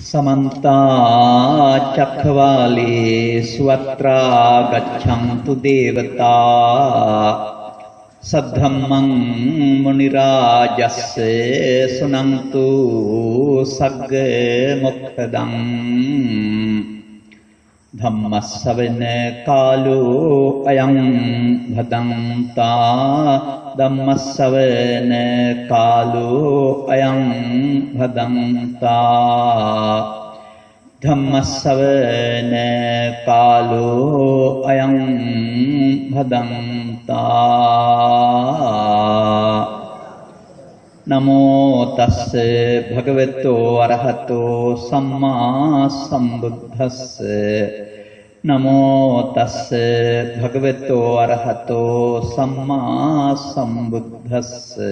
समन्ता चक्रवालेषु अत्रा गच्छन्तु देवता सद्धम्मं मुनिराजस्य शृण्वन्तु सग्गमुखदम् धम्मश्रवण कालो अयं भदन्ता धम्मश्रवण कालो अयं भदन्ता धम्मश्रवण कालो अयं भदन्ता नमो तस्से भगवतो अरहतो सम्मा सम्बुद्धस्से नमो तस्से भगवतो अरहतो सम्मा सम्बुद्धस्से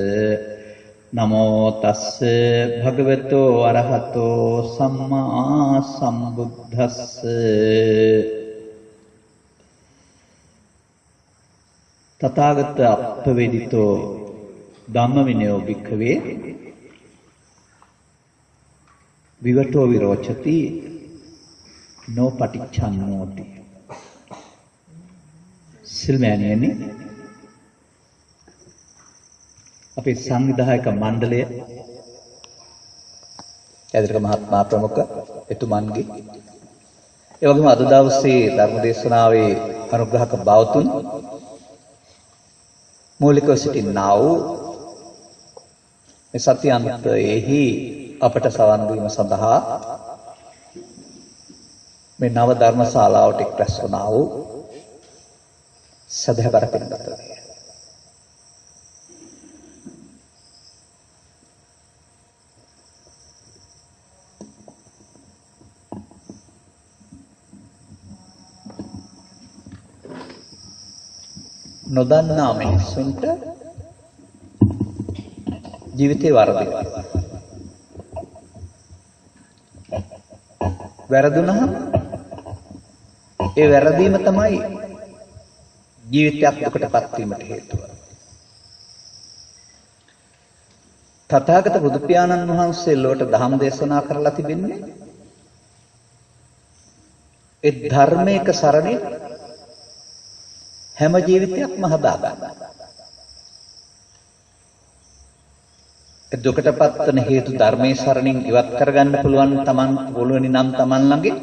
नमो तस्से भगवतो अरहतो सम्मा सम्बुद्धस्से तथागत अपवेदितो ධම්ම විනයෝ භික්ඛවේ විවටෝ විරෝචති නෝ පටිච්චන්නෝති සිල්මෑණියනි අපේ සංවිධායක මණ්ඩලය ඇදරික මහත්මයා ප්‍රමුඛ එතුමන්ගේ ඒ වගේම අද දවසේ ධර්ම දේශනාවේ අනුග්‍රහක බවතුන් මූලිකව සිටින්නා වූ මේ සත්‍යාන්තයේහි අපට සවන් දීම සඳහා මේ නව ධර්මශාලාවට එක්රැස් වුණා වූ සදහවර පින්වත්නි නොදන්නා මිනිස්සුන්ට ජීවිතේ වරදිනවා. වැරදුනහම ඒ වැරදීම තමයි ජීවිතයක් දුකටපත් වීමට හේතුව. තථාගත බුදු පියාණන් වහන්සේ ලෝකට ධම්ම දේශනා කරලා තිබෙන්නේ ඒ ධර්මයක සරණේ හැම ජීවිතයක්ම හදා ගන්න. ඒ දුකටපත් වෙන හේතු ධර්මයේ සරණින් ඉවත් කරගන්න පුළුවන් නම් තමන් ළඟ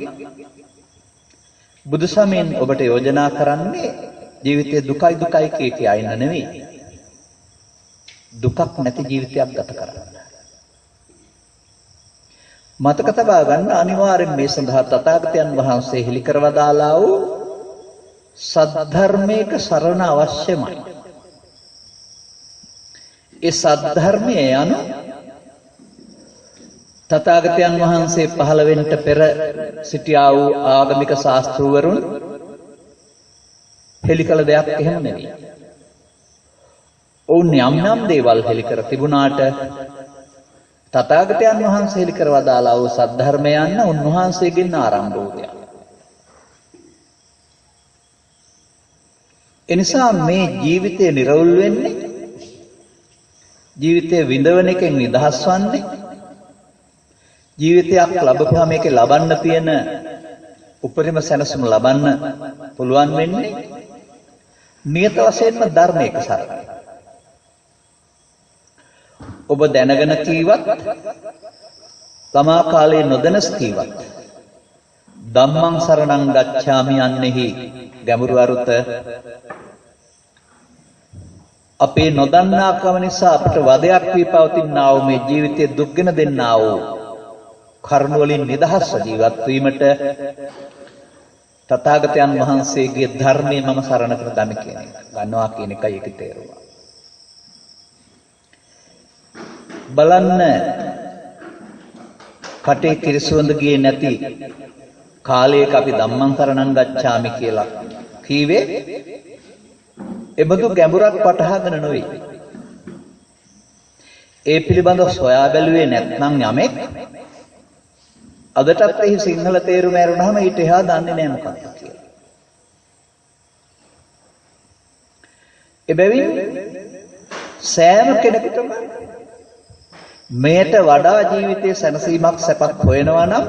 බුදු සමයෙන් ඔබට යෝජනා කරන්නේ ජීවිතයේ දුකයි කිය ඉන්න නෙවෙයි. දුකක් නැති ජීවිතයක් ගත කරන්න. මතක තබා ගන්න අනිවාර්යෙන් මේ සඳහා තථාගතයන් වහන්සේ හෙළි කරවදාලා වූ සද්ධර්මයක සරණ අවශ්‍යමයි. ඒ සද්ධර්මයේ යන තථාගතයන් වහන්සේ පහළ වෙන්න පෙර සිටියා වූ ආගමික ශාස්ත්‍රවරුන් හෙළි කළ දෙයක් එහෙම නෙවෙයි. ඔවුන් යම් දේවල් හෙළි කර තිබුණාට තථාගතයන් වහන්සේ හෙළි කරවදාලා වූ සද්ධර්මය යන උන්වහන්සේගෙන් ආරම්භ වූ දෙයක්. එනිසා මේ ජීවිතය නිරවුල් වෙන්නේ ජීවිතය විඳවන එකෙන් නිදහස් වන්නේ ජීවිතයක් ලැබපුවා මේකේ ලබන්න තියෙන උපරිම සැනසීම ලබන්න පුළුවන් වෙන්නේ නියත වශයෙන්ම ධර්මයක සරණයි. ඔබ දැනගෙන කීවත් තමා කාලේ නොදැන කීවත් ධම්මං සරණං ගච්ඡාමි යන්නේහි ගැඹුරු අරුත අපේ නොදන්නාකම නිසා අපට වදයක් වී පවතිනා වූ මේ ජීවිතයේ දුක්ගෙන දෙන්නා වූ කරුණ වලින් නිදහස්ව ජීවත් වීමට තථාගතයන් වහන්සේගේ ධර්මයේ මම සරණ කර ගන්නවා කියන එකයි ඒකේ තේරුම. බලන්න කටේ කිරිසුවඳ ගියේ නැති කාලයක අපි ධම්මං සරණං ගච්ඡාමි කියලා කීවේ එබඳු ගැඹුරක් වටහාගෙන නෙවෙයි. ඒ පිළිබඳව සොයා බැලුවේ නැත්නම් යමෙක් අදටත් එහි සිංහල තේරුම ඇරුණාම ඊට එහා දන්නේ නැහැ මොකක්ද කියලා. එබැවින් සෑම කෙනෙකුටම මෙයට වඩා ජීවිතයේ සැනසීමක් සැපක් හොයනවා නම්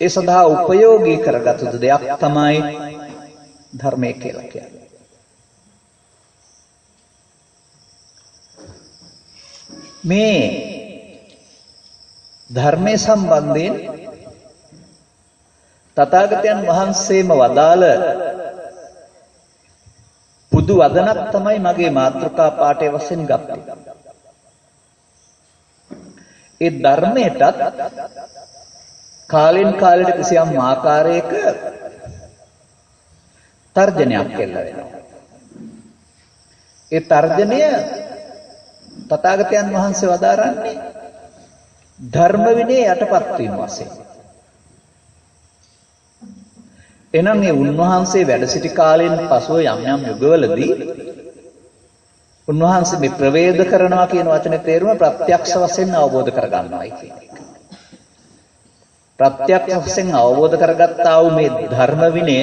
ඒ සඳහා උපයෝගී කරගත යුතු දෙයක් තමයි ධර්මය කියලා කියන්නේ. මේ ධර්මයේ සම්බන්ධයෙන් තථාගතයන් වහන්සේම වදාළ පුදු වදනක් තමයි මගේ මාතෘකා පාඨය වශයෙන් ගත්තේ. ඒ ධර්මයටත් කාලෙන් කාලයට කිසියම් ආකාරයක තර්ජනයක් කෙල්ල වෙනවා. ඒ තර්ජනය තථාගතයන් වහන්සේ වදාරන්නේ ධර්ම විනය යටපත් වීම වශයෙන්. එනම් මේ උන්වහන්සේ වැඩ සිටි කාලයෙන් පසුව යම් යම් යුගවලදී උන්වහන්සේ මේ ප්‍රවේද කරනවා කියන වචනේ තේරුම ප්‍රත්‍යක්ෂ වශයෙන් අවබෝධ කරගන්නවායි කියන එක. ප්‍රත්‍යක්ෂ වශයෙන් අවබෝධ කරගත්තා වූ මේ ධර්ම විනය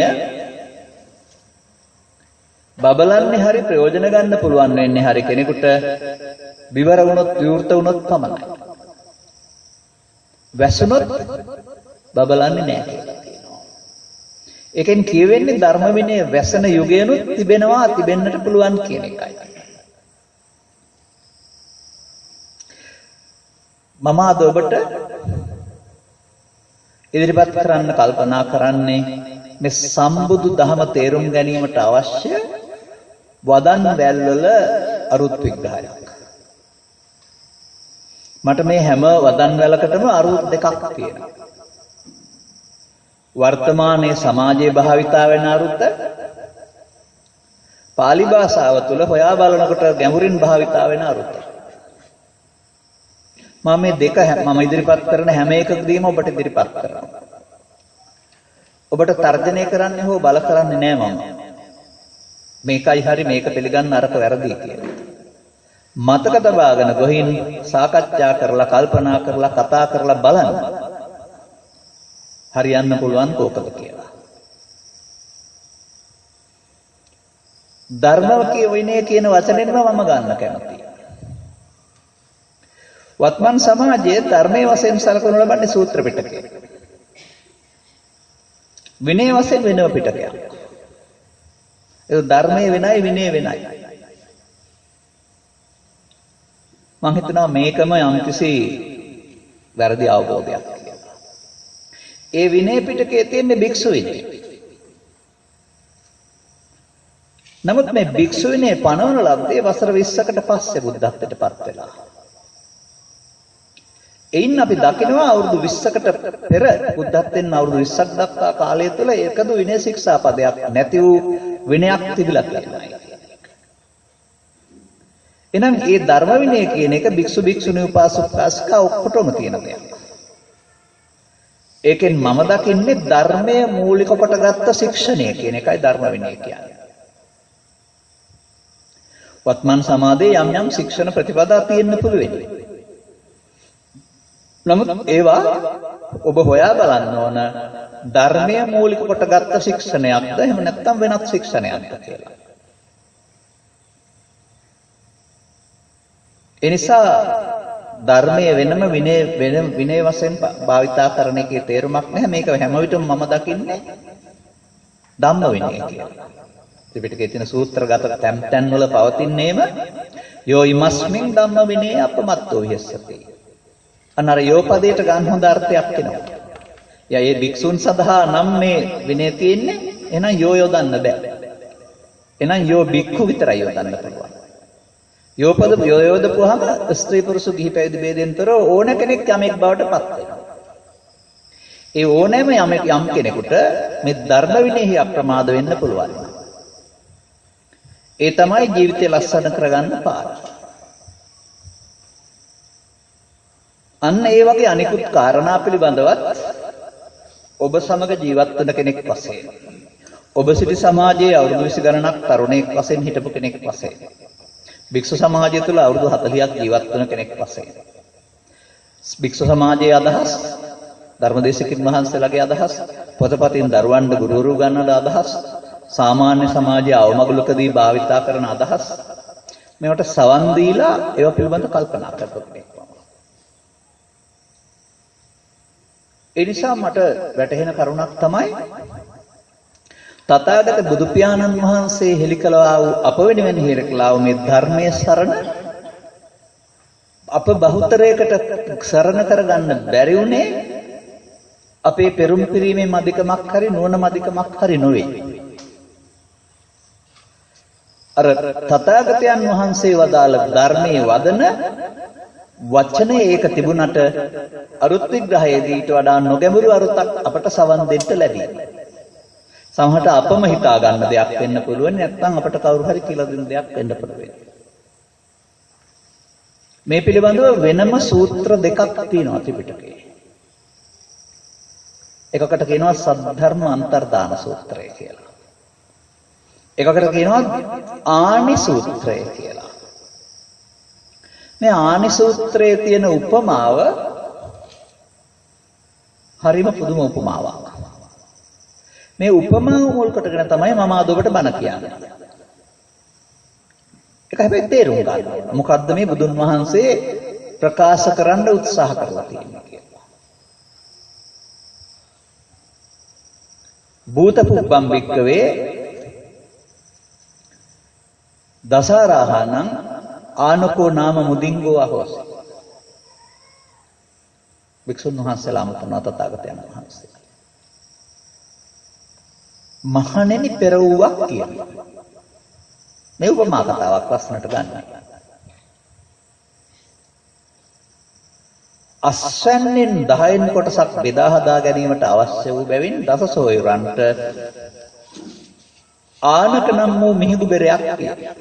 බබලන්නේ හරි ප්‍රයෝජන ගන්න පුළුවන් වෙන්නේ හරි කෙනෙකුට විවර වුණොත් විවෘත වුණොත් පමණයි. වැසුනොත් බබලන්නේ නැහැ කියලා කියනවා. ඒකෙන් කියවෙන්නේ ධර්ම විනය වැසෙන යුගයනුත් තිබෙනවා තිබෙන්නට පුළුවන් කියන එකයි. මම අද ඔබට ඉදිරිපත් කරන්න කල්පනා කරන්නේ මේ සම්බුදු දහම තේරුම් ගැනීමට අවශ්‍ය වදන් වැල්වල අරුත් විග්‍රහයක්. මට මේ හැම වදන් වැලකටම අරුත් දෙකක් තියෙනවා. වර්තමානයේ සමාජයේ භාවිතා වෙන අරුත පාලි භාෂාව තුළ හොයා බලනකොට ගැඹුරින් භාවිතා වෙන අරුත. මම මේ දෙක මම ඉදිරිපත් කරන හැම එකකදීම ඔබට ඉදිරිපත් කරනවා. ඔබට තර්ජනය කරන්නේ හෝ බල කරන්නේ නෑ මම. මේකයි හරි මේක පිළිගන්න අරක වැරදි කියලා. මතක තබාගෙන ගොහින් සාකච්ඡා කරලා කල්පනා කරලා කතා කරලා බලන්න. හරියන්න පුළුවන් කෝකද කියලා. ධර්මකයේ විනය කියන වචනේම මම ගන්න කැමතියි. වත්මන් සමාජයේ ධර්මයේ වශයෙන් සලකනු ලබන්නේ සූත්‍ර පිටකය. විනය වශයෙන් වෙනම පිටකයක්. ඒ ධර්මයේ වෙනයි විනය වෙනයි. මම හිතනවා මේකම යම්කිසි වැරදි අවබෝධයක් කියලා. ඒ විනය පිටකයේ තියෙන භික්ෂු විනය. නමුත් මේ භික්ෂු විනය පනවන ලද්දේ වසර 20කට පස්සේ බුද්ධත්වයට පත් වෙලා. එයින් අපි දකිනවා අවුරුදු 20කට පෙර බුද්ධත්වෙන් අවුරුදු 20ක් දක්වා කාලය තුළ ඒකදු විනය ශික්ෂා පදයක් නැති වූ විනයක් තිබිලා තියෙනවා. එහෙනම් මේ ධර්ම විනය කියන එක භික්ෂු භික්ෂුණී උපාසක උපාසිකා ඔක්කොටම තියෙන දෙයක්. ඒකෙන් මම දකින්නේ ධර්මයේ මූලික කොටගත්ත ශික්ෂණය කියන එකයි ධර්ම විනය කියන්නේ. වත්මන් සමාජයේ යම් යම් ශික්ෂණ ප්‍රතිපදා තියෙන්න පුළුවන්. නමුත් ඒවා ඔබ හොයා බලන්න ඕන ධර්මයේ මූලික කොටගත්ත ශික්ෂණයක්ද එහෙම නැත්නම් වෙනත් ශික්ෂණයක්ද කියලා. ඒ නිසා ධර්මයේ වෙනම විනය වශයෙන් භාවිතා කරන එකේ තේරුමක් නැහැ. මේක හැම විටම මම දකින්නේ ධම්ම විනය කියලා. ත්‍රිපිටකයේ තියෙන සූත්‍රගත තැන් වල පවතින්නේම යෝ ඉමස්මින් ධම්ම විනය අපමත්තෝ විහෙස්සති. අනර යෝපදයට ගන්න හොඳ අර්ථයක් එනවා. යා මේ භික්ෂුන් සඳහා නම් මේ විනය තියෙන්නේ එහෙනම් යෝ යොදන්න බෑ. එහෙනම් යෝ භික්ඛු විතරයි යොදන්න පුළුවන්. යෝපද යොදපුවාම ස්ත්‍රී පුරුෂ ගිහි පැවිදි ભેදෙන්තර ඕන කෙනෙක් යමෙක් බවට පත් වෙනවා. ඒ ඕනෑම යම් කෙනෙකුට මේ ධර්ම විනයෙහි අප්‍රමාද වෙන්න පුළුවන්. ඒ තමයි ජීවිතය ලස්සන කරගන්න පාර. අන්න ඒ වගේ අනිකුත් කාරණා පිළිබඳවත් ඔබ සමග ජීවත් වෙන කෙනෙක් වශයෙන් ඔබ සිටි සමාජයේ අවුරුදු 20 ගණනක් තරුණයෙක් වශයෙන් හිටපු කෙනෙක් වශයෙන් භික්ෂු සමාජය තුළ අවුරුදු 40ක් ජීවත් වෙන කෙනෙක් වශයෙන් භික්ෂු සමාජයේ අදහස් ධර්මදේශකින් වහන්සේලාගේ අදහස් පොතපතින් දරුවන්ට ගුරුවරු ගන්නලා අදහස් සාමාන්‍ය සමාජයේ අවමගුලකදී භාවිතා කරන අදහස් මේවට සවන් දීලා ඒවා පිළිබඳව කල්පනා කරපු කෙනෙක්. ඒ නිසා මට වැටහෙන කරුණක් තමයි තථාගත බුදු පියාණන් වහන්සේ හෙළි කළා වූ අප වෙනුවෙන් හෙළි කළා වූ මේ ධර්මයේ සරණ අප බහුතරයකට සරණ කරගන්න බැරි උනේ අපේ පෙරුම් පිරීමේ මදිකමක් හරි නුවණ මදිකමක් හරි නොවේ. අර තථාගතයන් වහන්සේ වදාළ ධර්මයේ වදන වචනේ ඒක තිබුණට අරුත් විග්‍රහයේදී ඊට වඩා නොගැඹුරු අරුතක් අපට සවන් දෙන්න ලැබී. සමහරට අපම හිතා ගන්න දෙයක් වෙන්න පුළුවන් නැත්නම් අපට කවුරු හරි කියලා දෙන දෙයක් වෙන්න පුළුවන්. මේ පිළිබඳව වෙනම සූත්‍ර දෙකක් තියෙනවා ත්‍රිපිටකයේ. එකකට කියනවා සද්ධර්ම අන්තර්දාන සූත්‍රය කියලා. එකකට කියනවා ආනි සූත්‍රය කියලා. මේ ආනි සූත්‍රයේ තියෙන උපමාව හරිම පුදුම උපමාවක්. මේ උපමාව මුල් කොටගෙන තමයි මම අද ඔබට බණ කියන්නේ. ඒක හැබැයි තේරුම් ගන්න ඕන. මොකද්ද මේ බුදුන් වහන්සේ ප්‍රකාශ කරන්න උත්සාහ කරලා තියෙන්නේ කියලා. භූත පුබ්බම් වික්කවේ දසාරාහණං ආනකෝ නාම මුදින්ගෝ අහෝසි. වික්ෂුන් වහන්සේලා අමතනවා තථාගතයන් වහන්සේ. මහණෙනි පෙරවුවක් කියලා. මේ උපමා කතාවක් ප්‍රශ්නට ගන්න. අස්වැන්නෙන් 10න් කොටසක් බෙදා හදා ගැනීමට අවශ්‍ය වූ බැවින් දසසොයුරන්ට ආනක නම් වූ මිහිඳු බෙරයක් කියලා.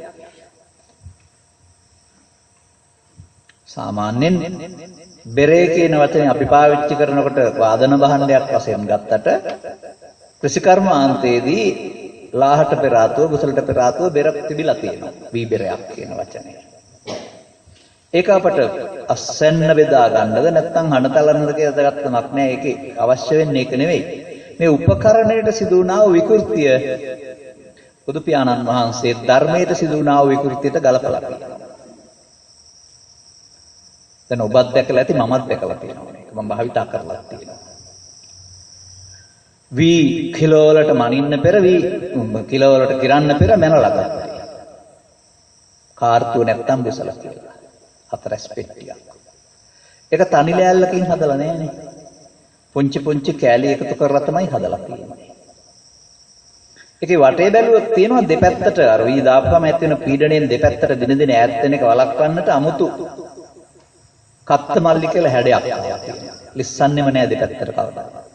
සාමාන්‍යයෙන් බෙරේ කියන වචනේ අපි පාවිච්චි කරනකොට වාදන භාණ්ඩයක් වශයෙන් ගත්තට කෘෂිකර්මාන්තයේදී ලාහට පෙර ආතුව කුසලට පෙර ආතුව බෙර තිබිලා තියෙනවා. වී බෙරයක් කියන වචනේ. ඒක අපට අස්වැන්න බෙදා ගන්නද නැත්නම් හනතලන්නද කියලා ගත්තමක් නෑ. ඒකේ අවශ්‍ය වෙන්නේ ඒක නෙවෙයි. මේ උපකරණයට සිදු වුණා වූ විකෘතිය බුදු පියාණන් වහන්සේ ධර්මයට සිදු වුණා වූ විකෘතියට ගලපලා තියෙනවා. දැන් ඔබත් දැකලා ඇති මමත් දැකලා තියෙනවා. මේක මම භාවිතා කරලා තියෙනවා. වී කිලෝ වලට මනින්න පෙර වී කිලෝ වලට කිරන්න පෙර මැනලා ගත්තා. කාර්තුව නැත්තම් බුසල කියලා. හතරස් පෙට්ටියක්. ඒක තනි ලෑල්ලකින් හදලා නෑනේ. පුංචි පුංචි කෑලි එකතු කරලා තමයි හදලා තියෙන්නේ. ඒකේ වටේ බැලුවොත් තියෙනවා දෙපැත්තට අර වී දාපුවම ඇති වෙන පීඩණයෙන් දෙපැත්තට දින දින ඈත් වෙන එක වළක්වන්නට අමුතු කත්ත මල්ලි කියලා හැඩයක් තියෙනවා. ලිස්සන්නෙම නෑ දෙපැත්තට කවදාවත්.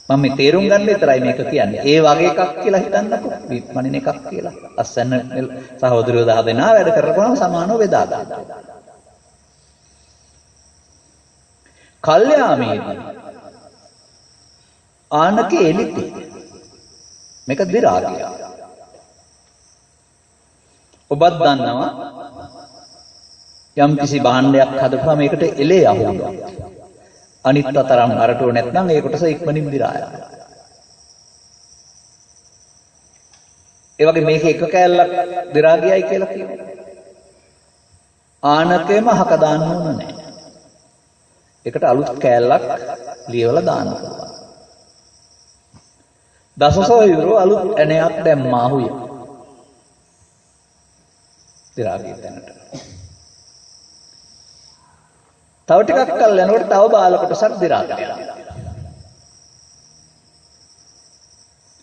මම මේ තේරුම් ගන්න විතරයි මේක කියන්නේ. ඒ වගේ එකක් කියලා හිතන්නකෝ. විප්මණින එකක් කියලා. අස්සන්න සහෝදරයෝ 10 දෙනා වැඩ කරපුවාම සමානව බෙදා ගන්නවා. කල්යාමේදී ආනකේ එලිති. මේක දිරාගිය. ඔබත් දන්නවා යම් කිසි භාණ්ඩයක් හදපුවාම ඒකට එලේ අහුවෙනවා. අනිත් අතරම් අරටුව නැත්නම් ඒ කොටස ඉක්මනින් දිරා යනවා. ඒ වගේ මේක එක කෑල්ලක් දිරා ගියයි කියලා කියනවා. ආනකේම හක දාන්න ඕන නැහැ. ඒකට අලුත් කෑල්ලක් ලියවලා දාන්න පුළුවන්. දසසොයුරු අලුත් ඇණයක් දැම්මා හුය. දිරා ගිය තැනට. තව ටිකක් කල් යනකොට තව බාල කොටසක් දිරා ගන්නවා.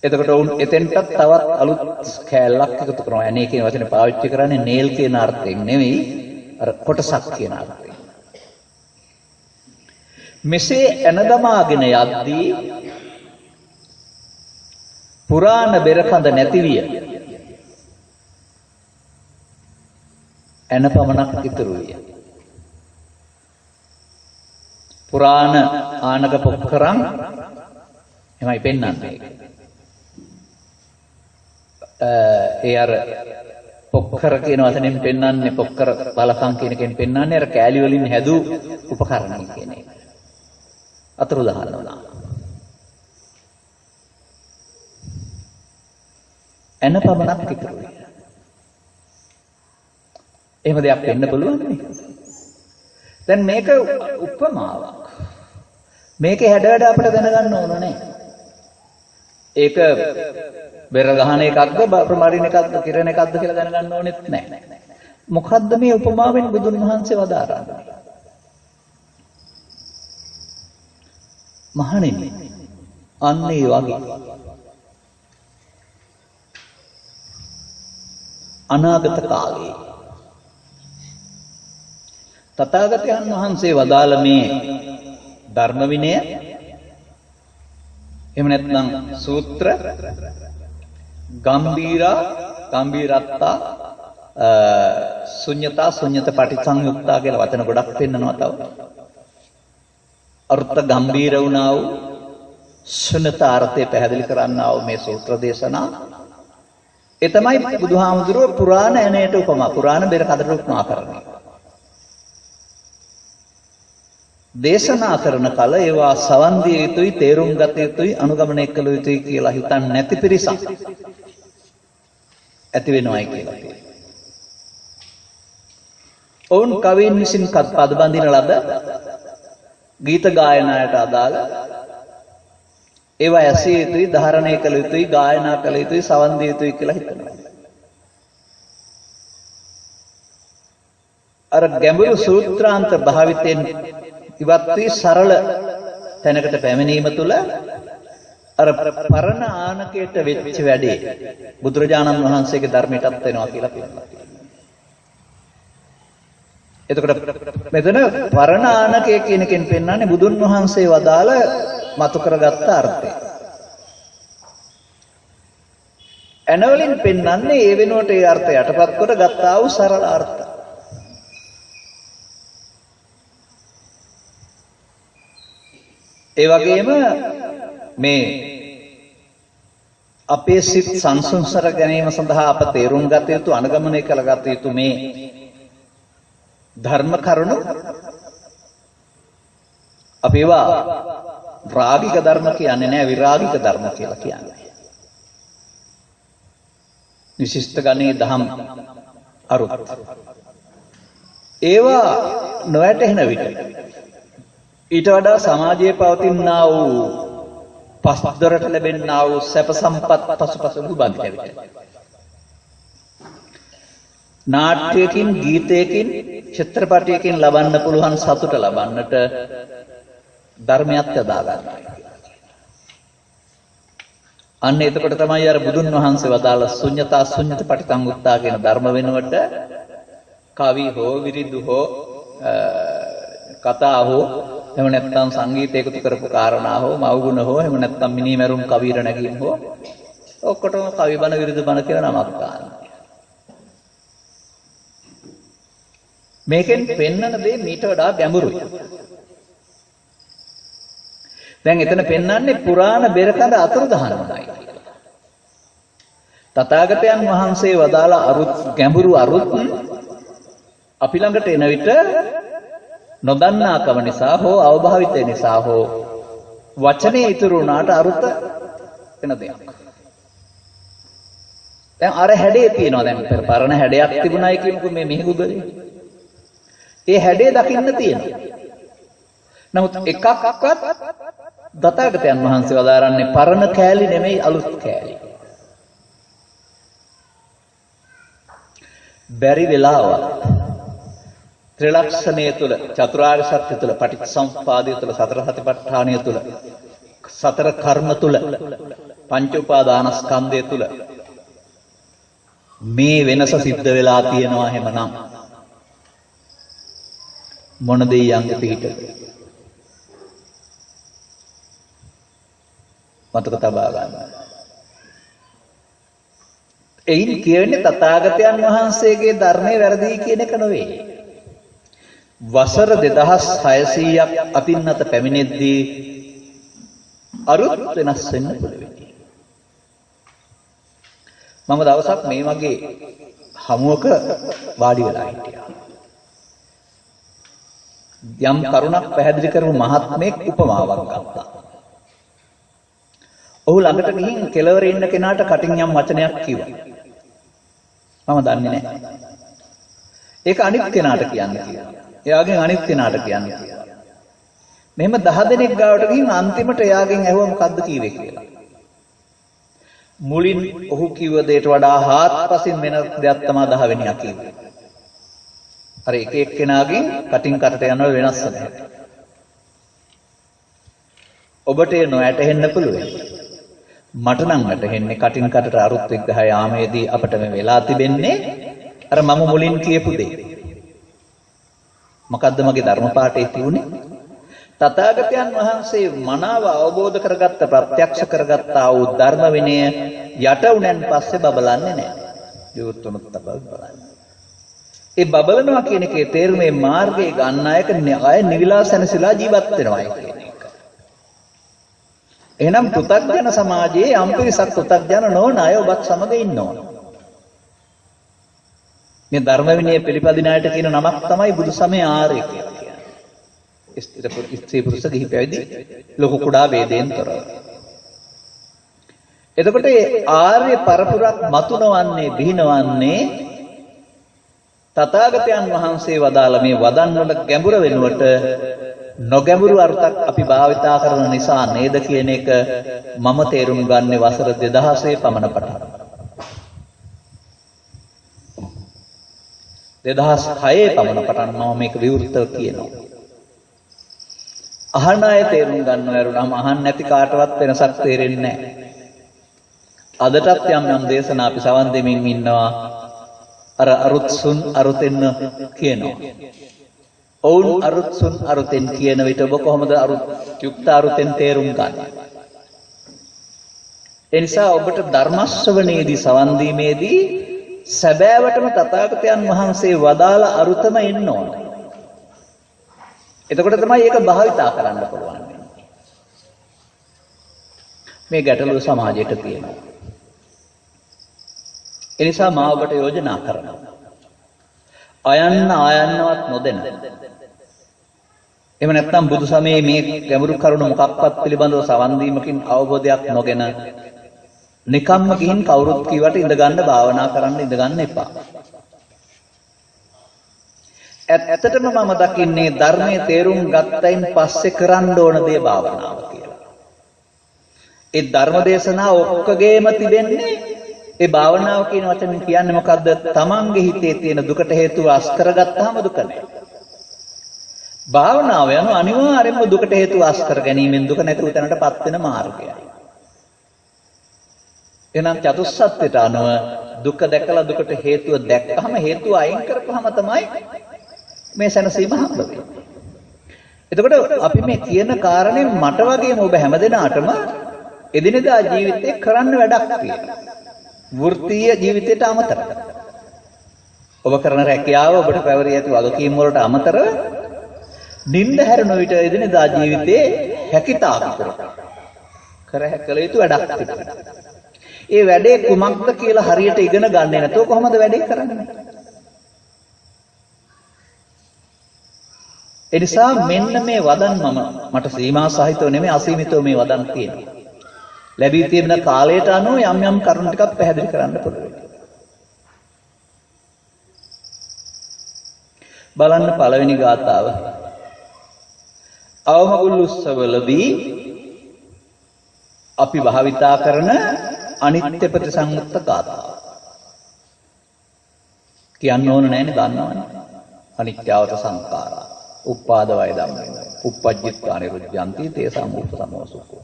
එතකොට උන් එතෙන්ටත් තවත් අලුත් කෑල්ලක් එකතු කරනවා. ඇනේ කියන වචනේ පාවිච්චි කරන්නේ නේල් කියන අර්ථයෙන් නෙවෙයි අර කොටසක් කියන අර්ථයෙන්. මෙසේ ඇන දමාගෙන යද්දී පුරාණ බෙරකඳ නැතිවිය. ඇන පමණක් ඉතුරු විය. පුරාණ ආනක පොක්කරන් එමයි පෙන්වන්නේ. ඒ අර පොක්කර කියන වචනෙන් පෙන්වන්නේ පොක්කර බලකම් කියන එකෙන් පෙන්වන්නේ අර කෑලි වලින් හැදූ උපකරණ කියන එක. අතුරු දහනවා. එන පමණක් ඉතුරුයි. එහෙම දෙයක් වෙන්න පුළුවන් නේ. දැන් මේක උපමාවක්. මේකේ හැඩ වැඩ අපිට දැනගන්න ඕන නෑ. ඒක බෙර ගහන එකක්ද ප්‍රමාරින එකක්ද කිරණ එකක්ද කියලා දැනගන්න ඕනෙත් නෑ. මොකද්ද මේ උපමාවෙන් බුදුන් වහන්සේ වදාරන්නේ? මහණෙනි අන්න ඒ වගේ අනාගත කාලේ තථාගතයන් වහන්සේ වදාළ මේ ධර්ම විනය එහෙම නැත්නම් සූත්‍ර ගම්බීරත්තා ශුන්‍යතා ශුන්‍යත පටිසංයුක්තා කියලා වචන ගොඩක් පෙන්නනවා තව. අර්ථ ගම්බීර වුණා වූ ශුන්‍යතා අර්ථය පැහැදිලි කරන්නා වූ මේ සූත්‍ර දේශනා ඒ තමයි බුදුහාමුදුරුවෝ පුරාණ ඇණයට උපමා පුරාණ බෙර කඩට උපමා කරන්නේ. දේශනා කරන කල ඒවා සවන් දිය යුතුයි තේරුම් ගත යුතුයි අනුගමනය කළ යුතුයි කියලා හිතන්නේ නැති පිරිසක් ඇති වෙනවයි කියලා කියනවා. ඔවුන් කවීන් විසින් පද බඳින ලද ගීත ගායනාවට අදාළ ඒවා ඇසිය යුතුයි ධාරණය කළ යුතුයි ගායනා කළ යුතුයි සවන් දිය යුතුයි කියලා හිතනවා. අර ගැඹුරු සූත්‍රාන්ත භාවිතයෙන් ඉවත් වී සරල තැනකට පැමිණීම තුළ අර පරණ ආනකයට වෙච්ච වැඩේ බුදුරජාණන් වහන්සේගේ ධර්මයටත් වෙනවා කියලා කියනවා. එතකොට මෙතන පරණ ආනකය කියන එකෙන් පෙන්නන්නේ බුදුන් වහන්සේ වදාළ මතු කරගත්ත අර්ථය. ඇනවලින් පෙන්නන්නේ ඒ වෙනුවට ඒ අර්ථය යටපත් කොට ගත්තා වූ සරල අර්ථය. ඒ වගේම මේ අපේ සිත් සංසුන්සර ගැනීම සඳහා අප තේරුම් ගත යුතු අනුගමනය කළ ගත යුතු මේ ධර්ම කරුණු අපි ඒවා රාගික ධර්ම කියන්නේ නෑ විරාගික ධර්ම කියලා කියන්නේ. විශිෂ්ට ගණේ දහම් අරුත් ඒවා නොවැටෙන විට ඊට වඩා සමාජයේ පවතිනා වූ පස්දොරට ලැබෙනා වූ සැප සම්පත් පසුපස දුබන්දිට නාට්‍යයකින් ගීතයකින් චිත්‍රපටයකින් ලබන්න පුළුවන් සතුට ලබන්නට ධර්මයක් යොදා ගන්නවා. අන්න එතකොට තමයි අර බුදුන් වහන්සේ වදාළ ශුන්‍යතා ශුන්‍යත පටිසංයුක්තා කියන ධර්ම වෙනුවට කවි හෝ විරිදු හෝ කතා හෝ එහෙම නැත්නම් සංගීතය එකතු කරපු කාරණා හෝ මව්ගුණ හෝ එහෙම නැත්නම් මිනිමෙරුම් කවිර නැගීම් හෝ ඔක්කොටම කවි බණ විරිදු බණ කියලා නමක් ගන්නවා. මේකෙන් පෙන්වන දේ මීට වඩා ගැඹුරුයි. දැන් එතන පෙන්වන්නේ පුරාණ බෙරකඳ අතුරුදහනමයි. තථාගතයන් වහන්සේ වදාළ අරුත් ගැඹුරු අරුත් අපි ළඟට එන විට නොදන්නාකම නිසා හෝ අවභාවිතය නිසා හෝ වචනේ ඉතුරු වුණාට අරුත වෙන දෙයක්. දැන් අර හැඩේ තියෙනවා දැන් පරණ හැඩයක් තිබුණයි කියමුකෝ මේ මිහිගුදලේ. ඒ හැඩේ දකින්න තියෙනවා. නමුත් එකක්වත් තථාගතයන් වහන්සේ වදාරන්නේ පරණ කෑලි නෙමෙයි අලුත් කෑලි. බැරි වෙලාවක් ත්‍රිලක්ෂණය තුල චතුරාර්ය සත්‍ය තුල පටිච්චසමුප්පාදය තුල සතර සතිපට්ඨානය තුල සතර කර්ම තුල පංච උපාදානස්කන්ධය තුල මේ වෙනස සිද්ධ වෙලා තියෙනවා හැමනම් මොන දෙයියන්ග පිටද මතක තබා ගන්න. එයින් කියන්නේ තථාගතයන් වහන්සේගේ ධර්මයේ වැරදි කියන එක නෙවෙයි. වසර 2600ක් අතින් අත පැමිණෙද්දී අරුත් වෙනස් වෙන්න පුළුවන්. මම දවසක් මේ වගේ හමුවක වාඩි වෙලා හිටියා. යම් කරුණක් පැහැදිලි කරපු මහත්මයෙක් උපමාවක් ගත්තා. ඔහු ළඟට ගිහින් කෙළවරේ ඉන්න කෙනාට කටින් යම් වචනයක් කිව්වා. මම දන්නේ නැහැ. ඒක අනිත් කෙනාට කියන්න කියලා. එයාගෙන් අනිත් කෙනාට කියන්න කියලා. මෙහෙම 10 දෙනෙක් ගාවට ගිහින් අන්තිමට එයාගෙන් ඇහුවා මොකද්ද කීවේ කියලා. මුලින් ඔහු කිව්ව දෙයට වඩා හාත්පසින් වෙන දෙයක් තමයි 10 වෙනියා කිව්වේ. අර එක එක්කෙනාගෙන් කටින් කටට යනවා වෙනස් නැහැ. ඔබට ඒ නොඇටෙන්න පුළුවන්. මට නම් වැටහෙන්නේ කටින් කටට අරුත් විග්‍රහය යාමේදී අපිට මේ වෙලා තිබෙන්නේ අර මම මුලින් කියපු දේ. මොකද්ද මගේ ධර්ම පාඨයේ තියුනේ? තථාගතයන් වහන්සේ මනාව අවබෝධ කරගත්ත ප්‍රත්‍යක්ෂ කරගත්තා වූ ධර්ම විනය යට උනන් පස්සේ බබලන්නේ නැහැ. විවෘතුනොත් තමයි බලන්නේ. ඒ බබලනවා කියන එකේ තේරුමේ මාර්ගයේ ගන්න අය නිවිලා සැනසීලා ජීවත් වෙනවායි කියන එක. එහෙනම් පෘථග්ජන සමාජයේ යම් පිරිසක් පෘථග්ජන නොවන අය ඔබත් සමග ඉන්න ඕන. මේ ධර්ම විනය පිළිපදින අයට කියන නමක් තමයි බුදු සමය ආර්ය කියලා කියන්නේ. ස්ත්‍රී පුරුෂ ගිහි පැවිදි ලොකු කුඩා ભેදයෙන් තොරව. එතකොට මේ ආර්ය පරපුරක් මතුනවන්නේ බිහිනවන්නේ තථාගතයන් වහන්සේ වදාළ මේ වදන් වල ගැඹුර වෙනුවට නොගැඹුරු අර්ථයක් අපි භාවිතා කරන නිසා නේද කියන එක මම තේරුම් ගන්නේ වසර 2000 පමණ පටන්. 2006 පමණ පටන් මම මේක විවෘතව කියනවා. අහන අය තේරුම් ගන්නව ඇරුණාම අහන්න නැති කාටවත් වෙනසක් තේරෙන්නේ නැහැ. අදටත් යම් දේශනා අපි සවන් දෙමින් ඉන්නවා. අර අරුත්සුන් අරුතෙන් කියනවා. ඔවුන් අරුත්සුන් අරුතෙන් කියන විට ඔබ කොහොමද අරුත් යුක්ත අරුතෙන් තේරුම් ගන්න? ඒ නිසා ඔබට ධර්ම ශ්‍රවණයේදී සවන් දීමේදී සැබෑවටම තථාගතයන් වහන්සේ වදාළ අරුතම එන්න ඕන. එතකොට තමයි ඒක භාවිතා කරන්න පුළුවන්. මේ ගැටලුව සමාජයට තියෙනවා. ඒ නිසා මා ඔබට යෝජනා කරනවා. අයන්න ආයන්නවත් නොදෙන. එහෙම නැත්නම් බුදු සමයේ මේ ගැඹුරු කරුණ මොකක්වත් පිළිබඳව සවන් දීමකින් අවබෝධයක් නොගෙන නිකම්ම ගිහින් කවුරුත් කීවට ඉඳ ගන්න භාවනා කරන්න ඉඳ ගන්න එපා. ඇත්තටම මම දකින්නේ ධර්මයේ තේරුම් ගත්තයින් පස්සේ කරන්න ඕන දේ භාවනාව කියලා. ඒ ධර්ම දේශනා ඔක්කොගේම තිබෙන්නේ ඒ භාවනාව කියන වචනෙන් කියන්නේ මොකද්ද? තමන්ගේ හිතේ තියෙන දුකට හේතුව අස් කරගත්තාම දුක නැහැ. භාවනාව යන අනිවාර්යයෙන්ම දුකට හේතුව අස් කර ගැනීමෙන් දුක නැතුව තැනටපත් වෙන මාර්ගයයි. එහෙනම් චතුස්සත්ත්වයට අනුව දුක දැකලා දුකට හේතුව දැක්කම හේතුව අයින් කරපුවාම තමයි මේ සැනසීම හම්බ වෙන්නේ. එතකොට අපි මේ කියන කාරණේ මට වගේම ඔබ හැමදෙනාටම එදිනෙදා ජීවිතේ කරන්න වැඩක් තියෙනවා. වෘත්තීය ජීවිතයට අමතරව. ඔබ කරන රැකියාව ඔබට පැවරිය යුතු වගකීම් වලට අමතරව නිින්ද හැරෙන විට එදිනෙදා ජීවිතේ හැකිතාක් කළ යුතු වැඩක් තිබෙනවා. ඒ වැඩේ කුමක්ද කියලා හරියට ඉගෙන ගන්නේ නැතුව කොහොමද වැඩේ කරන්නේ? ඒ නිසා මෙන්න මේ වදන් මට සීමා සහිතව නෙමෙයි අසීමිතව මේ වදන් තියෙනවා. ලැබී තියෙන කාලයට අනුව යම් යම් කරුණු ටිකක් පැහැදිලි කරන්න පුළුවන්. බලන්න පළවෙනි ගාථාව. අවමගුල් උත්සවවලදී අපි භාවිතා කරන අනිත්‍ය ප්‍රතිසංයුක්ත ගාථාව. කියන්න ඕන නැහැනේ දන්නවනේ. අනිත්‍යවත සංඛාරා. උපාද වය ධම්මේ. uppajjitta niruddhanti තේසං උපසමෝසුකෝ.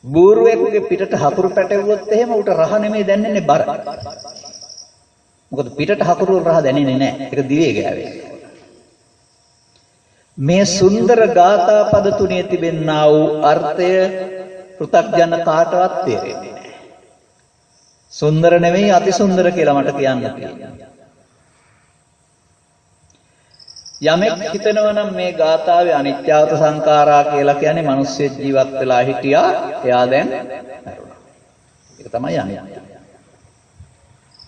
බූරුවෙකුගේ පිටට හකුරු පැටවුවොත් එහෙම උට රහ නෙමෙයි දැනෙන්නේ බර. මොකද පිටට හකුරු රහ දැනෙන්නේ නැහැ. ඒක දිවේ ගෑවේ. මේ සුන්දර ගාථා පද තුනේ තිබෙනා වූ අර්ථය පෘථග්ජන කාටවත් තේරෙන්නේ නැහැ. සුන්දර නෙමෙයි අතිසුන්දර කියලා මට කියන්න තියෙනවා. යමෙක් හිතනවා නම් මේ ගාථාවේ අනිත්‍යවත සංඛාරා කියලා කියන්නේ මිනිස්සු ජීවත් වෙලා හිටියා එයා දැන් මැරුණා. ඒක තමයි අනිත්‍ය.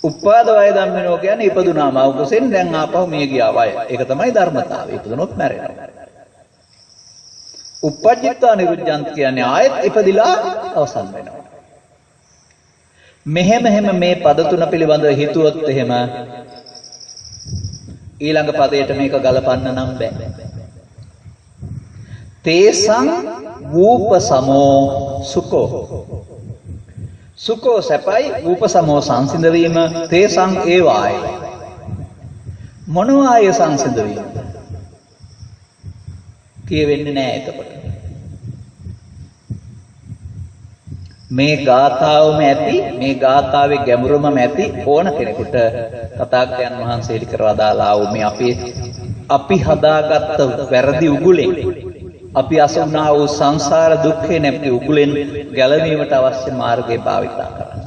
උපාද වය ධම්මිනෝ කියන්නේ ඉපදුනා මව කුසෙන් දැන් ආපහු මිය ගියා වය. ඒක තමයි ධර්මතාවය. ඉපදුනොත් මැරෙනවා. uppajjitta niruddhanti කියන්නේ ආයෙත් ඉපදිලා අවසන් වෙනවා. මෙහෙම මේ පද තුන පිළිබඳව හිතුවොත් එහෙම ඊළඟ පදයට මේක ගලපන්න නම් බෑ. තේසං වූපසමෝ සුකෝ. සුකෝ සැපයි, වූපසමෝ සංසිඳ වීම, තේසං ඒවායි. මොනවාය සංසිඳ වීම? කියවෙන්නේ නෑ එතකොට. මේ ගාථාවම ඇති, මේ ගාථාවේ ගැඹුරම ඇති ඕන කෙනෙකුට තථාගතයන් වහන්සේ ඉලි කරවා දාලා වූ මේ අපි හදාගත්ත වැරදි උගුලෙන්, අපි අසුනා වූ සංසාර දුක්ඛේ නැති උගුලෙන් ගැලවීමට අවශ්‍ය මාර්ගය භාවිතා කරන්න.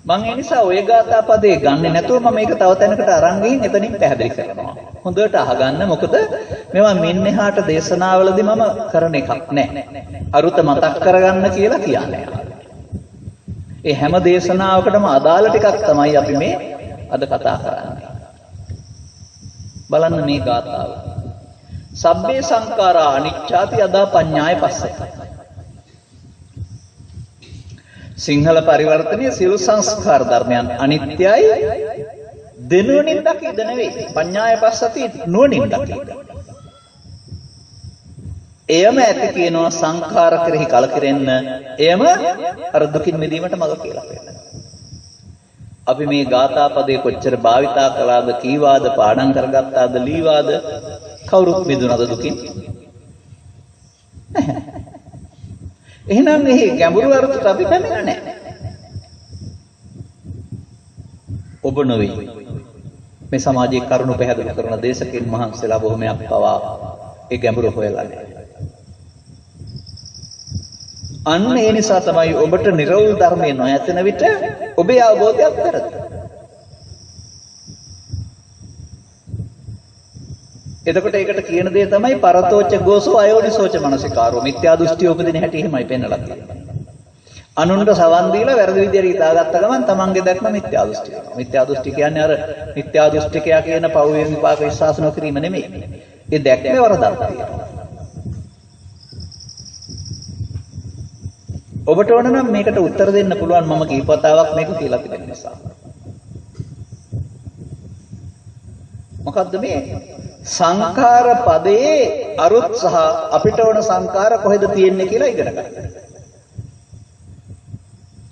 මම ඒ නිසා ඔය ගාථා පදේ ගන්නෙ නැතුව මම මේක තව තැනකට අරන් ගිහින් එතනින් පැහැදිලි කරනවා. හොඳට අහගන්න. මොකද මේවා මින්නෙහාට දේශනාවලදී මම කරන එකක් නෑ. අරුත මතක් කරගන්න කියලා කියන්නේ. ඒ හැම දේශනාවකටම අදාළ ටිකක් තමයි අපි මේ අද කතා කරන්නේ. බලන්න මේ ගාථාව. සබ්බේ සංඛාරා අනිච්චාති යදා පඤ්ඤාය පස්සති. සිංහල පරිවර්තනයේ සියලු සංස්කාර ධර්මයන් අනිත්‍යයි, දෙනුවණින් දකිද නෙවෙයි, පඤ්ඤාය පස්සති නුවණින් දකිද. එයම ඇති කියනවා සංඛාර කෙරෙහි කලකිරෙන්න, එයම අර දුකින් මිදීමට මඟ කියලා කියනවා. අපි මේ ගාථා පදේ කොච්චර භාවිතා කළාද, කීවාද, පාඩම් කරගත්තාද, ලීවාද, කවුරුත් මිදුණාද දුකින්? එහෙනම් මේ ගැඹුරු අර්ථයට අපි පැමිණ නැහැ. ඔබ නොවේ. මේ සමාජයේ කරුණු පැහැදිලි කරන දේශකයන් මහන්සියලා බොහොමයක් පවා ඒ ගැඹුරු හොයලා නැහැ. අන්න ඒ නිසා තමයි ඔබට නිර්වෘල් ධර්මයේ නොයැතෙන විට ඔබේ අවබෝධයක් වැරදි. එතකොට ඒකට කියන දේ තමයි පරතෝච ගෝසෝ අයෝනිසෝච මනසිකාරෝ. මිත්‍යා දෘෂ්ටිය උපදින හැටි එහෙමයි පෙන්නලා තියෙන්නේ. අනුන්ට සවන් දීලා වැරදි විදියට හිතාගත්ත ගමන් තමන්ගේ දැක්ම මිත්‍යා දෘෂ්ටිය. මිත්‍යා දෘෂ්ටි කියන්නේ අර මිත්‍යා දෘෂ්ටිකයා කියන පෞවියෙන් විපාක විශ්වාස නොකිරීම නෙමෙයි. ඒ දැක්මේ වරදක් තියෙනවා. ඔබට ඕන නම් මේකට උත්තර දෙන්න පුළුවන් මම කීපතාවක් මේක කියලා තිබෙන නිසා. මොකද්ද මේ සංඛාර පදයේ අරුත් සහ අපිට ඕන සංඛාර කොහෙද තියෙන්නේ කියලා ඉගෙන ගන්න.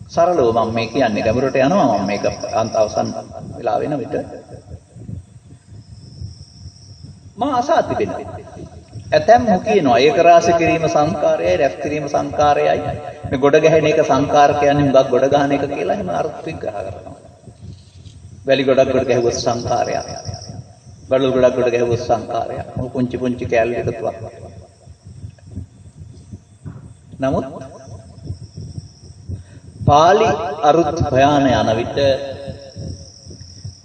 සරලව මම මේ කියන්නේ ගැඹුරට යනවා මම මේක අන්ත අවසන් වෙලා වෙන විට මම අසා තිබෙනවා. ඇතැම් කියනවා ඒක රාශි කිරීම සංඛාරයයි, රැස් කිරීම සංඛාරයයි, මේ ගොඩ ගැහෙන එක සංඛාර කියන්නේ හුඟක් ගොඩ ගන්න එක කියලා එහෙම අර්ථ විග්‍රහ කරනවා. වැලි ගොඩක් ගොඩ ගැහුවොත් සංඛාරයක්. බඩු ගොඩක් ගොඩ ගැහුවොත් සංඛාරයක්. මොකද පුංචි පුංචි කැලි එකතුවක්. නමුත් පාලි අරුත් භයාන යන විට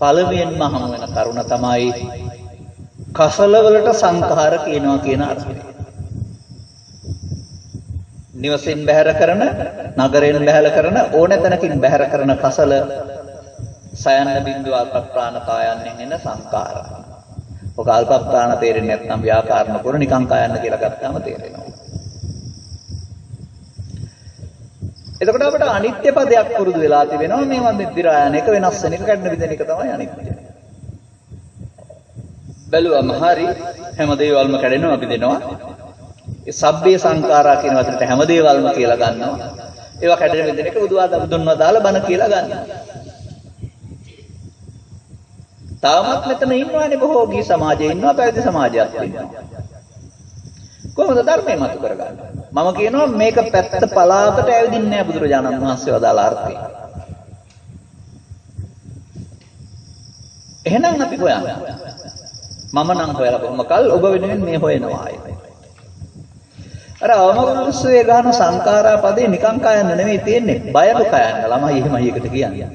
පළවෙනිම හමු වෙන කරුණ තමයි කසල වලට සංඛාර කියනවා කියන අර්ථය. නිවසින් බැහැර කරන, නගරෙන් බැහැර කරන, ඕන තැනකින් බැහැර කරන කසල සයන්න බින්දුව අල්පප්‍රාණ කායන්නෙන් එන සංඛාර. ඔක අල්පප්‍රාණ තේරෙන්නේ නැත්නම් ව්‍යාකරණ කර නිකං කායන්න කියලා ගත්තාම තේරෙනවා. එතකොට අපිට අනිත්‍ය පදයක් පුරුදු වෙලා තිබෙනවා. මේවා නිද්‍රා යන එක, වෙනස් වෙන එක, කඩන විදින එක තමයි අනිත්‍ය. බැලුවම හරි හැම දේවල්ම කැඩෙනවා, අපි දෙනවා. ඒ සබ්බේ සංඛාරා කියන වචනට හැම දේවල්ම කියලා ගන්නවා. ඒවා කැඩෙන විදින එක බුදුන්ව දාලා බණ කියලා ගන්නවා. තාමත් මෙතන ඉන්නවානේ බොහෝ ගිහි සමාජයේ ඉන්නවා, පැවිදි සමාජයක් ඉන්නවා. කොහොමද ධර්මය මතු කරගන්නේ? මම කියනවා මේක පැත්ත පලාතට ඇවිදින්නේ නැහැ බුදුරජාණන් වහන්සේ වදාළ අර්ථය. එහෙනම් අපි හොයන්න. මම නම් හොයලා කොහොම කල් ඔබ වෙනුවෙන් මේ හොයනවා ආයේ. අර අවමගුරුස්සේ ගන්න සංඛාරා පදේ නිකං කයන්න නෙමෙයි තියෙන්නේ. බයලු කයන්න. ළමයි එහෙමයි එකට කියන්නේ.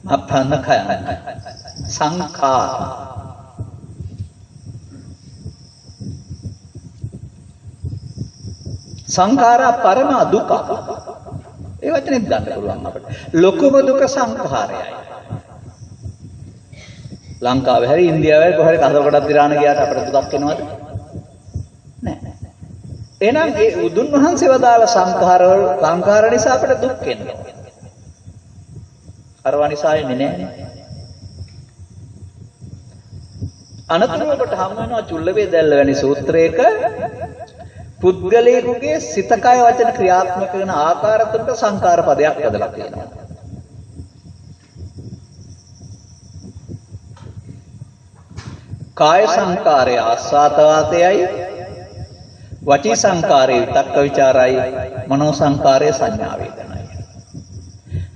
අප්‍රාණ කයන්න. සංඛාර. සංඛාරා පරම දුක. ඒ වචනේත් ගන්න පුළුවන් අපිට. ලොකුම දුක සංඛාරයයි. ලංකාවේ හැරි ඉන්දියාවේ කොහරි කසල කොටක් දිරාන ගියාට අපිට දුකක් එනවද? නැහැ. එහෙනම් ඒ උදුන් වහන්සේ වදාළ සංඛාර නිසා අපිට දුක් එනවා. අරවා නිසා එන්නේ නැහැ. අනතුරුවට හම් වෙනවා චුල්ල වේදල්ල වැනි සූත්‍රයක පුද්ගලයෙකුගේ සිත කය වචන ක්‍රියාත්මක වෙන ආකාර තුනට සංඛාර පදයක් බදලා තියෙනවා. කාය සංකාරය ආස්වාද වාතයයි, වචී සංකාරය විතක්ක ਵਿਚාරයි, මනෝ සංකාරය සංඥා වේදනයි.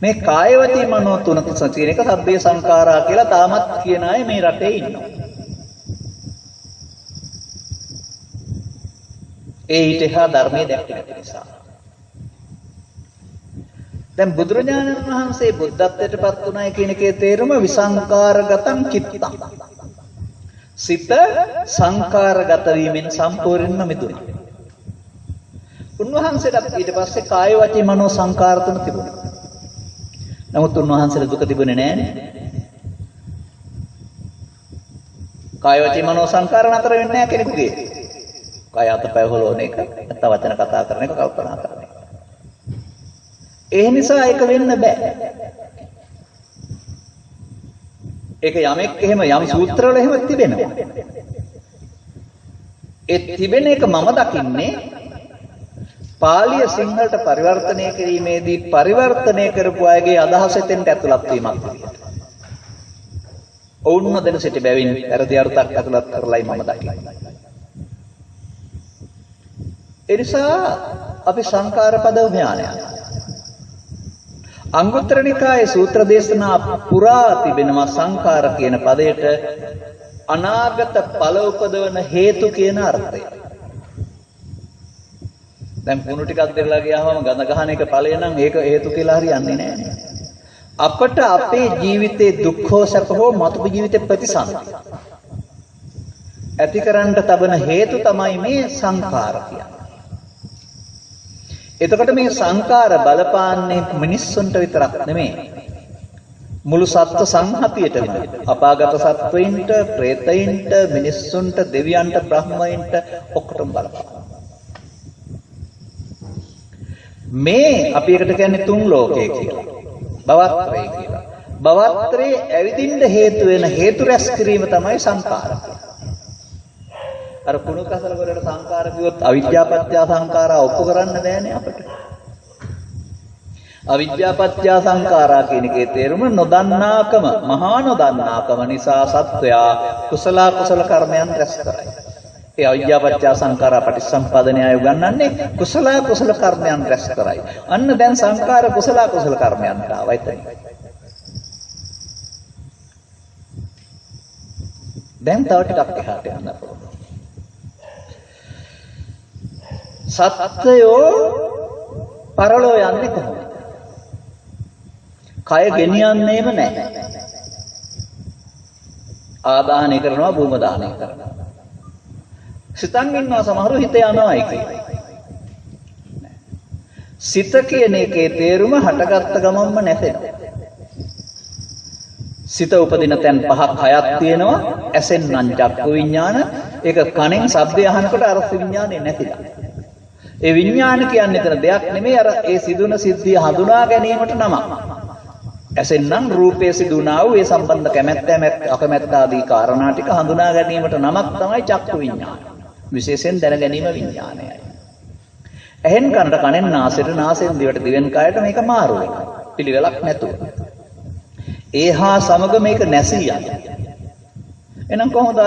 මේ කාය වචී මනෝ තුන කියන එක සබ්බේ සංඛාරා කියලා තාමත් කියන අය මේ රටේ ඉන්නවා. ඒ ඊට එහා ධර්මයේ දැක්කේ නැති නිසා. දැන් බුදුරජාණන් වහන්සේ බුද්ධත්වයට පත් වුණායි කියන එකේ තේරුම විසංකාරගතං චිත්තං. සිත සංකාරගත වීමෙන් සම්පූර්ණයෙන්ම මිදුණා. උන්වහන්සේට ඊට පස්සේ කාය වචී මනෝ සංකාර තුන තිබුණා. නමුත් උන්වහන්සේට දුක තිබුණේ නැහැනේ. කාය වචී මනෝ සංකාර නතර වෙන්නේ නැහැ කෙනෙකුගේ. කාය අතපය හොලවන එක, නැත්නම් වචන කතා කරන එක, කල්පනා කරන එක. ඒ නිසා ඒක වෙන්න බෑ. ඒක යමෙක් එහෙම යම් සූත්‍රවල එහෙම තිබෙනවා. ඒ තිබෙන එක මම දකින්නේ පාලිය සිංහලට පරිවර්තනය කිරීමේදී පරිවර්තනය කරපු අයගේ අදහස එතෙන්ට ඇතුළත් වීමක් විදියට. ඔවුන් නොදැන සිටි බැවින් පෙරදි අර්ථයක් ඇතුළත් කරලයි මම දකින්නේ. ඒ නිසා අපි සංඛාර පද ඥානය අංගුත්තර නිකායේ සූත්‍ර දේශනා පුරා තිබෙනවා සංඛාර කියන පදයට අනාගත ඵල උපදවන හේතු කියන අර්ථය. දැන් කුණු ටිකක් දෙරලා ගියාම ගඳ ගහන එක ඵලය නම් ඒක හේතු කියලා හරියන්නේ නැහැ. අපට අපේ ජීවිතේ දුක් හෝ සැප හෝ මතුපු ජීවිතේ ප්‍රතිසන්දි ඇතිකරන්න තබන හේතු තමයි මේ සංඛාර කියන්නේ. එතකොට මේ සංඛාර බලපාන්නේ මිනිස්සුන්ට විතරක් නෙමෙයි. මුළු සත්ත්ව සංහතියටම අපාගත සත්වයින්ට, പ്രേතයින්ට, මිනිස්සුන්ට, දෙවියන්ට, බ්‍රහ්මයින්ට ඔක්කොටම බලපානවා. මේ අපි එකට කියන්නේ තුන් ලෝකය කියලා. භවත්‍රය කියලා. භවත්‍රයේ ඇවිදින්න හේතු වෙන හේතු රැස් කිරීම තමයි සංඛාර. අර කුණු කසල වලට සංඛාර කිව්වොත් අවිද්‍යාපත්‍ය සංඛාරා ඔප්පු කරන්න බෑනේ අපිට. අවිද්‍යාපත්‍ය සංඛාරා කියන එකේ තේරුම නොදන්නාකම, මහා නොදන්නාකම නිසා සත්වයා කුසල කුසල කර්මයන් රැස් කරයි. ඒ අවිද්‍යාපත්‍ය සංඛාරා පටිච්චසමුප්පාදණය උගන්වන්නේ කුසල කුසල කර්මයන් රැස් කරයි. අන්න දැන් සංඛාර කුසල කුසල කර්මයන්ට ආවයි තනි. දැන් තව ටිකක් එහාට යන්න පුළුවන්. සත්‍යෝ පරලෝ යන්නේ කොහොමද? කය ගෙනියන්නේම නැහැ. ආදාහනය කරනවා, භූම දානය කරනවා. සිතන් ඉන්නවා සමහරු හිත යනවායි කියලා. සිත කියන එකේ තේරුම හටගත්ත ගමන්ම නැසෙනවා. සිත උපදින තැන් පහක් හයක් තියෙනවා. ඇසෙන් නම් චක්කු විඥාන, ඒක කනෙන් ශබ්දය අහනකොට අරස විඥානේ නැතිලා. ඒ විඥාන කියන්නේ එතන දෙයක් නෙමෙයි, අර ඒ සිදුන සිද්ධිය හඳුනා ගැනීමට නමක්. ඇසෙන් නම් රූපයේ සිදුනා වූ ඒ සම්බන්ධ කැමැත්ත අකමැත්ත ආදී කාරණා ටික හඳුනා ගැනීමට නමක් තමයි චක්කු විඥාන. විශේෂයෙන් දැන ගැනීම විඥානයයි. ඇහෙන් කනට, කනෙන් නාසයට, නාසයෙන් දිවට, දිවෙන් කයට මේක මාරු වෙනවා. පිළිවෙලක් නැතුව. ඒහා සමග මේක නැසී යනවා. එහෙනම් කොහොමද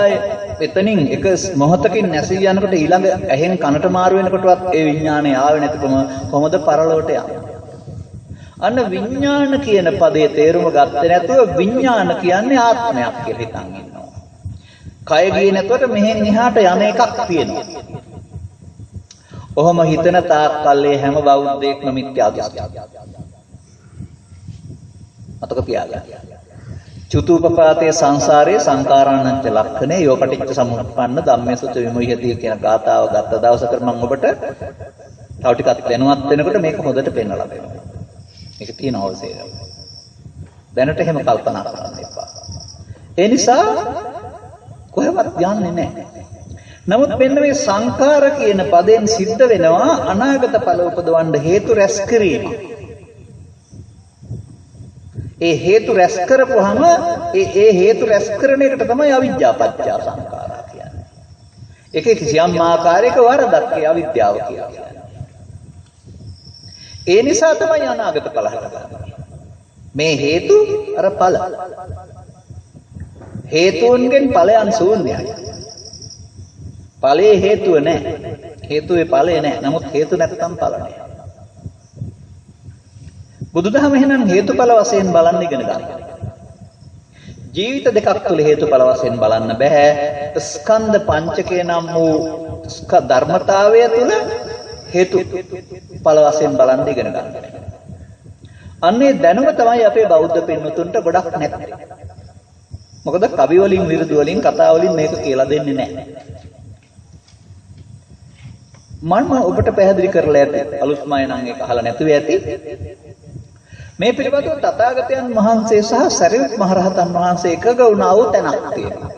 එතනින් එක මොහොතකින් නැසී යනකොට ඊළඟ ඇහෙන් කනට මාරු වෙනකොටවත් ඒ විඥානය ආවේ නැතිකම කොහොමද පරලෝට යන්නේ? අන්න විඥාන කියන පදේ තේරුම ගත්තේ නැතුව විඥාන කියන්නේ ආත්මයක් කියලා හිතන් ඉන්නවා. කය ගියේ නැතුවට මෙහෙන් එහාට යන එකක් තියෙනවා. ඔහොම හිතන තාක් කල්ලේ හැම බෞද්ධයෙක්ම මිත්‍යා දෘෂ්ටිය. අතක තියාගන්න. චුතුපපාතේ සංසාරේ සංකාරාණංච ලක්ඛනේ යෝපටිච්ච සමුප්පන්න ධම්මේසුච විමුහ්‍යති කියන ගාථාව ගත්ත දවසකට මම ඔබට තව ටිකක් දැනුවත් වෙනකොට මේක හොඳට පෙන්වලා දෙනවා. මේක තියෙන අවශ්‍යතාවය. දැනට එහෙම කල්පනා කරන්න එපා. ඒ නිසා කොහෙවත් යන්නේ නැහැ. නමුත් මෙන්න මේ සංඛාර කියන පදයෙන් සිද්ධ වෙනවා අනාගත ඵල උපදවන්න හේතු රැස් කිරීම. ඒ හේතු රැස් කරපුවාම ඒ හේතු රැස් කරන එකට තමයි අවිජ්ජා පත්‍ය සංඛාරා කියන්නේ. ඒකේ කිසියම් ආකාරයක වරදක් ඒ අවිද්‍යාව කියන්නේ. ඒ නිසා තමයි අනාගත ඵල හටගන්නේ. මේ හේතු අර ඵල. හේතුන්ගෙන් ඵලයන් ශූන්‍යයි. ඵලයේ හේතුව නැහැ. හේතුවේ ඵලය නැහැ. නමුත් හේතු නැත්නම් ඵල නැහැ. බුදුදහම එහෙනම් හේතුඵල වශයෙන් බලන්න ඉගෙන ගන්න. ජීවිත දෙකක් තුල හේතුඵල වශයෙන් බලන්න බෑ. ස්කන්ධ පංචකය නම් වූ ධර්මතාවය තුල හේතුඵල වශයෙන් බලන්න ඉගෙන ගන්න. අන්නේ දැනුම තමයි අපේ බෞද්ධ පින්වතුන්ට ගොඩක් නැත්තේ. මොකද කවි වලින් විරුදු වලින් කතා වලින් මේක කියලා දෙන්නේ නැහැ. මම ඔබට පැහැදිලි කරලා ඇති. අලුත්ම අය නම් ඒක අහලා නැතුව ඇති. මේ පිළිබඳව තථාගතයන් වහන්සේ සහ සරියුත් මහරහතන් වහන්සේ එකග වුණා වූ තැනක් තියෙනවා.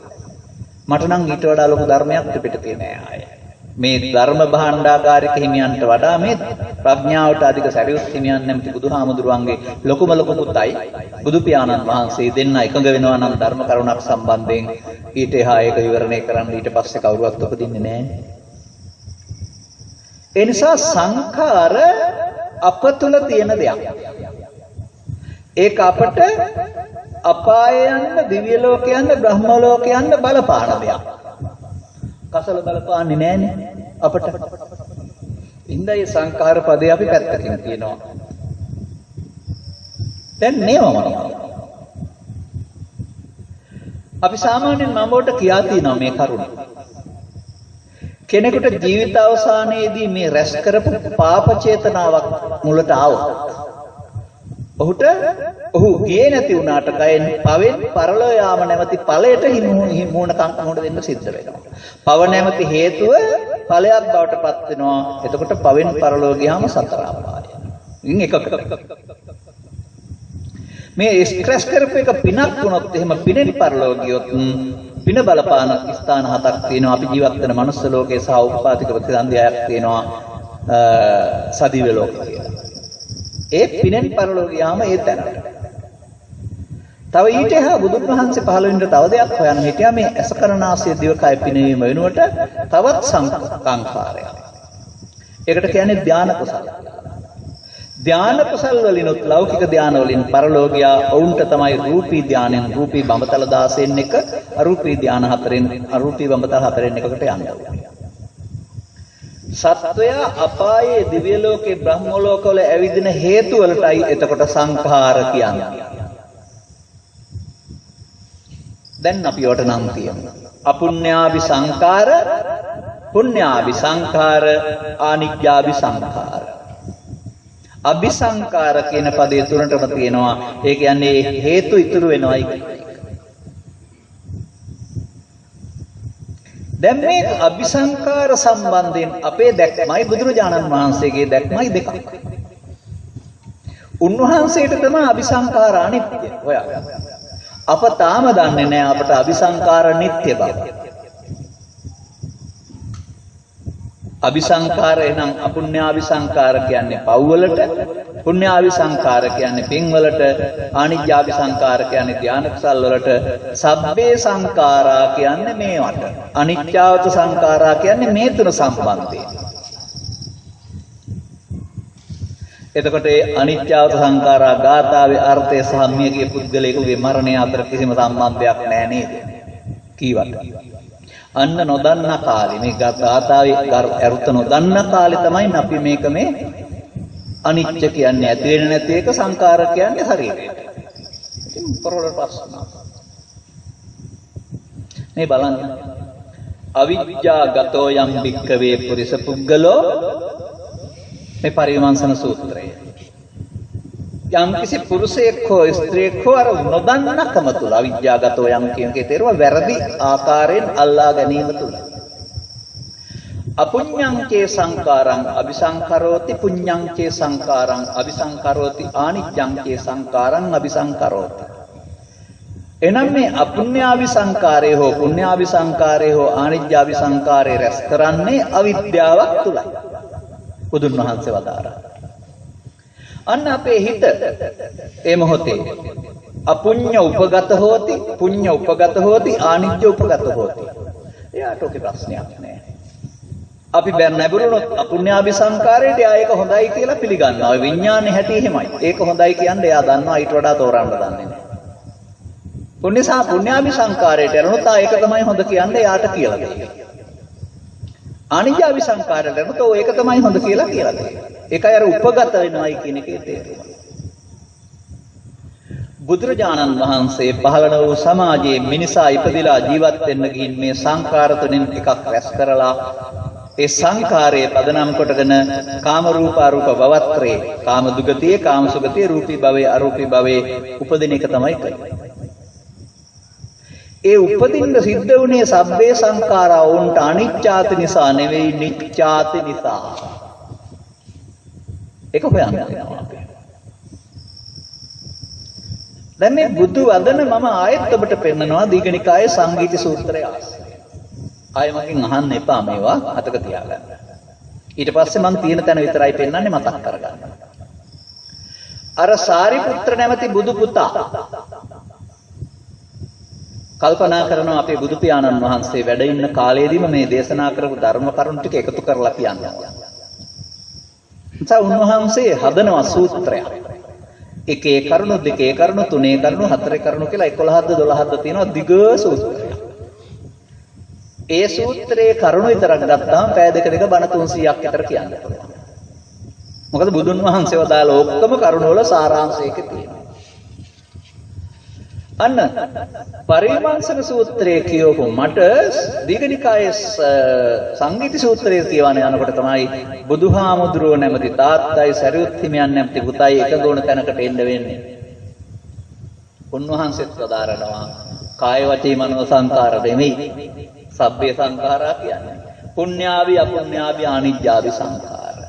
මට නම් ඊට වඩා ලොකු ධර්මයක් පිටිපිට නෑ ආයේ. මේ ධර්ම භාණ්ඩාගාරික හිමියන්ට වඩා මේ ප්‍රඥාවට අධික සරියුත් හිමියන් නැමැති බුදුහාමුදුරුවන්ගේ ලොකුම ලොකු පුතයි බුදු පියාණන් වහන්සේ දෙන්න එකඟ වෙනවා නම් ධර්ම කරුණක් සම්බන්ධයෙන් ඊට එහා ඒක විවරණය කරන්න ඊට පස්සේ කවුරුවත් උපදින්නේ නෑ. ඒ නිසා සංඛාර අප තුල තියෙන දෙයක්. ඒක අපට අපාය යන්න, දිව්‍ය ලෝක යන්න, බ්‍රහ්ම ලෝක යන්න බලපාන දෙයක්. කසල බලපාන්නේ නැහනේ අපට. ඉන්දයි සංඛාර පදේ අපි පැත්තකින් තියනවා. දැන් මේව මොනවද? අපි සාමාන්‍යයෙන් මමෝට කියා තිනවා මේ කරුණ. කෙනෙකුට ජීවිත අවසානයේදී මේ රැස් කරපු පාප චේතනාවක් මුලට ආවොත් ඔහු ගියේ නැති වුණාට කයෙන් පවෙන් පරලෝ යාම නැමැති ඵලයට හිමුණ දෙන්න සිද්ධ වෙනවා. පව නැමැති හේතුව ඵලයක් බවට පත් වෙනවා. එතකොට පවෙන් පරලෝ ගියාම සතර අපාය. ඉන් එකකට. මේ ස්ට්‍රෙස් කරපු එක පිනක් වුණොත් එහෙම පිනෙන් පරලෝ ගියොත් පින බලපාන ස්ථාන හතක් තියෙනවා. අපි ජීවත් වෙන මනුස්ස ලෝකයේ සහ උපපාතික ප්‍රතිසන්දියක් තියෙනවා සදිව්‍ය ලෝකය කියලා. ඒ පිනෙන් පරලෝ ගියාම ඒ තැනට. තව ඊට එහා බුදුන් වහන්සේ පහළ වෙන්න තව දෙයක් හොයන්න හිටියා මේ අසකරණාසය දිවකය පිනවීම වෙනුවට තවත් සංඛාරයක්. ඒකට කියන්නේ ධාන කුසල. ධාන කුසල වලිනුත් ලෞකික ධාන වලින් පරලෝ ගියා ඔවුන්ට තමයි රූපී ධානයෙන් රූපී බඹතල 16න් එක අරූපී ධාන 4න් අරූපී බඹතල 4න් එකකට යනවා. සත්වයා අපායේ දිව්‍ය ලෝකේ බ්‍රහ්ම ලෝකවල ඇවිදින හේතු වලටයි එතකොට සංඛාර කියන්නේ. දැන් අපි වට නම් තියෙනවා. අපුඤ්ඤාවි සංඛාර, පුඤ්ඤාවි සංඛාර, ආනිජ්ජාවි සංඛාර. අபிසංඛාර කියන පදේ තුනටම තියෙනවා. ඒ කියන්නේ හේතු ඉතුරු වෙනවයි. දැන් මේ අபிසංඛාර සම්බන්ධයෙන් අපේ දැක්මයි බුදුරජාණන් වහන්සේගේ දැක්මයි දෙකක්. උන්වහන්සේට තමයි අபிසංඛාර අනිත්‍ය හොයාගන්න. අප තාම දන්නේ නැහැ අපට අபிසංඛාර නිට්ටය බව. අபிසංඛාර එනම් අපුඤ්ඤාවිසංඛාර කියන්නේ පව් වලට, පුඤ්ඤාවිසංඛාර කියන්නේ පින් වලට, ආනිජ්ජාවිසංඛාර කියන්නේ ධාන කුසල් වලට, සබ්බේ සංඛාරා කියන්නේ මේවට. අනිත්‍යවත සංඛාරා කියන්නේ මේ තුන සම්බන්ධයෙන්. එතකොට ඒ අනිත්‍යවත සංඛාරා ගාථාවේ අර්ථය සහ මියගේ පුද්ගලයෙකුගේ මරණය අතර කිසිම සම්බන්ධයක් නැහැ නේද? කීවට. අන්න නොදන්න කාලේ මේ ගාථාවේ අර්ථ නොදන්න කාලේ තමයි අපි මේක මේ අනිත්‍ය කියන්නේ ඇති වෙන නැති එක, සංඛාර කියන්නේ ශරීරයට. ඉතින් පොරවල ප්‍රශ්න. මේ බලන්න. අවිජ්ජා ගතෝ යම් භික්ඛවේ පුරිස පුද්ගලෝ මේ පරිවිමර්ශන සූත්‍රය. යම් කිසි පුරුෂයෙක් හෝ ස්ත්‍රියෙක් හෝ අර නොදන්නකම තුල අවිජ්ජාගතෝ යම් කියන එකේ තේරුම වැරදි ආකාරයෙන් අල්ලා ගැනීම තුල. අපුඤ්ඤං චේ සංකාරං අபிසංකරෝති පුඤ්ඤං චේ සංකාරං අபிසංකරෝති ආනිච්ඡං චේ සංකාරං අபிසංකරෝති. එනම් මේ අපුඤ්ඤාවි සංකාරය හෝ පුඤ්ඤාවි සංකාරය හෝ ආනිජ්ජාවි සංකාරය රැස් කරන්නේ අවිද්‍යාවක් තුලයි. බුදුන් වහන්සේ වදාරා. අන්න අපේ හිත ඒ මොහොතේ අපුඤ්ඤ උපගත හෝති, පුඤ්ඤ උපගත හෝති, ආනිජ්ජ උපගත හෝති. එයාට ඔක ප්‍රශ්නයක් නෑ. අපි බැර නැඹුරුනොත් අපුඤ්ඤාවි සංකාරයට ඒක හොඳයි කියලා පිළිගන්නවා. විඥානේ හැටි එහෙමයි. ඒක හොඳයි කියන්නේ එයා දන්නවා ඊට වඩා තෝරන්න දන්නේ නෑ. පුඤ්ඤසා පුඤ්ඤාවි සංකාරයට යනොත් ඒක තමයි හොඳ කියන්නේ යාට කියලා දෙන්නේ. ආනිජ්ජාවි සංකාරයට යනොත් ඒක තමයි හොඳ කියලා දෙන්නේ. ඒකයි අර උපගත වෙනවයි කියන එකේ තේරුම. බුදුරජාණන් වහන්සේ පහළ වූ සමාජයේ මිනිසා ඉපදිලා ජීවත් වෙන්න ගින් මේ සංකාර තුනෙන් එකක් රැස් කරලා ඒ සංකාරයේ පදනම් කොටගෙන කාම රූප අරූප භවත්‍රේ කාම දුගතිය කාම සුගතිය රූපී භවයේ අරූපී භවයේ උපදින එක තමයි කරන්නේ. ඒ උපදින්න සිද්ධ වුණේ සබ්බේ සංඛාරා උන්ට අනිච්ඡාති නිසා නෙවෙයි නිච්ඡාති නිසා. ඒක හොයන්න වෙනවා අපි. දැන් මේ බුදු වදන මම ආයෙත් ඔබට පෙන්නනවා දීඝනිකායේ සංගීති සූත්‍රය ආශ්‍රය. ආයෙ මගෙන් අහන්න එපා මේවා අතක තියාගන්න. ඊට පස්සේ මම තියෙන තැන විතරයි පෙන්නන්නේ මතක් කරගන්න. අර සාරිපුත්‍ර නැමැති බුදු පුතා කල්පනා කරනවා අපේ බුදු පියාණන් වහන්සේ වැඩ ඉන්න කාලයේදීම මේ දේශනා කරපු ධර්ම කරුණු ටික එකතු කරලා කියනවා. උන්වහන්සේ හදනවා සූත්‍රයක්. එකේ කරුණු දෙකේ කරුණු තුනේ කරුණු හතරේ කරුණු කියලා 11ද 12ද තියෙනවා දිග සූත්‍රයක්. ඒ සූත්‍රයේ කරුණු විතරක් ගත්තාම පැය දෙක බණ 300ක් විතර කියන්න පුළුවන්. මොකද බුදුන් වහන්සේ වදාළ ඔක්කොම කරුණු වල සාරාංශයක තියෙනවා. අන්න පරිමංශක සූත්‍රයේ කියවපු මට දීඝනිකායේ සංගීති සූත්‍රයේ කියවන යනකොට තමයි බුදුහාමුදුරුවෝ නැමැති තාත්තයි සරියුත් හිමියන් නැමැති පුතයි එක ගෝණ තැනකට එන්න වෙන්නේ. උන්වහන්සේත් ප්‍රදාරනවා කාය වචී මනෝ සංකාර දෙමෙයි. සබ්බේ සංඛාරා කියන්නේ පුඤ්ඤාවි අපුඤ්ඤාවි ආනිජ්ජාවි සංඛාර.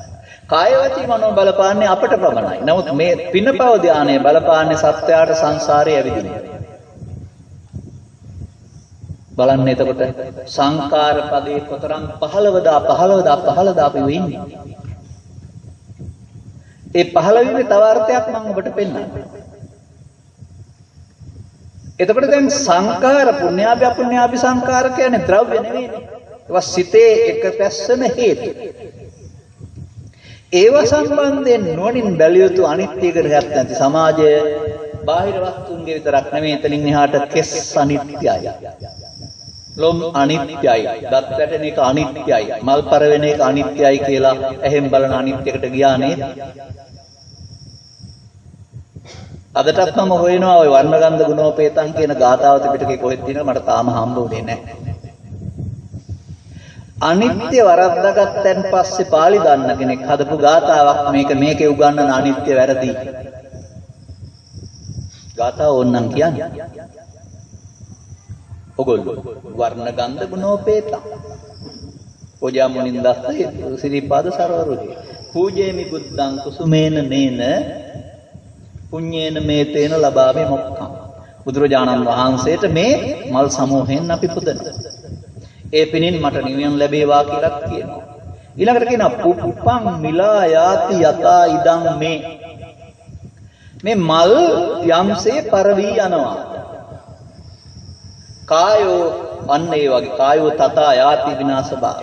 කාය වචී මනෝ බලපාන්නේ අපට ප්‍රමණයි. නමුත් මේ පිනපව ධානයේ බලපාන්නේ සත්‍යයට සංසාරේ ඇවිදින්නේ. බලන්න එතකොට සංකාර පදේ කොතරම් 15 අපි වෙන්නේ. ඒ 15 වීමේ තව අර්ථයක් මම ඔබට පෙන්නන්නම්. එතකොට දැන් සංකාර පුණ්‍යාභි අපුණ්‍යාභි සංකාර කියන්නේ ද්‍රව්‍ය නෙවෙයිනේ. ඒවා සිතේ එක පැස්සන හේතු. ඒව සම්බන්ධයෙන් නොනින් බැලිය යුතු අනිත්‍යයකට නැති සමාජය බාහිර වස්තුන්ගේ විතරක් නෙමෙයි එතනින් එහාට කෙස් අනිත්‍යයි. ලොම් අනිත්‍යයි. දත් වැටෙන එක අනිත්‍යයි. මල් පරවෙන එක අනිත්‍යයි කියලා එහෙන් බලන අනිත්‍යයකට ගියා නේද? අදටත් මම හොයනවා ওই වර්ණගන්ධ ගුණෝපේතං කියන ගාථාව ත්‍රිපිටකේ කොහෙද තියෙනවද මට තාම හම්බ වුණේ නැහැ. අනිත්‍ය වරද්දාගත්තන් පස්සේ පාළි දන්න කෙනෙක් හදපු ගාථාවක් මේකේ උගන්වන අනිත්‍ය වැරදි. ගාථාව ඕන්නම් කියන්නේ. ඔගොල්ලෝ වර්ණගන්ධ ගුණෝපේතං. පෝජා මුනින්දස්ස සිරිපාද සරවරුගේ. පූජේමි බුද්ධං කුසුමේන නේන පුඤ්ඤේන මේතේන ලබාවේ මොක්ඛං. බුදුරජාණන් වහන්සේට මේ මල් සමූහයෙන් අපි පුදනවා. ඒ පිනින් මට නිවන ලැබේවා කියලා කියනවා. ඊළඟට කියනවා පුප්පං මිලා යාති යතා ඉදං මේ මල් යම්සේ පරවි යනවා. කායෝ අන්න ඒ වගේ කායෝ තථා යාති විනාශබා.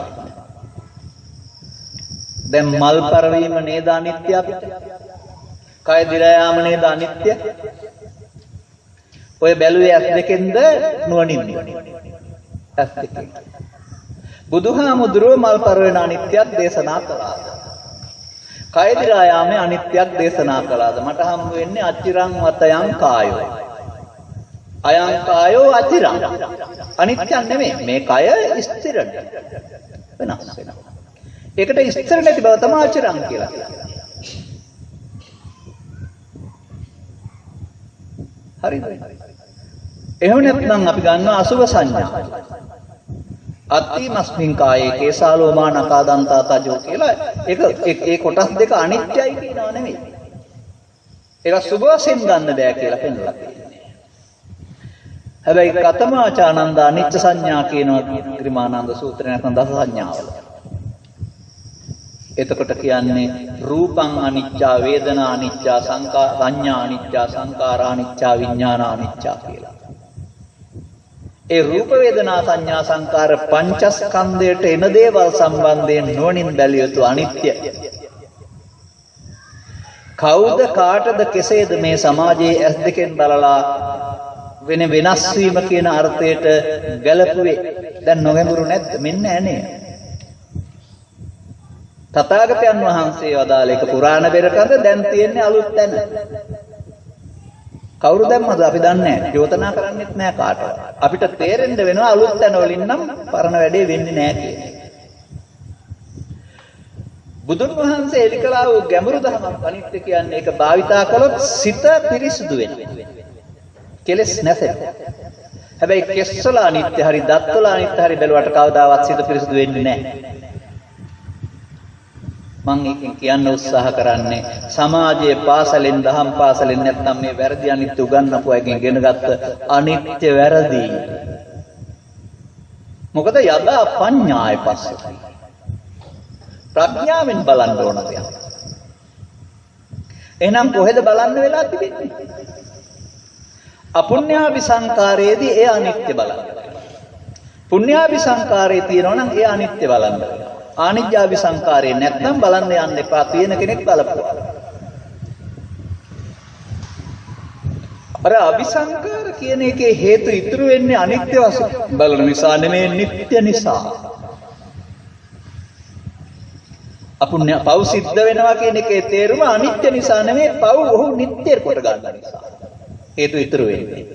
දැන් මල් පරවීම නේද අනිත්‍ය අපිට? කය දිලා යාම නේද අනිත්‍ය? ඔය බැලුවේ ඇස් දෙකෙන්ද නුවණින්ද? ඇස් දෙකෙන්. බුදුහාමුදුරුවෝ මල් පරවෙන අනිත්‍යයක් දේශනා කළාද? කය දිලා යාමේ අනිත්‍යයක් දේශනා කළාද? මට හම් වෙන්නේ අචිරං වතයන් කායෝ. අයං කායෝ අචිරං. අනිත්‍යයක් නෙමෙයි. මේ කය ස්ථිර වෙනස් වෙනවා. ඒකට ස්ථිර නැති බව තමයි අචිරං කියලා කියන්නේ. හරිද? එහෙම නැත්නම් අපි ගන්නවා අසුභ සංඥා. අත්තිමස්මින් කායේ කේසාලෝමා නකාදන්තා තජෝ කියලා ඒ කොටස් දෙක අනිත්‍යයි කියනවා නෙමෙයි. ඒක සුභ වශයෙන් ගන්න බෑ කියලා පෙන්නලා තියෙනවා. හැබැයි කතමාචානන්ද අනිච්ච සංඥා කියනවා ග්‍රිමානන්ද සූත්‍රය නැත්නම් දස සංඥාවල. එතකොට කියන්නේ රූපං අනිච්චා, වේදනා අනිච්චා, සංඥා අනිච්චා, සංකාරා අනිච්චා, විඥාන අනිච්චා කියලා. ඒ රූප වේදනා සංඥා සංකාර පංචස්කන්ධයට එන දේවල් සම්බන්ධයෙන් නුවණින් බැලිය යුතු අනිත්‍ය. කවුද කාටද කෙසේද මේ සමාජයේ ඇස් දෙකෙන් බලලා වෙනස් වීම කියන අර්ථයට ගැලපුවේ? දැන් නොගැඹුරු නැද්ද? මෙන්න ඇනේ. තථාගතයන් වහන්සේ වදාළ එක පුරාණ බෙරකඳ දැන් තියෙන්නේ අලුත් තැන. කවුරු දැම්මද අපි දන්නේ නැහැ. යෝතනා කරන්නෙත් නැහැ කාටවත්. අපිට තේරෙන්න වෙනවා අලුත් තැන වලින් නම් පරණ වැඩේ වෙන්නේ නැහැ කියන්නේ. බුදුන් වහන්සේ එලිකලා වූ ගැඹුරු ධර්මයක් අනිත්‍ය කියන්නේ ඒක භාවිතා කළොත් සිත පිරිසුදු වෙනවා. කෙලස් නැසෙනවා. හැබැයි කෙස්වල අනිත්‍ය හරි දත්වල අනිත්‍ය හරි බැලුවට කවදාවත් සිත පිරිසුදු වෙන්නේ නැහැ. මම එකෙන් කියන්න උත්සාහ කරන්නේ සමාජයේ පාසලෙන් දහම් පාසලෙන් නැත්නම් මේ වැරදි අනිත්‍ය උගන්වපු අයගෙන් ඉගෙනගත්ත අනිත්‍ය වැරදි. මොකද යදා පඤ්ඤාය පස්සති. ප්‍රඥාවෙන් බලන්න ඕන දෙයක්. එහෙනම් කොහෙද බලන්න වෙලා තිබෙන්නේ? අපුඤ්ඤාභි සංකාරයේදී ඒ අනිත්‍ය බලන්න. පුඤ්ඤාභි සංකාරයේ තියෙනවා නම් ඒ අනිත්‍ය බලන්න. ආනිජ්ජාභි සංකාරයේ නැත්නම් බලන්න යන්න එපා. තියෙන කෙනෙක් බලපුවා. අර අபிසංකාර කියන එකේ හේතු ඉතුරු වෙන්නේ අනිත්‍ය වශයෙන් බලන නිසා නෙමෙයි, නිට්ටය නිසා. අපුණ්‍ය පව් සිද්ධ වෙනවා කියන එකේ තේරුම අනිත්‍ය නිසා නෙමෙයි, පව් ඔහු නිට්ටය කොට ගන්න නිසා. හේතු ඉතුරු වෙන්නේ.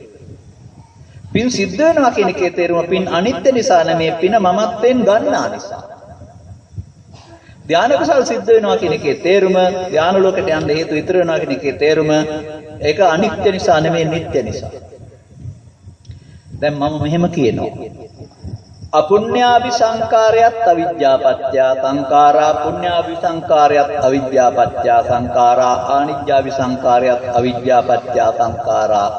පින් සිද්ධ වෙනවා කියන එකේ තේරුම පින් අනිත්‍ය නිසා නෙමෙයි, පින මමත්වෙන් ගන්නා නිසා. ධානය කුසල් සිද්ධ වෙනවා කියන එකේ තේරුම ධාන ලෝකයට යන්න හේතු ඉතුරු වෙනවා කියන එකේ තේරුම ඒක අනිත්‍ය නිසා නෙමෙයි, නිට්ටය නිසා. දැන් මම මෙහෙම කියනවා. අපුඤ්ඤාභි සංකාරයත් අවිජ්ජාපත්‍ය සංඛාරා, පුඤ්ඤාභි සංකාරයත් අවිජ්ජාපත්‍ය සංඛාරා, ආනිජ්ජාභි සංකාරයත් අවිජ්ජාපත්‍ය සංඛාරා.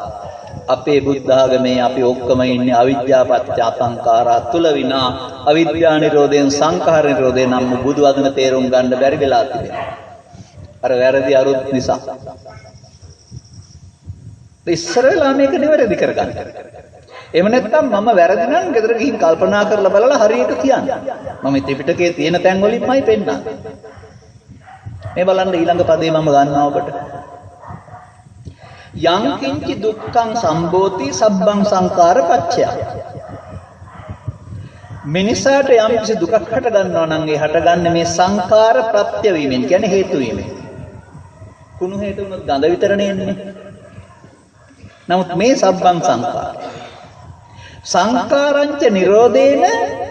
අපේ බුද්ධ ආගමේ අපි ඔක්කොම ඉන්නේ අවිජ්ජාපත්‍ය සංඛාරා තුල විනා අවිද්‍යා නිරෝධයෙන් සංඛාර නිරෝධයෙන් නම් බුදු වදන තේරුම් ගන්න බැරි වෙලා තිබෙනවා. අර වැරදි අරුත් නිසා. ඉස්සරලා මේක නිවැරදි කරගන්න. එහෙම නැත්නම් මම වැරදි නම් ගෙදර ගිහින් කල්පනා කරලා බලලා හරියට කියන්න. මම ත්‍රිපිටකයේ තියෙන තැන් වලින්මයි පෙන්නන්නේ. මේ බලන්න ඊළඟ පදේ මම ගන්නවා ඔබට. යං කිංචි දුක්ඛං සම්භෝති සබ්බං සංඛාර පච්චය. මිනිසාට යම් කිසි දුකක් හට ගන්නවා නම් ඒ හටගන්නේ මේ සංඛාර ප්‍රත්‍ය වීමෙන්, කියන්නේ හේතු වීමෙන්. කුණු හේතු වුණොත් ගඳ විතරනේ එන්නේ. නමුත් මේ සබ්බං සංඛාර සංඛාරංච නිරෝධේන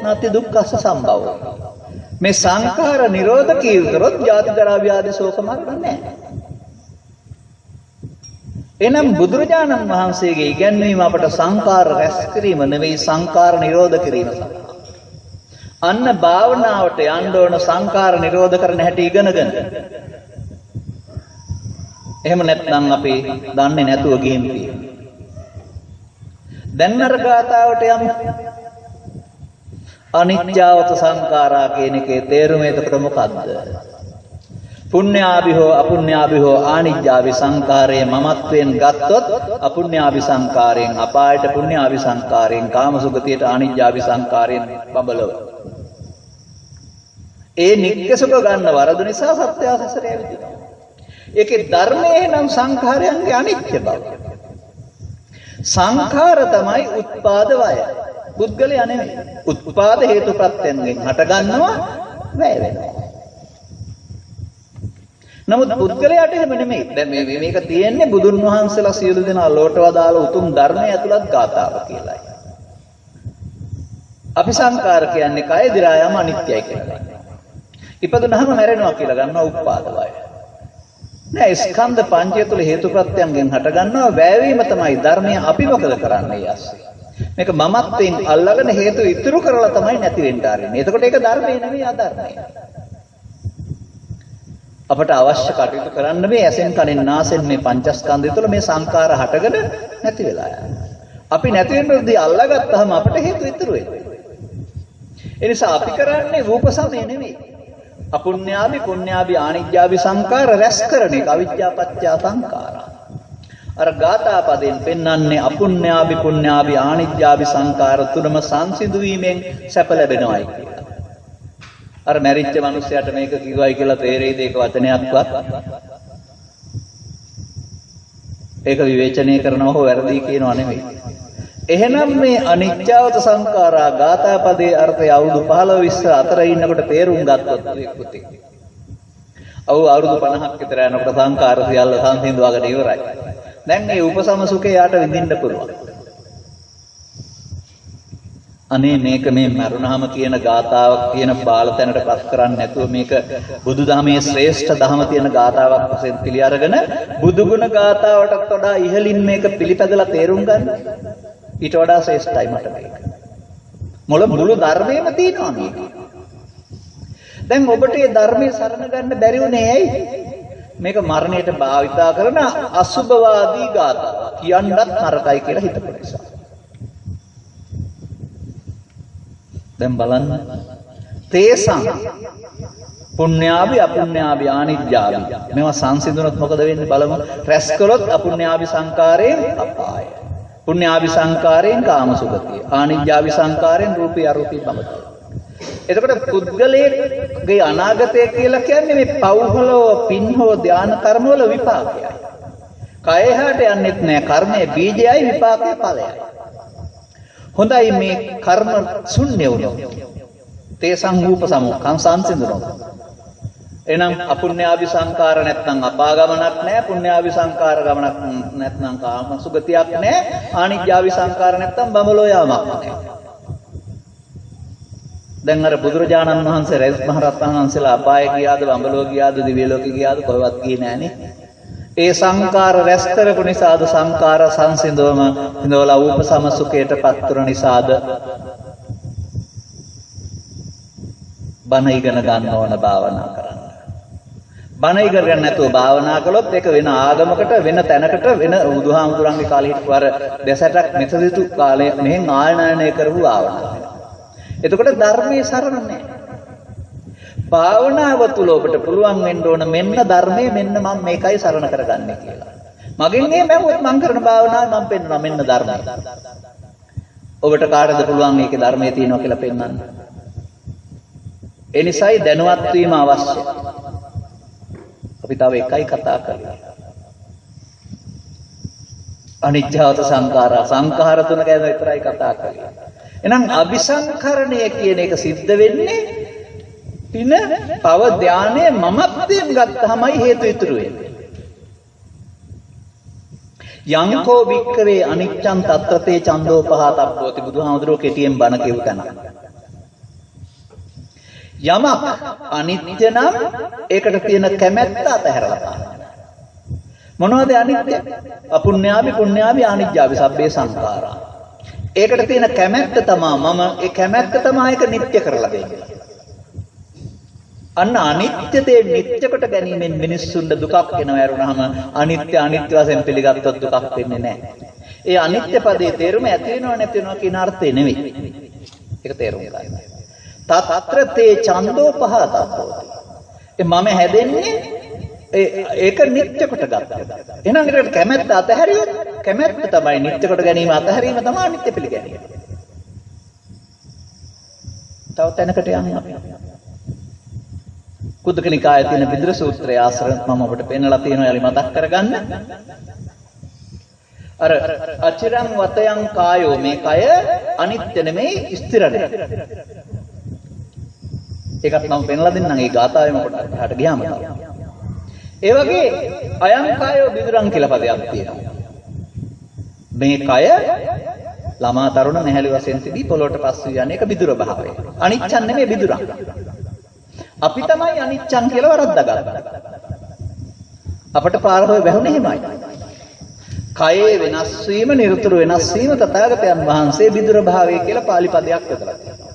නැති දුක්ඛස්ස සම්භව. මේ සංඛාර නිරෝධ කීතරොත් ජාති ජරා ව්‍යාධි ශෝක මරණ නැහැ. එනම් බුදුරජාණන් වහන්සේගේ ඉගැන්වීම අපට සංඛාර රැස් කිරීම නෙවෙයි, සංඛාර නිරෝධ කිරීම. අන්න භාවනාවට යන්න ඕන සංඛාර නිරෝධ කරන හැටි ඉගෙනගෙන. එහෙම නැත්නම් අපි දන්නේ නැතුව ගිහින් තියෙනවා. දැන් අර ගාතාවට යමු. අනිත්‍යවත සංඛාරා කියන එකේ තේරුම එතකොට මොකද්ද? පුඤ්ඤාභිහෝ අපුඤ්ඤාභිහෝ ආනිජ්ජාභි සංඛාරයේ මමත්වයෙන් ගත්තොත් අපුඤ්ඤාභි සංඛාරයෙන් අපායට, පුඤ්ඤාභි සංඛාරයෙන් කාමසුගතියට, ආනිජ්ජාභි සංඛාරයෙන් බබලව. ඒ නික්කසක ගන්න වරද නිසා සත්‍ය සසරේ ඇවිදිනවා. ඒකේ ධර්මයේ නම් සංඛාරයන්ගේ අනිත්‍ය බව. සංඛාර තමයි උත්පාද වය. පුද්ගලයා නෙමෙයි. උත්පාද හේතුප්‍රත්‍යයෙන් හට ගන්නවා, වැය වෙනවා. නමුත් පුද්ගලයාට එහෙම නෙමෙයි. දැන් මේක තියෙන්නේ බුදුන් වහන්සේලා සියලු දෙනා ලෝට වදාළ උතුම් ධර්මයේ ඇතුළත් ගාථාව කියලායි. අපි සංඛාර කියන්නේ කය දිරා යම අනිත්‍යයි කියලා. ඉපදුනහම මැරෙනවා කියලා ගන්නවා උත්පාද වය. නෑ, ස්කන්ධ පංචය තුළ හේතුප්‍රත්‍යයෙන් හට ගන්නවා වැයවීම තමයි ධර්මය. අපි මොකද කරන්නේ යස්සේ? මේක මමත්වෙන් අල්ලගෙන හේතු ඉතුරු කරලා තමයි නැති වෙන්න ආරෙන්නේ. එතකොට ඒක ධර්මය නෙවෙයි, අධර්මය. අපට අවශ්‍ය කටයුතු කරන්න මේ ඇසෙන් කනෙන් නාසෙන් මේ පංචස්කන්ධය තුළ මේ සංඛාර හටගෙන නැති වෙලා යනවා. අපි නැති වෙනදී අල්ලගත්තාම අපිට හේතු ඉතුරු වෙනවා. ඒ නිසා අපි කරන්නේ රූප සමය නෙමෙයි. අපුඤ්ඤාභි පුඤ්ඤාභි ආනිජ්ජාභි සංකාර රැස් කරන එක අවිජ්ජාපච්චය සංකාරා. අර ගාථා පදයෙන් පෙන්වන්නේ අපුඤ්ඤාභි පුඤ්ඤාභි ආනිජ්ජාභි සංකාර තුනම සංසිඳු වීමෙන් සැප ලැබෙනවායි කියලා. අර මැරිච්ච මිනිස්සයාට මේක කිව්වයි කියලා තේරෙයිද ඒක වචනයක්වත්? ඒක විවේචනය කරනව හෝ වැරදි කියනව නෙමෙයි. එහෙනම් මේ අනිත්‍යවත සංඛාරා ගාථා පදයේ අර්ථය අවුරුදු 15 20 අතර ඉන්නකොට තේරුම් ගත්තොත් පුතේ. අවුරුදු 50ක් විතර යනකොට සංඛාර සියල්ල සංසිඳුවාගෙන ඉවරයි. දැන් මේ උපසම සුඛේ යාට විඳින්න පුළුවන්. අනේ මේක මේ මරුණාම කියන ගාථාවක් කියන බාල තැනට පස් කරන්නේ නැතුව මේක බුදුදහමේ ශ්‍රේෂ්ඨ ධම තියෙන ගාථාවක් වශයෙන් පිළි අරගෙන බුදුගුණ ගාථාවටත් වඩා ඉහළින් මේක පිළිපැදලා තේරුම් ගන්න. ඊට වඩා ශ්‍රේෂ්ඨයි මට මේක. මුළු ධර්මයේම තියෙනවා මේක. දැන් ඔබට මේ ධර්මයේ සරණ ගන්න බැරි වුණේ ඇයි? මේක මරණයට භාවිතා කරන අසුභවාදී ගාථා. කියන්නත් නරකයි කියලා හිතපු නිසා. දැන් බලන්න. තේසං පුඤ්ඤාභි අපුඤ්ඤාභි ආනිජ්ජාභි. මේවා සංසිඳුනොත් මොකද වෙන්නේ බලමු. රැස් කළොත් අපුඤ්ඤාභි සංකාරයෙන් අපාය. පුඤ්ඤාභි සංකාරයෙන් කාමසුගතිය. ආනිජ්ජාභි සංකාරයෙන් රූපී අරූපී භවය. එතකොට පුද්ගලයේ අනාගතය කියලා කියන්නේ මේ පව්හලෝ පින්හෝ ධාන කර්මවල විපාකයයි. කය හැට යන්නෙත් නෑ. කර්මයේ බීජයයි විපාකයේ ඵලයයි. හොඳයි මේ කර්ම ශුන්‍ය වුණොත් තේසං රූප සමුඛං සංසිඳුනොත් එහෙනම් අපුඤ්ඤාභි සංකාර නැත්නම් අපාගමනක් නැහැ, පුඤ්ඤාභි සංකාර ගමනක් නැත්නම් කාම සුගතියක් නැහැ, ආනිජ්ජාභි සංකාර නැත්නම් බඹලෝ යාමක් නැහැ. දැන් අර බුදුරජාණන් වහන්සේ රජ මහ රහතන් වහන්සේලා අපාය ගියාද, බඹලෝ ගියාද, දිව්‍ය ලෝකෙ ගියාද කොහෙවත් ගියේ නැහනේ. ඒ සංකාර රැස් කරපු නිසාද සංකාර සංසිඳවම ඉඳවලා උපසම සුඛයට පත්වන නිසාද බණ ඉගෙන ගන්න ඕන භාවනා කරන්න. බණ ඉගෙන ගන්න නැතුව භාවනා කළොත් ඒක වෙන ආගමකට වෙන තැනකට වෙන බුදුහාමුදුරන්ගේ කාලේ හිටපු අර දෙසටක් මෙතදිතු කාලේ මෙහෙන් ආයනයනය කරපු භාවනාව. එතකොට ධර්මයේ සරණ නැහැ. භාවනාව තුළ ඔබට පුළුවන් වෙන්න ඕන මෙන්න ධර්මයේ මෙන්න මම මේකයි සරණ කරගන්නේ කියලා. මගෙන් මේ මම කරන භාවනාව මම පෙන්නනවා මෙන්න ධර්මය. ඔබට කාටද පුළුවන් මේකේ ධර්මයේ තියෙනවා කියලා පෙන්වන්න? ඒ නිසායි දැනුවත් වීම අවශ්‍යයි. අපි තව එකයි කතා කරන්නේ. අනිත්‍යවත සංඛාරා සංඛාර තුන ගැන විතරයි කතා කරන්නේ. එහෙනම් අபிසංකරණය කියන එක සිද්ධ වෙන්නේ පින පව ධානයේ මමත්වයෙන් ගත්තාමයි හේතු ඉතුරු වෙන්නේ. යංකෝ වික්කවේ අනිච්ඡං තත්‍රතේ ඡන්தோ පහතප්පෝති බුදුහාමුදුරුවෝ කෙටියෙන් බණ කියව තැන. යමක් අනිත්‍ය නම් ඒකට තියෙන කැමැත්ත අතහැරලා දාන්න. මොනවද අනිත්‍ය? අපුඤ්ඤාභි පුඤ්ඤාභි ආනිජ්ජාභි සබ්බේ සංඛාරා. ඒකට තියෙන කැමැත්ත තමයි මම ඒ කැමැත්ත තමයි ඒක නිට්ටය කරලා දෙන්නේ. අන්න අනිත්‍ය දේ නිට්ටය කොට ගැනීමෙන් මිනිස්සුන්ට දුකක් එනවා ඇරුණාම අනිත්‍ය අනිත්‍ය වශයෙන් පිළිගත්තොත් දුකක් වෙන්නේ නැහැ. ඒ අනිත්‍ය පදේ තේරුම ඇති වෙනව නැති වෙනව කියන අර්ථය නෙවෙයි. ඒක තේරුම් ගන්න. තත්‍රතේ ඡන්தோ පහතප්පෝති. ඒ මම හැදෙන්නේ ඒක නිට්ටය කොට ගත්තා. එහෙනම් ඒකට කැමැත්ත අතහැරියොත් කැමැත්ත තමයි නිට්ටය කොට ගැනීම අතහැරීම තමයි අනිත්‍ය පිළිගැනීම. තව තැනකට යන්න අපි. කුද්දක නිකායේ තියෙන විදුර සූත්‍රයේ ආශ්‍රයෙන් මම ඔබට පෙන්නලා තියෙනවා යාලි මතක් කරගන්න. අර අචිරං වතයන් කායෝ මේ කය අනිත්‍ය නෙමෙයි ස්ථිර නෙමෙයි. ඒකත් මම පෙන්නලා දෙන්නම් ඒ ගාථාවෙම කොටකට ගියාම තමයි. ඒ වගේ අයං කායෝ විදුරං කියලා පදයක් තියෙනවා. මේ කය ළමා තරුණ නැහැලි වශයෙන් තිබී පොළොවට පස් වී යන එක විදුර භාවය. අනිච්චන් නෙමෙයි විදුරං. අපි තමයි අනිච්චං කියලා වරද්දාගත්තා. අපට පාර හොය වැහුනේ එහෙමයි. කයේ වෙනස් වීම නිරතුරු වෙනස් වීම තථාගතයන් වහන්සේ විදුර භාවය කියලා පාලි පදයක් යොදලා තියෙනවා.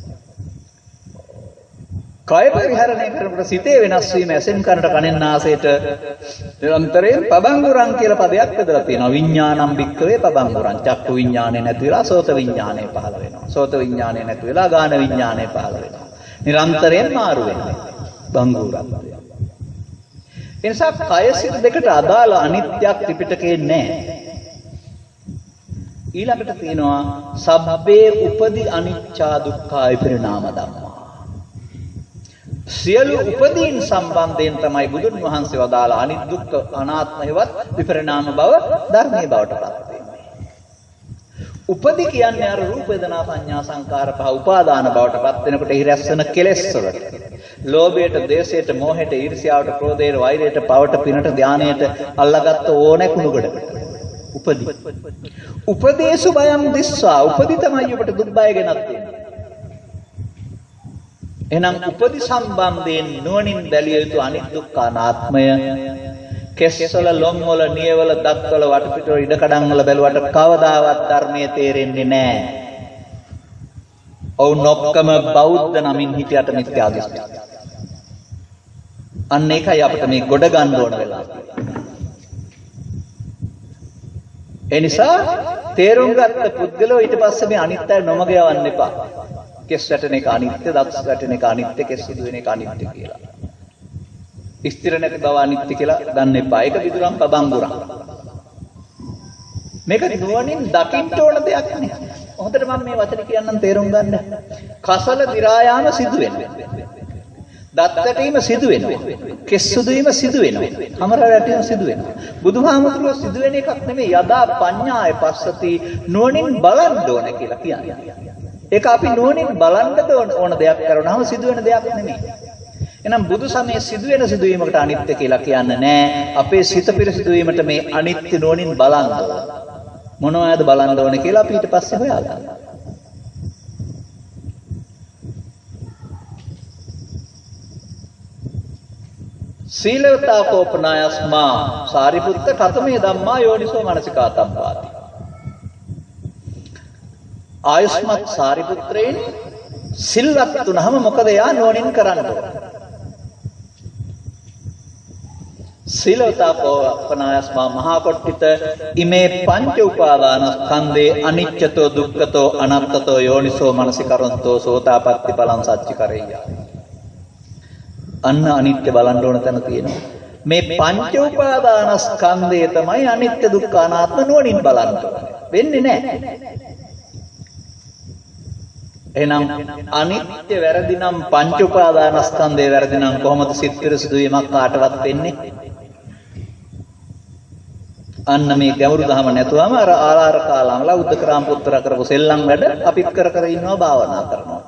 කය පරිහරණය කරනකොට සිතේ වෙනස් වීම ඇසෙන් කනට කනෙන් නාසයට නිරන්තරයෙන් පබංගුරං කියලා පදයක් හදලා තියෙනවා. විඥානම් භික්කවේ පබංගුරං. චක්කු විඥානේ නැති වෙලා සෝත විඥානේ පහළ වෙනවා. සෝත විඥානේ නැති වෙලා ගාන විඥානේ පහළ වෙනවා. නිරන්තරයෙන් මාරු වෙනවා. බංගුරක්. එනිසා කය සිත දෙකට අදාළ අනිත්‍යක් ත්‍රිපිටකේ නැහැ. ඊළඟට තියෙනවා සබ්බේ උපදි අනිච්චා දුක්ඛා විපරිණාම ධම්මා. සියලු උපදීන් සම්බන්ධයෙන් තමයි බුදුන් වහන්සේ වදාළ අනිත් දුක්ඛ අනාත්ම හේවත් විපරිණාම බව ධර්මයේ බවට පත් වෙන්නේ. උපදි කියන්නේ අර රූප වේදනා සංඥා සංකාර පහ උපාදාන බවට පත් වෙනකොට එහි රැස් වෙන කෙලෙස් වලට. ලෝභයට, ද්වේෂයට, මෝහයට, ඊර්ෂ්‍යාවට, ක්‍රෝධයට, වෛරයට, පවට, පිනට, ධානයට අල්ලාගත්ත ඕනෑ කුණුගඩකට. උපදි. උපදේශු බයං දිස්සා. උපදි තමයි ඔබට දුක් බය ගෙනත් දෙන්නේ. එහෙනම් උපදි සම්බන්ධයෙන් නුවණින් බැලිය යුතු අනිත් දුක්ඛ අනාත්මය කෙස්වල, ලොම්වල, නියවල, දත්වල, වටපිටවල, ඉඩකඩම් වල බැලුවට කවදාවත් ධර්මයේ තේරෙන්නේ නැහැ. ඔවුන් ඔක්කොම බෞද්ධ නමින් හිටියට මිත්‍යා දෘෂ්ටි. අන්න ඒකයි අපිට මේ ගොඩ ගන්න ඕන වෙලා තියෙන්නේ. ඒ නිසා තේරුම් ගත්ත පුද්ගලෝ ඊට පස්සේ මේ අනිත්‍ය නොමග යවන්න එපා. කෙස් වැටෙන එක අනිත්‍ය, දත් වැටෙන එක අනිත්‍ය, කෙස් සිදු වෙන එක අනිත්‍ය කියලා. ස්ථිර නැති බව අනිත්‍ය කියලා ගන්න එපා. ඒක විදුරම් පබංගුරම්. මේක නුවණින් දකින්න ඕන දෙයක් නේ. හොඳට මම මේ වචන කියන්නම් තේරුම් ගන්න. කසල දිරා යාම සිදු වෙනවා. දත් වැටීම සිදු වෙනවා. කෙස් සුදු වීම සිදු වෙනවා. හමර වැටීම සිදු වෙනවා. බුදුහාමුදුරුවෝ සිදු වෙන එකක් නෙමෙයි යදා පඤ්ඤාය පස්සති නුවණින් බලන්න ඕන කියලා කියන්නේ. ඒක අපි නුවණින් බලන්න ඕන දෙයක් කරනවාම සිදු වෙන දෙයක් නෙමෙයි. එහෙනම් බුදු සමයේ සිදුවෙන සිදුවීමකට අනිත්‍ය කියලා කියන්නේ නැහැ. අපේ සිත පිරිසිදු වීමට මේ අනිත්‍ය නුවණින් බලන්න ඕන. මොනවද බලන්න ඕනේ කියලා අපි ඊට පස්සේ හොයාගන්න. සීලවතා කෝපනායස්මා සාරිපුත්ත කතමේ ධම්මා යෝනිසෝ මනසිකාතම්පාති. ආයුෂ්මත් සාරිපුත්‍රයන් සිල්වත් තුනම මොකද යා නුවණින් කරන්න ඕන. සීලවතා කෝපනායස්මා මහා කොට්ටිත ඉමේ පංච උපාදානස්කන්ධේ අනිච්චතෝ දුක්ඛතෝ අනත්තතෝ යෝනිසෝ මනසිකරන්තෝ සෝතාපට්ටි ඵලං සච්චි කරෙය්‍ය. අන්න අනිත්‍ය බලන්න ඕන තැන තියෙනවා. මේ පංච උපාදානස්කන්ධය තමයි අනිත්‍ය දුක්ඛ අනාත්ම නුවණින් බලන්න වෙන්නේ නැහැ. එහෙනම් අනිත්‍ය වැරදි නම් පංච උපාදානස්කන්ධය වැරදි නම් කොහොමද සිත් පිරිසුදු වීමක් කාටවත් වෙන්නේ? අන්න මේ ගැඹුරු දහම නැතුවම අර ආලාර කාලාමලා උද්දකරාම පුත්‍ර කරපු සෙල්ලම් වැඩ අපිත් කර ඉන්නවා භාවනා කරනවා.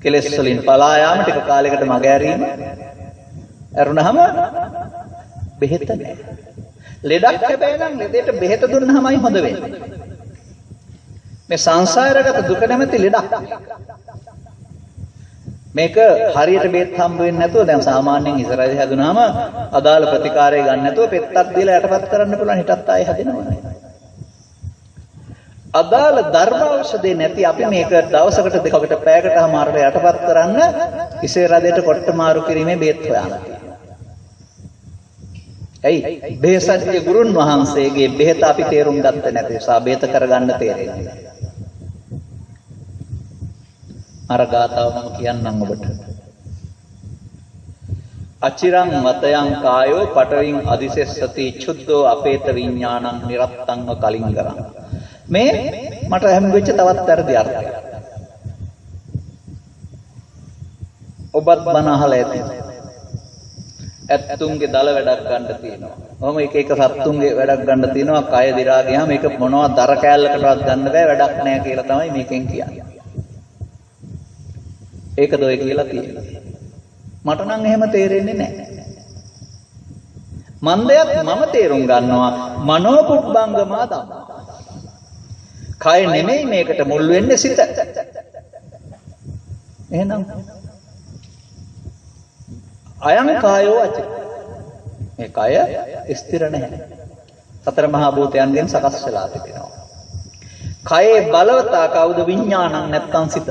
කෙලෙස් වලින් පලා යාම ටික කාලයකට මග ඇරීම ඇරුණාම බෙහෙත නැහැ. ලෙඩක් හැබැයි නම් ලෙඩේට බෙහෙත දුන්නාමයි හොඳ වෙන්නේ. මේ සංසාරගත දුක නැමැති ලෙඩක්. මේක හරියට බෙහෙත් හම්බ වෙන්නේ නැතුව දැන් සාමාන්‍යයෙන් ඉස්සරහදී හැදුනාම අදාළ ප්‍රතිකාරය ගන්න නැතුව පෙත්තක් දීලා යටපත් කරන්න පුළුවන් හිටත් ආයෙ හැදෙනවා. අදාළ ධර්ම ඖෂධේ නැති අපි මේක දවසකට දෙකකට පැයකටමාරට යටපත් කරන්න ඉසේ රදයට කොට මාරු කිරීමේ බේත් හොයන්න තියෙනවා. ඇයි? බෙහෙසත්ගේ ගුරුන් වහන්සේගේ බෙහෙත අපි තේරුම් ගත්තේ නැති නිසා බෙහෙත කරගන්න තේරෙන්නේ නැහැ. අර ගාතාව මම කියන්නම් ඔබට. අචිරං මතයං කායෝ පටවින් අදිසෙස්සති චුද්ධෝ අපේත විඥානං නිරත්තංව කලින්ගරං. මේ මට හැම වෙච්ච තවත් වැරදි අර්ථයක්. ඔබත් බණ අහලා ඇති. ඇත්තුන්ගේ දල වැඩක් ගන්න තියෙනවා. ඔහොම එක එක සත්තුන්ගේ වැඩක් ගන්න තියෙනවා. කය දිරා ගියාම මේක මොනවද දර කෑල්ලකටවත් ගන්න බෑ වැඩක් නැහැ කියලා තමයි මේකෙන් කියන්නේ. ඒකද ඔය කියලා තියෙන්නේ. මට නම් එහෙම තේරෙන්නේ නැහැ. මන්දයක් මම තේරුම් ගන්නවා මනෝපුබ්බංගමා ධම්මා. කය නෙමෙයි මේකට මුල් වෙන්නේ සිත. එහෙනම් අයං කායෝ අචි. මේ කය ස්ථිර නැහැ. සතර මහා භූතයන්ගෙන් සකස් වෙලා තිබෙනවා. කයේ බලවතා කවුද? විඥානං නැත්තම් සිත.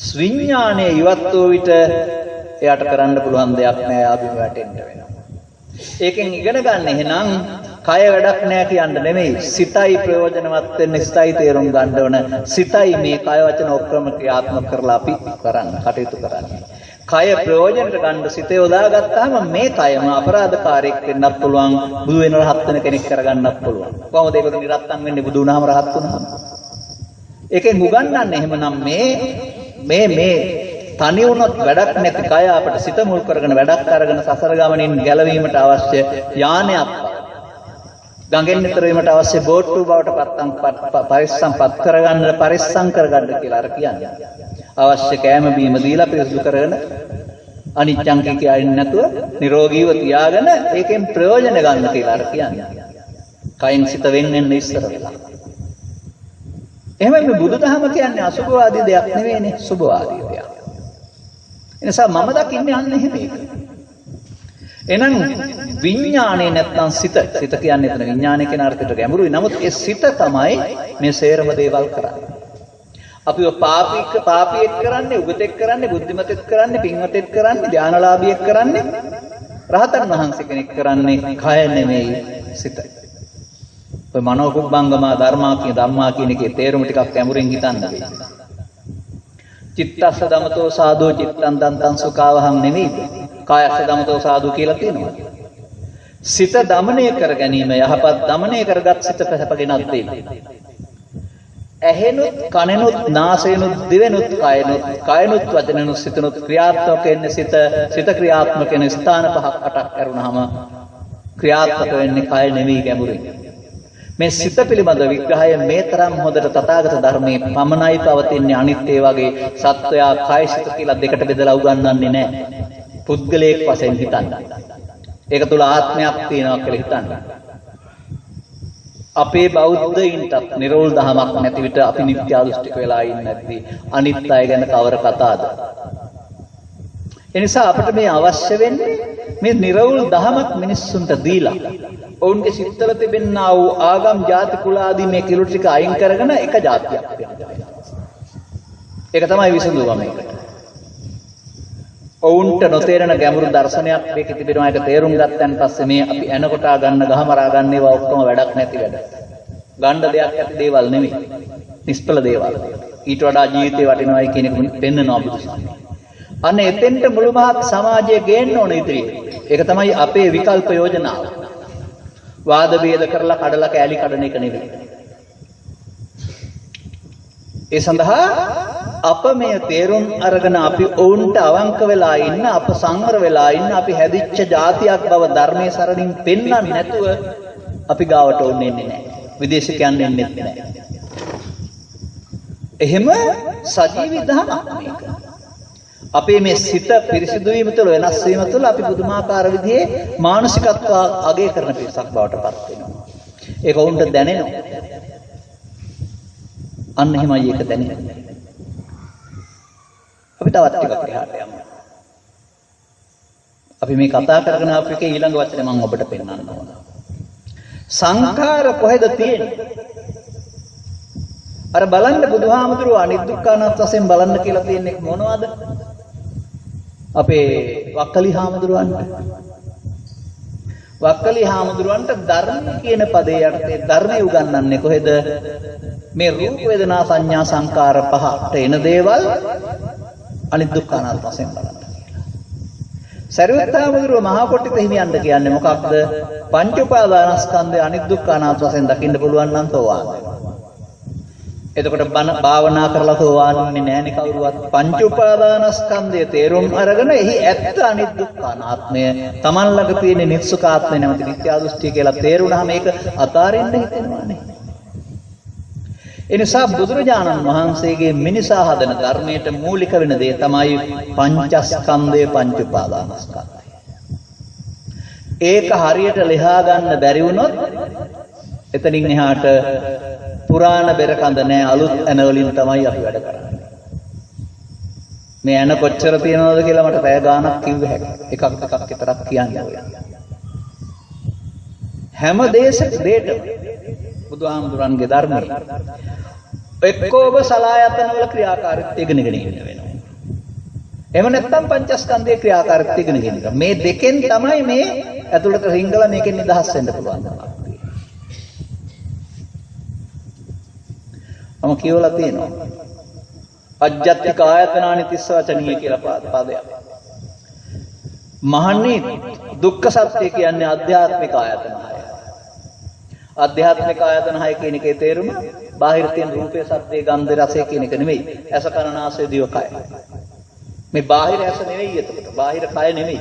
විඥානයේ ඉවත් වූ විට එයාට කරන්න පුළුවන් දෙයක් නෑ ආභිම වැටෙන්න වෙනවා. ඒකෙන් ඉගෙන ගන්න එහෙනම් කය වැඩක් නෑ කියන්න නෙමෙයි. සිතයි ප්‍රයෝජනවත් වෙන්නේ සිතයි තේරුම් ගන්න ඕන. සිතයි මේ කය වචන ඔක්කොම ක්‍රියාත්මක කරලා අපි කටයුතු කරන්නේ. කය ප්‍රයෝජනට ගන්න සිත යොදාගත්තාම මේ කයම අපරාධකාරයක් වෙන්නත් පුළුවන්. බුදු වෙන රහත් වෙන කෙනෙක් කරගන්නත් පුළුවන්. කොහොමද ඒකට නිරත්තම් වෙන්නේ බුදු වුණාම රහත් වුණාම? ඒකෙන් උගන්වන්නේ එහෙමනම් මේ තනි වුණොත් වැඩක් නැති කය අපිට සිත මුල් කරගෙන වැඩක් අරගෙන සසර ගමනින් ගැලවීමට අවශ්‍ය යානයක්. ගඟෙන් නිතර වීමට අවශ්‍ය බෝට්ටු බවට පරිස්සම්පත් කරගන්න කියලා අර කියන්නේ. අවශ්‍ය කෑම බීම දීලා පිරිසිදු කරගෙන අනිච්චං කියන්නේ නැතුව නිරෝගීව තියාගෙන ඒකෙන් ප්‍රයෝජන ගන්න කියලා අර කියන්නේ. කයින් සිත වෙන්නේ ඉස්සර වෙලා. එහෙම මේ බුදුදහම කියන්නේ අසුභවාදී දෙයක් නෙවෙයිනේ සුභවාදී දෙයක්. එනිසා මම දකින්නේ අන්න එහෙම ඒක. එහෙනම් විඥානේ නැත්නම් සිත කියන්නේ එතන විඥානේ කියන අර්ථයට ගැඹුරුයි. නමුත් ඒ සිත තමයි මේ සේරම දේවල් කරන්නේ. අපිව පාපීෙක් කරන්නේ, උගතෙක් කරන්නේ, බුද්ධිමතෙක් කරන්නේ, පින්වතෙක් කරන්නේ, ධානලාභියෙක් කරන්නේ, රහතන් වහන්සේ කෙනෙක් කරන්නේ කය නෙමෙයි සිත. ඔය මනෝකුබ්බංගමා ධම්මා කියන එකේ තේරුම ටිකක් ගැඹුරින් හිතන්න වෙයි. චිත්තස්ස දමතෝ සාදෝ චිත්තං දන්තං සුඛාවහං නෙමෙයිද? කායස්ස දමතෝ සාදෝ කියලා තියෙනවා. සිත දමනය කර ගැනීම යහපත් දමනය කරගත් සිත පැහැපගෙනත් දෙයි. ඇහෙනුත් කනෙනුත් නාසයනුත් දිවෙනුත් කයනුත් වචනෙනුත් සිතනුත් ක්‍රියාත්මක වෙන්නේ සිත ක්‍රියාත්මක වෙන ස්ථාන 5-8ක් කරුණාම ක්‍රියාත්මක වෙන්නේ කය නෙමෙයි ගැඹුරින්. මේ සිත පිළිබඳ විග්‍රහය මේ තරම් හොඳට තථාගත ධර්මයේ පමණයි පවතින්නේ. අනිත් ඒ වගේ සත්වයා කය සිත කියලා දෙකට බෙදලා උගන්වන්නේ නැහැ. පුද්ගලයෙක් වශයෙන් හිතන්න. ඒක තුල ආත්මයක් තියෙනවා කියලා හිතන්න. අපේ බෞද්ධයින්ට නිරෝල් දහමක් නැති විට අපි නිත්‍ය දෘෂ්ටික වෙලා ඉන්නේ නැති අනිත් අය ගැන කවර කතාවද? එනිසා අපිට මේ අවශ්‍ය වෙන්නේ මේ නිරෝල් දහමක් මිනිස්සුන්ට දීලා ඔවුන්ගේ සිත්වල තිබෙනා වූ ආගම් ಜಾති කුල ආදී මේ කිලු ටික අයින් කරගෙන එක જાතියක් වෙනවා. ඒක තමයි විසඳුම මේකට. ඔවුන්ට නොතේරෙන ගැඹුරු දර්ශනයක් මේකේ තිබෙනවා. ඒක තේරුම් ගත්තන් පස්සේ මේ අපි එනකොටා ගන්න ගහමරා ගන්න ඒවා ඔක්කොම වැඩක් නැති වැඩ. ගන්න දෙයක් ඇති දේවල් නෙමෙයි. නිෂ්ඵල දේවල්. ඊට වඩා ජීවිතේ වටිනවයි කියන එක පෙන්වනවා බුදුසසුනේ. අන්න එතෙන්ට මුළු මහත් සමාජය ගේන්න ඕන ඉදිරියේ. ඒක තමයි අපේ විකල්ප යෝජනාව. වාද ભેද කරලා කඩලා කෑලි කඩන එක නෙවෙයි. ඒ සඳහා අප මේ තේරුම් අරගෙන අපි ඔවුන්ට අවංක වෙලා ඉන්න, අප සංවර වෙලා ඉන්න, අපි හැදිච්ච જાතියක් බව ධර්මයේ සරණින් පෙන්වන්නේ නැතුව අපි ගාවට ඕනේ නැහැ. විදේශිකයන් එන්නේ නැහැ. එහෙම සජීවී දහමක් මේක. අපේ මේ සිත පිරිසිදු වීම තුළ වෙනස් වීම තුළ අපි පුදුමාකාර විදිහේ මානසිකත්ව අගය කරන පිරිසක් බවට පත් වෙනවා. ඒක වුන්ට දැනෙනවා. අන්න එහෙමයි ඒක දැනෙන්නේ. අපි තවත් ටිකක් එහාට යමු. අපි මේ කතා කරගෙන ආපු එකේ ඊළඟ වචනේ මම ඔබට පෙන්නන්න ඕන. සංඛාර කොහෙද තියෙන්නේ? අර බලන්න බුදුහාමුදුරුවෝ අනිත්‍යකානත් වශයෙන් බලන්න කියලා තියෙන්නේ මොනවද? අපේ වක්කලි හාමුදුරුවන්ට ධර්ම කියන පදේ යටතේ ධර්මය උගන්වන්නේ කොහෙද? මේ රූප වේදනා සංඥා සංකාර පහට එන දේවල් අනිත්‍යකානත් වශයෙන් බලන්න කියලා. සරියුත් හාමුදුරුවෝ මහා කොට්ටිත හිමියන්ට කියන්නේ මොකක්ද? පංච උපාදානස්කන්ධය අනිත්‍යකානත් වශයෙන් දකින්න පුළුවන් නම් තෝවාන් වෙනවා. එතකොට භාවනා කරලා තෝවාන්නේ නැහැනේ කවුරුවත්. පංච උපාදානස්කන්ධය තේරුම් අරගෙන එහි ඇත්ත අනිත්‍යකානාත්මය Taman ළඟ තියෙන නිස්සකාත්මය නැමැති මිත්‍යා දෘෂ්ටිය කියලා තේරුණාම මේක අතාරින්න හිතෙනවානේ. එනිසා බුදුරජාණන් වහන්සේගේ මිනිසා හදන ධර්මයට මූලික වෙන දේ තමයි පංචස්කන්ධය පංච උපාදානස්කන්ධය. ඒක හරියට ලියා ගන්න බැරි වුණොත් එතනින් එහාට පුරාණ බෙර කඳ නැහැ, අලුත් ඇන වලින් තමයි අපි වැඩ කරන්නේ. මේ ඇන කොච්චර තියෙනවද කියලා මට පැය ගාණක් කිව්ව හැකියි. එකක් විතරක් කියන්නේ ඔය. හැම දෙයකටම බුදුහාමුදුරන්ගේ ධර්මය එක්ක ඔබ සලායතන වල ක්‍රියාකාරීත්වය ඉගෙනගෙන ඉන්න වෙනවා. එහෙම නැත්නම් පංචස්කන්ධයේ ක්‍රියාකාරීත්වය ඉගෙන ගන්න. මේ දෙකෙන් තමයි මේ ඇතුළත රිංගලා මේකෙන් නිදහස් වෙන්න පුළුවන්. මම කියවලා තියෙනවා. අජ්ජත්තික ආයතනානි තිස්ස වචනීය කියලා පදයක්. මහන්නේ දුක්ඛ සත්‍ය කියන්නේ ආධ්‍යාත්මික ආයතන 6. ආධ්‍යාත්මික ආයතන 6 කියන එකේ තේරුම බාහිර තියෙන රූපේ, සද්දේ, ගන්ධ, රසය කියන එක නෙමෙයි. ඇස, කන, නාසය, දිව, කය. මේ බාහිර ඇස නෙවෙයි එතකොට. බාහිර කය නෙවෙයි.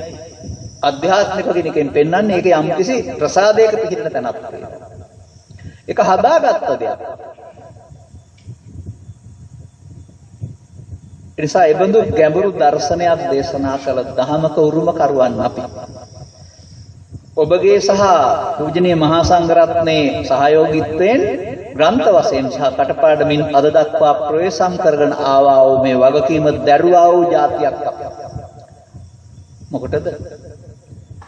ආධ්‍යාත්මික කියන එකෙන් පෙන්වන්නේ ඒක යම්කිසි ප්‍රසාදයක පිහිටන තැනක් කියලා. ඒක හදාගත්ත දෙයක්. එනිසා ඒබඳු ගැඹුරු දර්ශනයක් දේශනා කළ දහමක උරුම කරුවන් අපි. ඔබගේ සහ පූජනීය මහා සංඝරත්නයේ සහයෝගීත්වයෙන් ග්‍රන්ථ වශයෙන් සහ කටපාඩමින් අද දක්වා ප්‍රවේශම් කරගෙන ආවා වූ මේ වගකීම දැරුවා වූ જાතියක් අපි. මොකටද?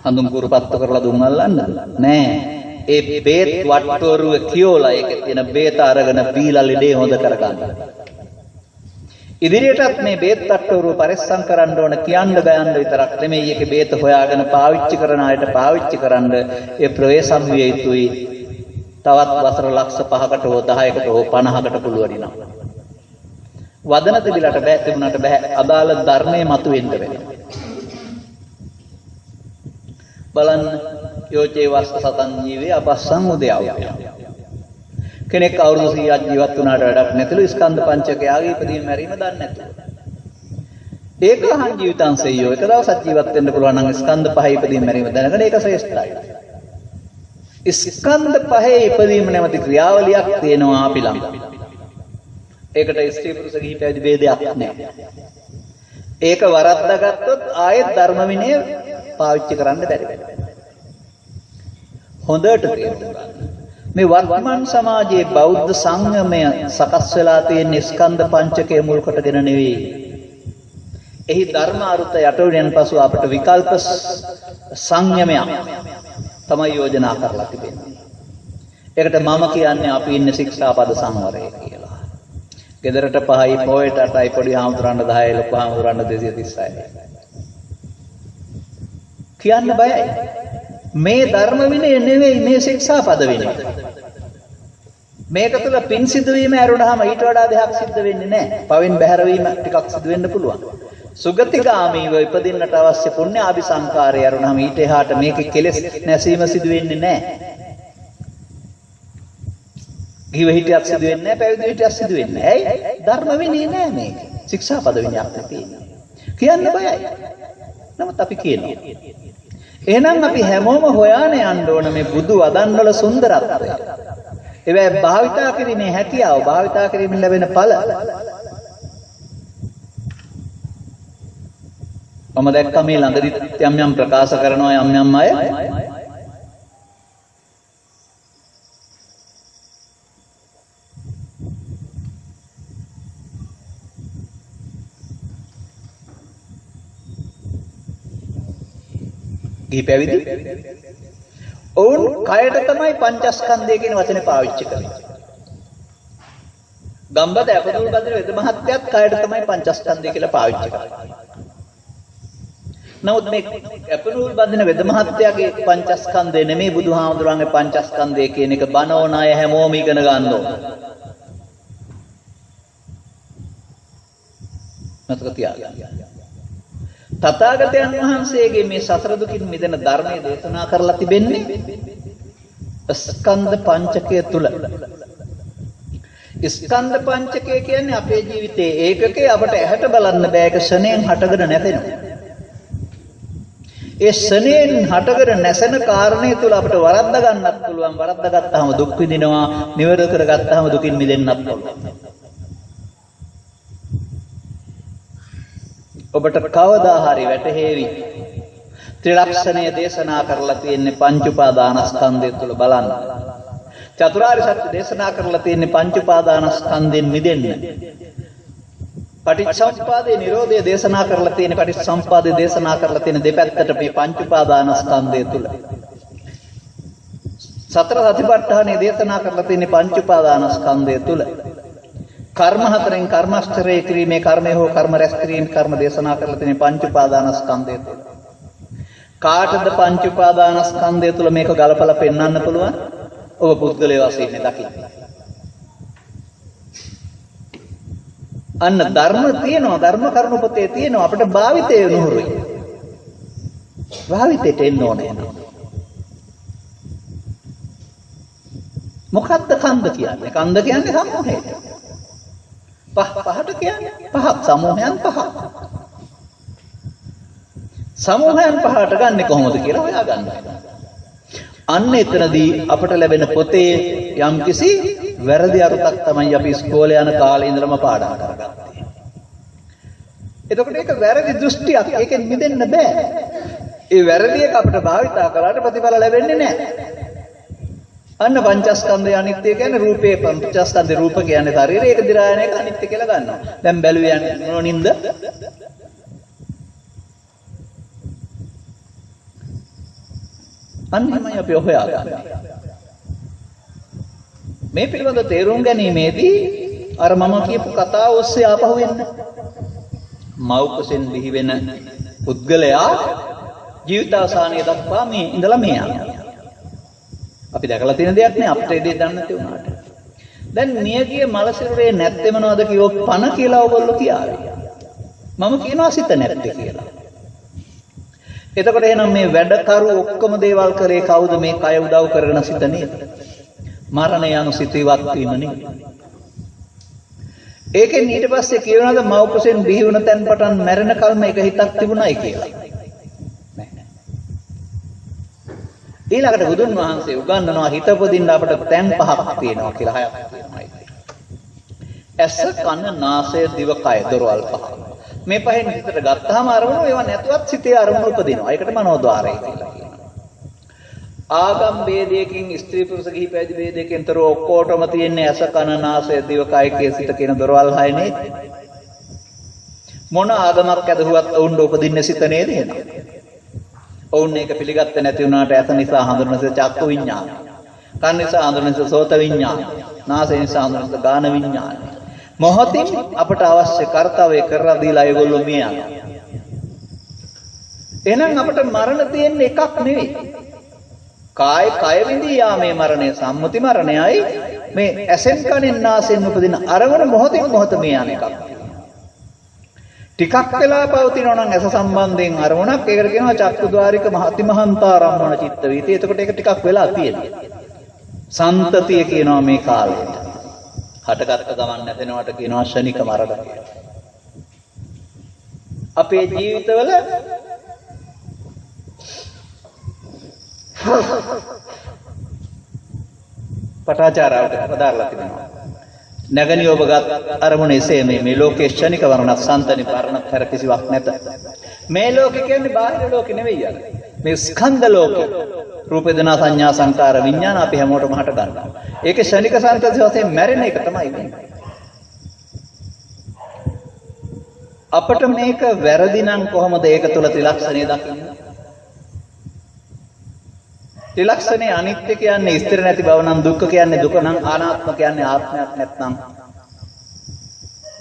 හඳුන් කුරුපත්තු කරලා දුම් අල්ලන්න නෑ. ඒ බේත් වට්ටෝරුව කියෝලා ඒකේ තියෙන බේත අරගෙන බීලා ලෙඩේ හොඳ කරගන්න. ඉදිරියටත් මේ බේත් වට්ටෝරුව පරිස්සම් කරන්න ඕන කියන්න බයන්න විතරක් නෙමෙයි ඒකේ බේත හොයාගෙන පාවිච්චි කරන අයට පාවිච්චි කරන්න ඒ ප්‍රවේශම් විය යුතුයි. තවත් වසර ලක්ෂ 5කට හෝ 10කට හෝ 50කට පුළුවන් නම්. වදන තිබිලට බෑ තිබුණාට බෑ අදාළ ධර්මයේ මතුවෙන්න බෑ. බලන්න යෝචේ වස්ස සතන් ජීවේ අපස්සං උදයව. කෙනෙක් අවුරුදු 100ක් ජීවත් වුණාට වැඩක් නැතිලු ස්කන්ධ පංචකයාගේ ඉදීම මැරීම දන්නේ නැතුව. ඒකහන් ජීවිතාංශයෝ එක දවසක් ජීවත් වෙන්න පුළුවන් නම් ස්කන්ධ පහේ ඉදීම මැරීම දැනගෙන ඒක ශ්‍රේෂ්ඨයි. ස්කන්ධ පහේ ඉදීම නැමැති ක්‍රියාවලියක් තියෙනවා අපි ළඟ. ඒකට ස්ත්‍රී පුරුෂ ගිහි පැවිදි ભેදයක් නැහැ. ඒක වරද්දාගත්තොත් ආයෙත් ධර්ම විනය පාවිච්චි කරන්න බැරි වෙනවා. හොඳට තේරුම් ගන්න. මේ වර්තමාන සමාජයේ බෞද්ධ සංගමය සකස් වෙලා තියෙන ස්කන්ධ පංචකය මුල් කොටගෙන නෙවෙයි. එහි ධර්ම අරුත යටවෙන් පසු අපට විකල්ප සංයමයක් තමයි යෝජනා කරලා තිබෙන්නේ. ඒකට මම කියන්නේ අපි ඉන්නේ ශික්ෂාපද සංවරය කියලා. ගෙදරට 5යි පොයට 8යි පොඩි හාමුදුරන්ට 10යි ලොකු හාමුදුරන්ට 236යි. කියන්න බයයි. මේ ධර්ම විනය නෙවෙයි මේ ශික්ෂාපද විනය. මේක තුළ පින් සිදු වීම ඇරුණාම ඊට වඩා දෙයක් සිද්ධ වෙන්නේ නැහැ. පවෙන් බැහැර වීම ටිකක් සිදු වෙන්න පුළුවන්. සුගතිගාමීව ඉපදින්නට අවශ්‍ය පුණ්‍ය ආභිසංකාරය ඇරුණාම ඊට එහාට මේකේ කෙලෙස් නැසීම සිදු වෙන්නේ නැහැ. ගිහිව හිටියක් සිදු වෙන්නේ නැහැ, පැවිදි හිටියක් සිදු වෙන්නේ නැහැ. ඇයි? ධර්ම විනය නැහැ මේක. ශික්ෂාපද විනයක් තියෙනවා. කියන්න බයයි. නමුත් අපි කියනවා. එහෙනම් අපි හැමෝම හොයාගෙන යන්න ඕන මේ බුදු වදන් වල සුන්දරත්වය. ඒවැ භාවිතා කිරීමේ හැකියාව, භාවිතා කිරීමෙන් ලැබෙන ඵල. මම දැක්ක මේ ළඟදි යම් ප්‍රකාශ කරනවා යම් අය. ගිහි පැවිදි ඔවුන් කයට තමයි පංචස්කන්ධය කියන වචනේ පාවිච්චි කරන්නේ. ගම්බද අපදුල් බද්දේ වෙද මහත්යත් කයට තමයි පංචස්කන්ධය කියලා පාවිච්චි කරන්නේ. නමුත් මේ අපදුල් බද්දේ වෙද මහත්යාගේ පංචස්කන්ධය නෙමෙයි බුදුහාමුදුරන්ගේ පංචස්කන්ධය කියන එක බණෝන අය හැමෝම ඉගෙන ගන්න ඕන. මතක තියාගන්න. තථාගතයන් වහන්සේගේ මේ සතර දුකින් මිදෙන ධර්මයේ දේශනා කරලා තිබෙන්නේ ස්කන්ධ පංචකය තුල. ස්කන්ධ පංචකය කියන්නේ අපේ ජීවිතයේ ඒකකේ අපට ඇහැට බලන්න බෑ, ඒක ශණයෙන් හටගෙන නැතෙනවා. ඒ ශණයෙන් හටගෙන නැසෙන කාරණේ තුල අපට වරද්දා ගන්නත් පුළුවන්. වරද්දා ගත්තාම දුක් විඳිනවා, නිවැරදි කරගත්තාම දුකින් මිදෙන්නත් පුළුවන්. ඔබට කවදා හරි වැටහෙවි ත්‍රිලක්ෂණය දේශනා කරලා තියෙන්නේ පංච උපාදානස්කන්ධය තුල බලන්න. චතුරාර්ය සත්‍ය දේශනා කරලා තියෙන්නේ පංච උපාදානස්කන්ධයෙන් මිදෙන්න. පටිච්චසමුප්පාදේ නිරෝධය දේශනා කරලා තියෙන්නේ පටිච්චසමුප්පාදේ දේශනා කරලා තියෙන දෙපැත්තට මේ පංච උපාදානස්කන්ධය තුල. සතර සතිපට්ඨානෙ දේශනා කරලා තියෙන්නේ පංච උපාදානස්කන්ධය තුල. කර්ම හතරෙන් කර්මස්තරේ කිරීමේ කර්මය හෝ කර්ම රැස් කිරීම කර්ම දේශනා කරලා තියෙන පංච උපාදානස්කන්ධය තුළ. කාටද පංච උපාදානස්කන්ධය තුළ මේක ගලපලා පෙන්වන්න පුළුවන්? ඔබ පුද්ගලයා වශයෙන් දකින්න. අන්න ධර්ම තියෙනවා, ධර්ම කරුණු පොතේ තියෙනවා, අපිට භාවිතේ නුහුරුයි. භාවිතේට එන්න ඕනේ නේද? මොකක්ද කන්ද කියන්නේ? කන්ද කියන්නේ සමූහයට. පහට කියන්නේ පහක්, සමූහයන් පහක්. සමූහයන් පහට ගන්නෙ කොහොමද කියලා හොයාගන්න. අන්න එතනදී අපට ලැබෙන පොතේ යම්කිසි වැරදි අරුතක් තමයි අපි ඉස්කෝලේ යන කාලේ ඉඳලම පාඩම් කරගත්තේ. එතකොට ඒක වැරදි දෘෂ්ටියක්. ඒකෙන් මිදෙන්න බෑ. ඒ වැරදි එක අපිට භාවිතා කරාට ප්‍රතිඵල ලැබෙන්නේ නැහැ. අන්න පංචස්කන්ධය අනිත්‍ය කියන්නේ රූපේ පංචස්කන්ධේ රූප කියන්නේ ශරීරය ඒක දිරායන එක අනිත්‍ය කියලා ගන්නවා. දැන් බැලුවේ යන්නේ මොනින්ද? අන්න එහෙමයි අපි හොයාගන්නේ. මේ පිළිබඳ තේරුම් ගැනීමේදී අර මම කියපු කතාව ඔස්සේ ආපහු වෙන්න. මව්කුසෙන් බිහි වෙන පුද්ගලයා ජීවිතාවසානයේ දක්වා මේ ඉඳලා මේ යනවා. අපි දැකලා තියෙන දෙයක් නේ අපිට ඒ දේ දන්නේ නැති වුණාට. දැන් මියගිය මලසිරුරේ නැත්තේ මොනවද කිව්වොත් පණ කියලා ඔයගොල්ලෝ කියාවේ. මම කියනවා සිත නැත්තේ කියලා. එතකොට එහෙනම් මේ වැඩකරු ඔක්කොම දේවල් කරේ කවුද? මේ කය උදව් කරගෙන සිත නේද? මරණය යනු සිතේවත් වීම නේද? ඒකෙන් ඊට පස්සේ කියනවාද මව්කුසෙන් බිහි වුණ තැන් පටන් මැරෙන කල්ම එක හිතක් තිබුණයි කියලා. ඊළඟට බුදුන් වහන්සේ උගන්වනවා හිත උපදින්න අපට තැන් පහක් තියෙනවා කියලා, හයක් තියෙනවා. ඇස, කන, නාසය, දිව, කය දොරවල් පහ. මේ පහෙන් හිතට ගත්තාම අරමුණු ඒවා නැතුවත් සිතේ අරමුණු උපදිනවා. ඒකට මනෝද්වාරය කියලා කියනවා. ආගම් ભેදයකින් ස්ත්‍රී පුරුෂ ගිහි පැවිදි ભેදයකින් තොර ඔක්කොටම තියෙන්නේ ඇස, කන, නාසය, දිව, කය කිය සිත කියන දොරවල් හය නේද? මොන ආගමක් ඇදහුවත් ඔවුන් උපදින්නේ සිත නේද? ඔවුන් ඒක පිළිගත්තේ නැති වුණාට ඇස නිසා හඳුනන චක්කු විඤ්ඤාණය, කන නිසා හඳුනන සෝත විඤ්ඤාණය, නාසය නිසා හඳුනන ගාන විඤ්ඤාණය. මොහොතින් අපට අවශ්‍ය කාර්යය කරලා දීලා ඒගොල්ලෝ මිය යනවා. එහෙනම් අපට මරණ තියෙන්නේ එකක් නෙවෙයි. කය විඳී යාමේ මරණය සම්මුති මරණයයි මේ ඇසෙන් කනෙන් නාසයෙන් උපදින අරමුණ මොහොතින් මොහොත මිය යන එකක්. ටිකක් වෙලා පවතිනවා නම් ඇස සම්බන්ධයෙන් අරමුණක්, ඒකට කියනවා චක්කුද්වාරික මහතිමහන්තාරම්මන චිත්ත වීති. එතකොට ඒක ටිකක් වෙලා තියෙනවා. සන්තතිය කියනවා මේ කාලයට. හටගත්ත ගමන් නැතෙනවට කියනවා ශනික මරණ කියලා. අපේ ජීවිතවල පටාචාරාවට පදාරලා තිබෙනවා. නැගණි ඔබගත් අරමුණ එසේ මේ ලෝකේ ශනික වරණක් සම්තනි පරණක් කර කිසිවක් නැත. මේ ලෝකෙ කියන්නේ බාහිර ලෝකෙ නෙවෙයි යන්නේ. මේ ස්කන්ධ ලෝකෙ. රූප වේදනා සංඥා සංකාර විඥාන අපි හැමෝටම හට ගන්නවා. ඒකේ ශනික සම්තති වශයෙන් මැරෙන එක තමයි වෙන්නේ. අපිට මේක වැරදි නම් කොහොමද ඒක තුල ත්‍රිලක්ෂණය දකින්නේ? ත්‍රිලක්ෂණේ අනිත්‍ය කියන්නේ ස්ථිර නැති බව නම්, දුක්ඛ කියන්නේ දුක නම්, අනාත්ම කියන්නේ ආත්මයක් නැත්නම්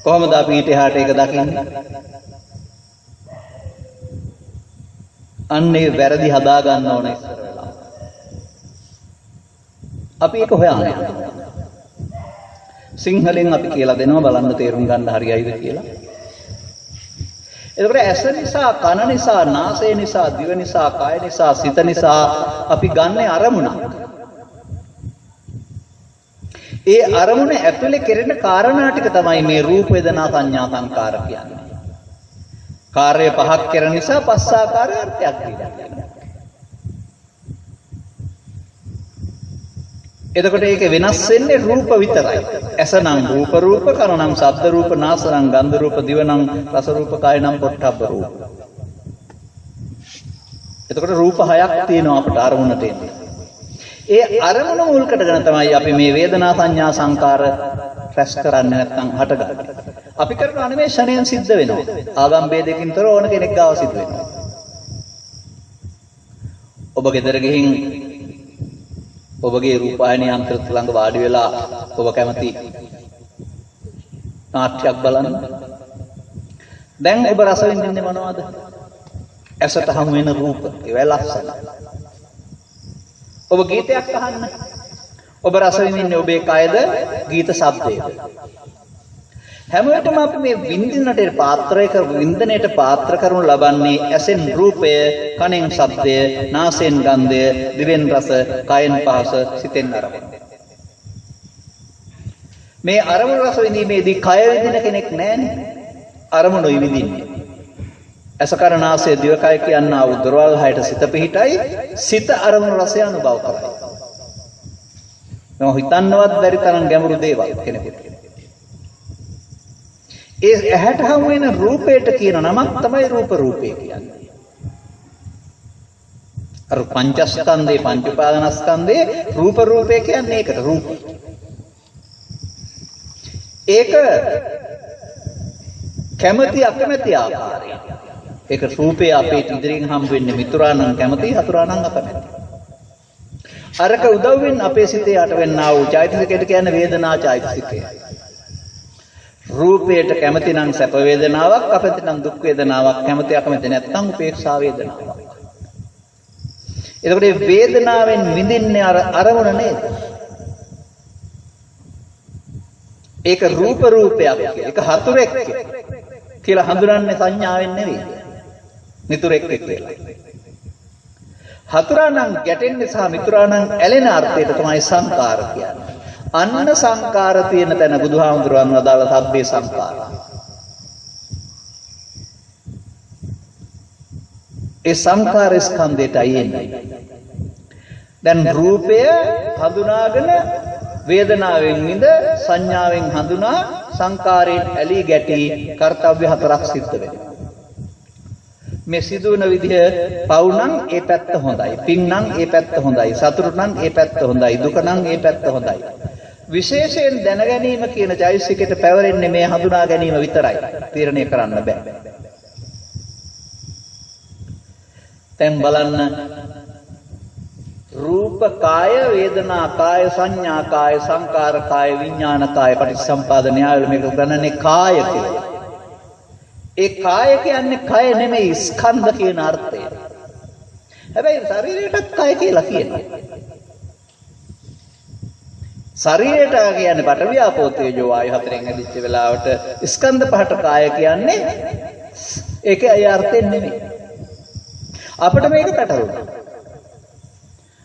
කොහොමද අපි ඊට එහාට ඒක දකින්නේ? අන්නේ වැරදි හදා ගන්න ඕනේ ඉස්සර වෙලා. අපි ඒක හොයන්නේ. සිංහලෙන් අපි කියලා දෙනවා බලන්න තේරුම් ගන්න හරියයිද කියලා. එතකොට ඇස නිසා, කන නිසා, නාසය නිසා, දිව නිසා, කය නිසා, සිත නිසා අපි ගන්න අරමුණක්. ඒ අරමුණ ඇතුලේ කෙරෙන කාරණා ටික තමයි මේ රූප වේදනා සංඥා සංකාර කියන්නේ. කාර්ය පහක් කරන නිසා පස් ආකාරය අර්ථයක් දීලා. එතකොට ඒක වෙනස් වෙන්නේ රූප විතරයි. ඇස නම් රූප රූප, කන නම් ශබ්ද රූප, නාස නම් ගන්ධ රූප, දිව නම් රස රූප, කය නම් පොට්ටබ්බ රූප. එතකොට රූප හයක් තියෙනවා අපට අරමුණට එන්නේ. ඒ අරමුණ මුල් කොටගෙන තමයි අපි මේ වේදනා සංඥා සංකාර රැස් කරන්නේ නැත්නම් හටගන්නේ. අපි කරන අනිමේෂණයෙන් සිද්ධ වෙනවා. ආගම් ભેදකින් තොර ඕන කෙනෙක් ගාව සිද්ධ වෙනවා. ඔබ ගෙදර ගිහින් ඔබගේ රූපాయని යන්ත්‍රත් ළඟ වාඩි වෙලා ඔබ කැමති නාට්‍යයක් බලන්න. දැන් ඔබ රස විඳින්නේ මොනවද? ඇසට හමු වෙන රූප. ඒවා ලස්සන. ඔබ ගීතයක් අහන්න. ඔබ රස විඳින්නේ ඔබේ කයද ගීත ශබ්දයේද? හැම වෙලටම අපි මේ විඳින්නට වින්දනයට පාත්‍ර කරනු ලබන්නේ ඇසෙන් රූපය, කනෙන් ශබ්දය, නාසයෙන් ගන්ධය, දිවෙන් රස, කයෙන් පහස, සිතෙන් අරමුණ. මේ අරමුණු රස විඳීමේදී කය විඳින කෙනෙක් නැහැනේ. අරමුණුයි විඳින්නේ. ඇස කන නාසය දිවකය කියනා වූ දොරවල් හයට සිත පිහිටයි. සිත අරමුණු රසය අනුභව කරයි. මොහ හිතන්නවත් බැරි තරම් ගැඹුරු දේවල් කෙනෙකුට. ඒ ඇහැට හමු වෙන රූපයට කියන නමක් තමයි රූප රූපය කියන්නේ. අර පංචස්කන්ධේ පංච උපාදානස්කන්ධේ රූප රූපය කියන්නේ ඒකට රූප. ඒක කැමැති අකමැති ආකාරය. ඒක රූපය අපේ ඉදිරියෙන් හම්බ වෙන්නේ මිතුරානම් කැමැති, හතුරානම් අකමැති. අරක උදව් වෙන්නේ අපේ සිතේ යට වෙන්නා වූ චෛතසිකයට කියන්නේ වේදනා චෛතසිකය. රූපයට කැමැති නම් සැප වේදනාවක්, අකමැති නම් දුක් වේදනාවක්, කැමැති අකමැති නැත්නම් උපේක්ෂා වේදනාවක්. එතකොට මේ වේදනාවෙන් විඳින්නේ අරමුණ නේද? ඒක රූප රූපයක් කියලා. ඒක හතුරෙක් කියලා හඳුනන්නේ සංඥාවෙන් නෙවෙයි. මිතුරෙක් කියලා. හතුරානම් ගැටෙන්නේ සහ මිතුරානම් ඇලෙන අර්ථයට තමයි සංකාර කියන්නේ. අන්න සංකාර තියෙන තැන බුදුහාමුදුරුවන් වදාළ සබ්බේ සංකාර. ඒ සංකාර ස්කන්ධයටයි එන්නේ. දැන් රූපය හඳුනාගෙන වේදනාවෙන් විඳ සංඥාවෙන් හඳුනා සංකාරයෙන් ඇලී ගැටි කර්තව්‍ය හතරක් සිද්ධ වෙනවා. මේ සිදුවන විදිහ පව් නම් ඒ පැත්ත හොඳයි, පින් නම් ඒ පැත්ත හොඳයි, සතුට නම් ඒ පැත්ත හොඳයි, දුක නම් ඒ පැත්ත හොඳයි. විශේෂයෙන් දැන ගැනීම කියන චෛතසිකයට පැවරෙන්නේ මේ හඳුනා ගැනීම විතරයි. තීරණය කරන්න බෑ. දැන් බලන්න රූප කාය, වේදනා කාය, සංඥා කාය, සංකාර කාය, විඥාන කාය, පටිච්චසමුපාද න්‍යායවල මේක ගණන්නේ කාය කියලා. ඒ කාය කියන්නේ කය නෙමෙයි ස්කන්ධ කියන අර්ථය. හැබැයි ශරීරයටත් කය කියලා කියනවා. ශරීරයට කියන්නේ පඨවි ආපෝ තේජෝ වායු හතරෙන් හැදිච්ච වෙලාවට ස්කන්ධ පහට කාය කියන්නේ ඒකේ අය අර්ථයෙන් නෙමෙයි. අපිට මේක පැටලුණා.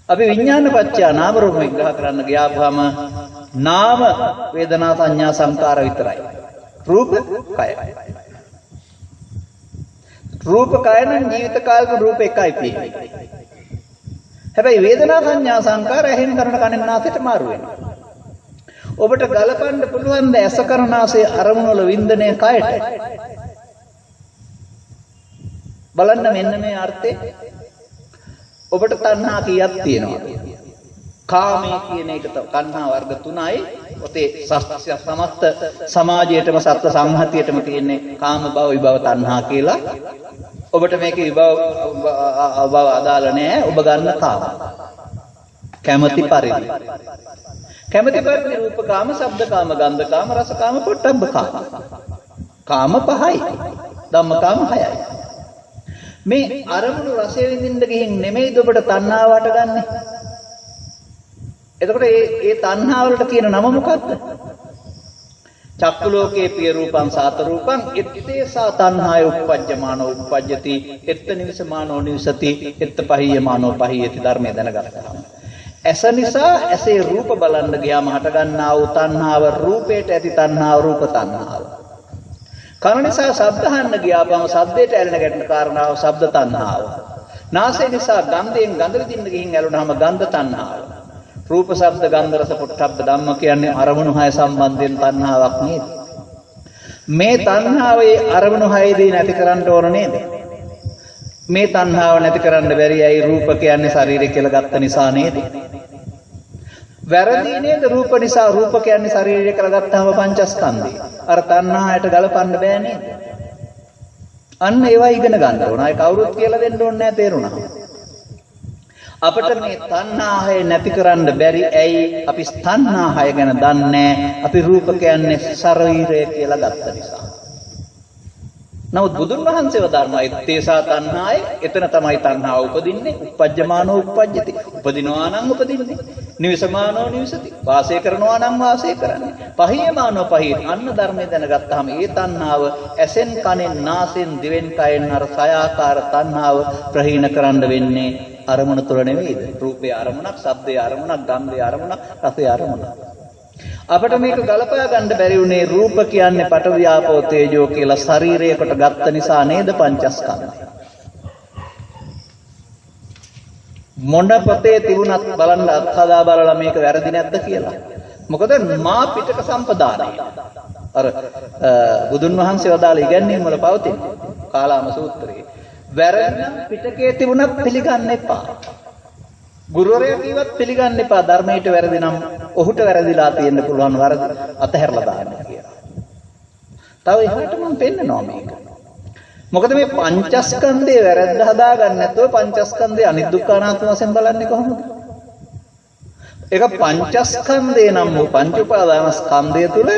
අපි විඥාන පත්‍ය නාම රූප විග්‍රහ කරන්න ගියාම නාම වේදනා සංඥා සංකාර විතරයි. රූප කය. රූප කය නම් ජීවිත කාලෙම රූප එකයි තියෙන්නේ. හැබැයි වේදනා සංඥා සංකාර එහෙම කරන කණෙන් නාසයට මාරු වෙනවා. ඔබට ගලපන්න පුළුවන් ද ඇස කරනාසේ අරමුණු වල වින්දනය කයට? බලන්න මෙන්න මේ අර්ථය. ඔබට තණ්හා කීයක් තියෙනවද? කාමයේ කියන එක තණ්හා වර්ග 3යි. ඔතේ සමස්ත සමාජයේටම සත්ත්ව සංහතියටම තියෙන්නේ කාම භව විභව තණ්හා කියලා. ඔබට මේකේ විභව අදාළ නැහැ. ඔබ ගන්න කාම. කැමැති පරිදි. කැමැති පරිදි රූපකාම, ශබ්දකාම, ගන්ධකාම, රසකාම, පොට්ටබ්බකාම. කාම 5යි. ධම්මකාම 6යි. මේ අරමුණු රසය විඳින්න ගිහින් නෙමෙයිද ඔබට තණ්හාව හටගන්නේ. එතකොට ඒ තණ්හාව වලට කියන නම මොකක්ද? චක්කු ලෝකේ පිය රූපං සාත රූපං එත්තේසා තණ්හාය උප්පජ්ජමානෝ උප්පජ්ජති එත්ත නිවිසමානෝ නිවිසති එත්ත පහියමානෝ පහියති ධර්මය දැනගත්තාම ඇස නිසා ඇසේ රූප බලන්න ගියාම හටගන්නා වූ තණ්හාව රූපයට ඇති තණ්හාව රූප තණ්හාව. කන නිසා ශබ්ද අහන්න ගියාම ශබ්දයට ඇලෙන ගැටෙන කාරණාව ශබ්ද තණ්හාව. නාසය නිසා ගන්ධයෙන් ගඳ විඳින්න ගිහින් ඇලුනහම ගන්ධ තණ්හාව. රූප ශබ්ද ගන්ධ රස පොට්ටබ්බ ධම්ම කියන්නේ අරමුණු 6 සම්බන්ධයෙන් තණ්හාවක් නේද? මේ තණ්හාවේ අරමුණු 6 දී නැති කරන්න ඕන නේද? මේ තණ්හාව නැති කරන්න බැරි ඇයි? රූප කියන්නේ ශරීරය කියලා ගත්ත නිසා නේද? වැරදි නේද? රූප නිසා රූප කියන්නේ ශරීරය කියලා ගත්තාම පංචස්කන්ධය. අර තණ්හායට ගලපන්න බෑ නේද? අන්න ඒවා ඉගෙන ගන්න ඕන. අය කවුරුත් කියලා දෙන්න ඕනේ නැහැ තේරුණා. අපිට මේ තණ්හාය නැති කරන්න බැරි ඇයි? අපි තණ්හාය ගැන දන්නේ අපි රූප කියන්නේ ශරීරය කියලා ගත්ත නිසා. නමුත් බුදුන් වහන්සේ වදාළා ඉත්තේසා තණ්හාය එතන තමයි තණ්හාව උපදින්නේ. uppajjamaano uppajjati. උපදිනවා නම් උපදින්නේ. නිවසමානෝ නිවසති. වාසය කරනවා නම් වාසය කරන්නේ. පහියමානෝ පහිය. අන්න ධර්මයේ දැනගත්තාම ඒ තණ්හාව ඇසෙන් කනෙන් නාසෙන් දිවෙන් කයෙන් අර සයාකාර තණ්හාව ප්‍රහීන කරන්න වෙන්නේ අරමුණ තුළ නෙවෙයිද? රූපේ අරමුණක්, ශබ්දේ අරමුණක්, ගන්ධේ අරමුණක්, රසේ අරමුණක්. අපිට මේක ගලපා ගන්න බැරි උනේ රූප කියන්නේ පඨවි ආපෝ තේජෝ කියලා ශරීරයකට ගත්ත නිසා නේද පංචස්කන්ධය. මොන පොතේ තිබුණත් බලන්න අත්හදා බලලා මේක වැරදි නැද්ද කියලා. මොකද මා පිටක සම්පදානයි. අර බුදුන් වහන්සේ වදාළ ඉගැන්වීම් වල පවතින කාලාම සූත්‍රයේ වැරදි නම් පිටකේ තිබුණත් පිළිගන්න එපා. ගුරුවරයා කිව්වත් පිළිගන්න එපා. ධර්මයට වැරදි නම් ඔහුට වැරදිලා තියෙන්න පුළුවන් වරද අතහැරලා දාන්න කියලා. තව එහාට මම පෙන්නනවා මේක. මොකද මේ පංචස්කන්ධේ වැරද්ද හදාගන්න නැතුව පංචස්කන්ධේ අනිදුක්ඛ අනාත්ම වශයෙන් බලන්නේ කොහොමද? ඒක පංචස්කන්ධේ නම් වූ පංච උපාදාන ස්කන්ධය තුල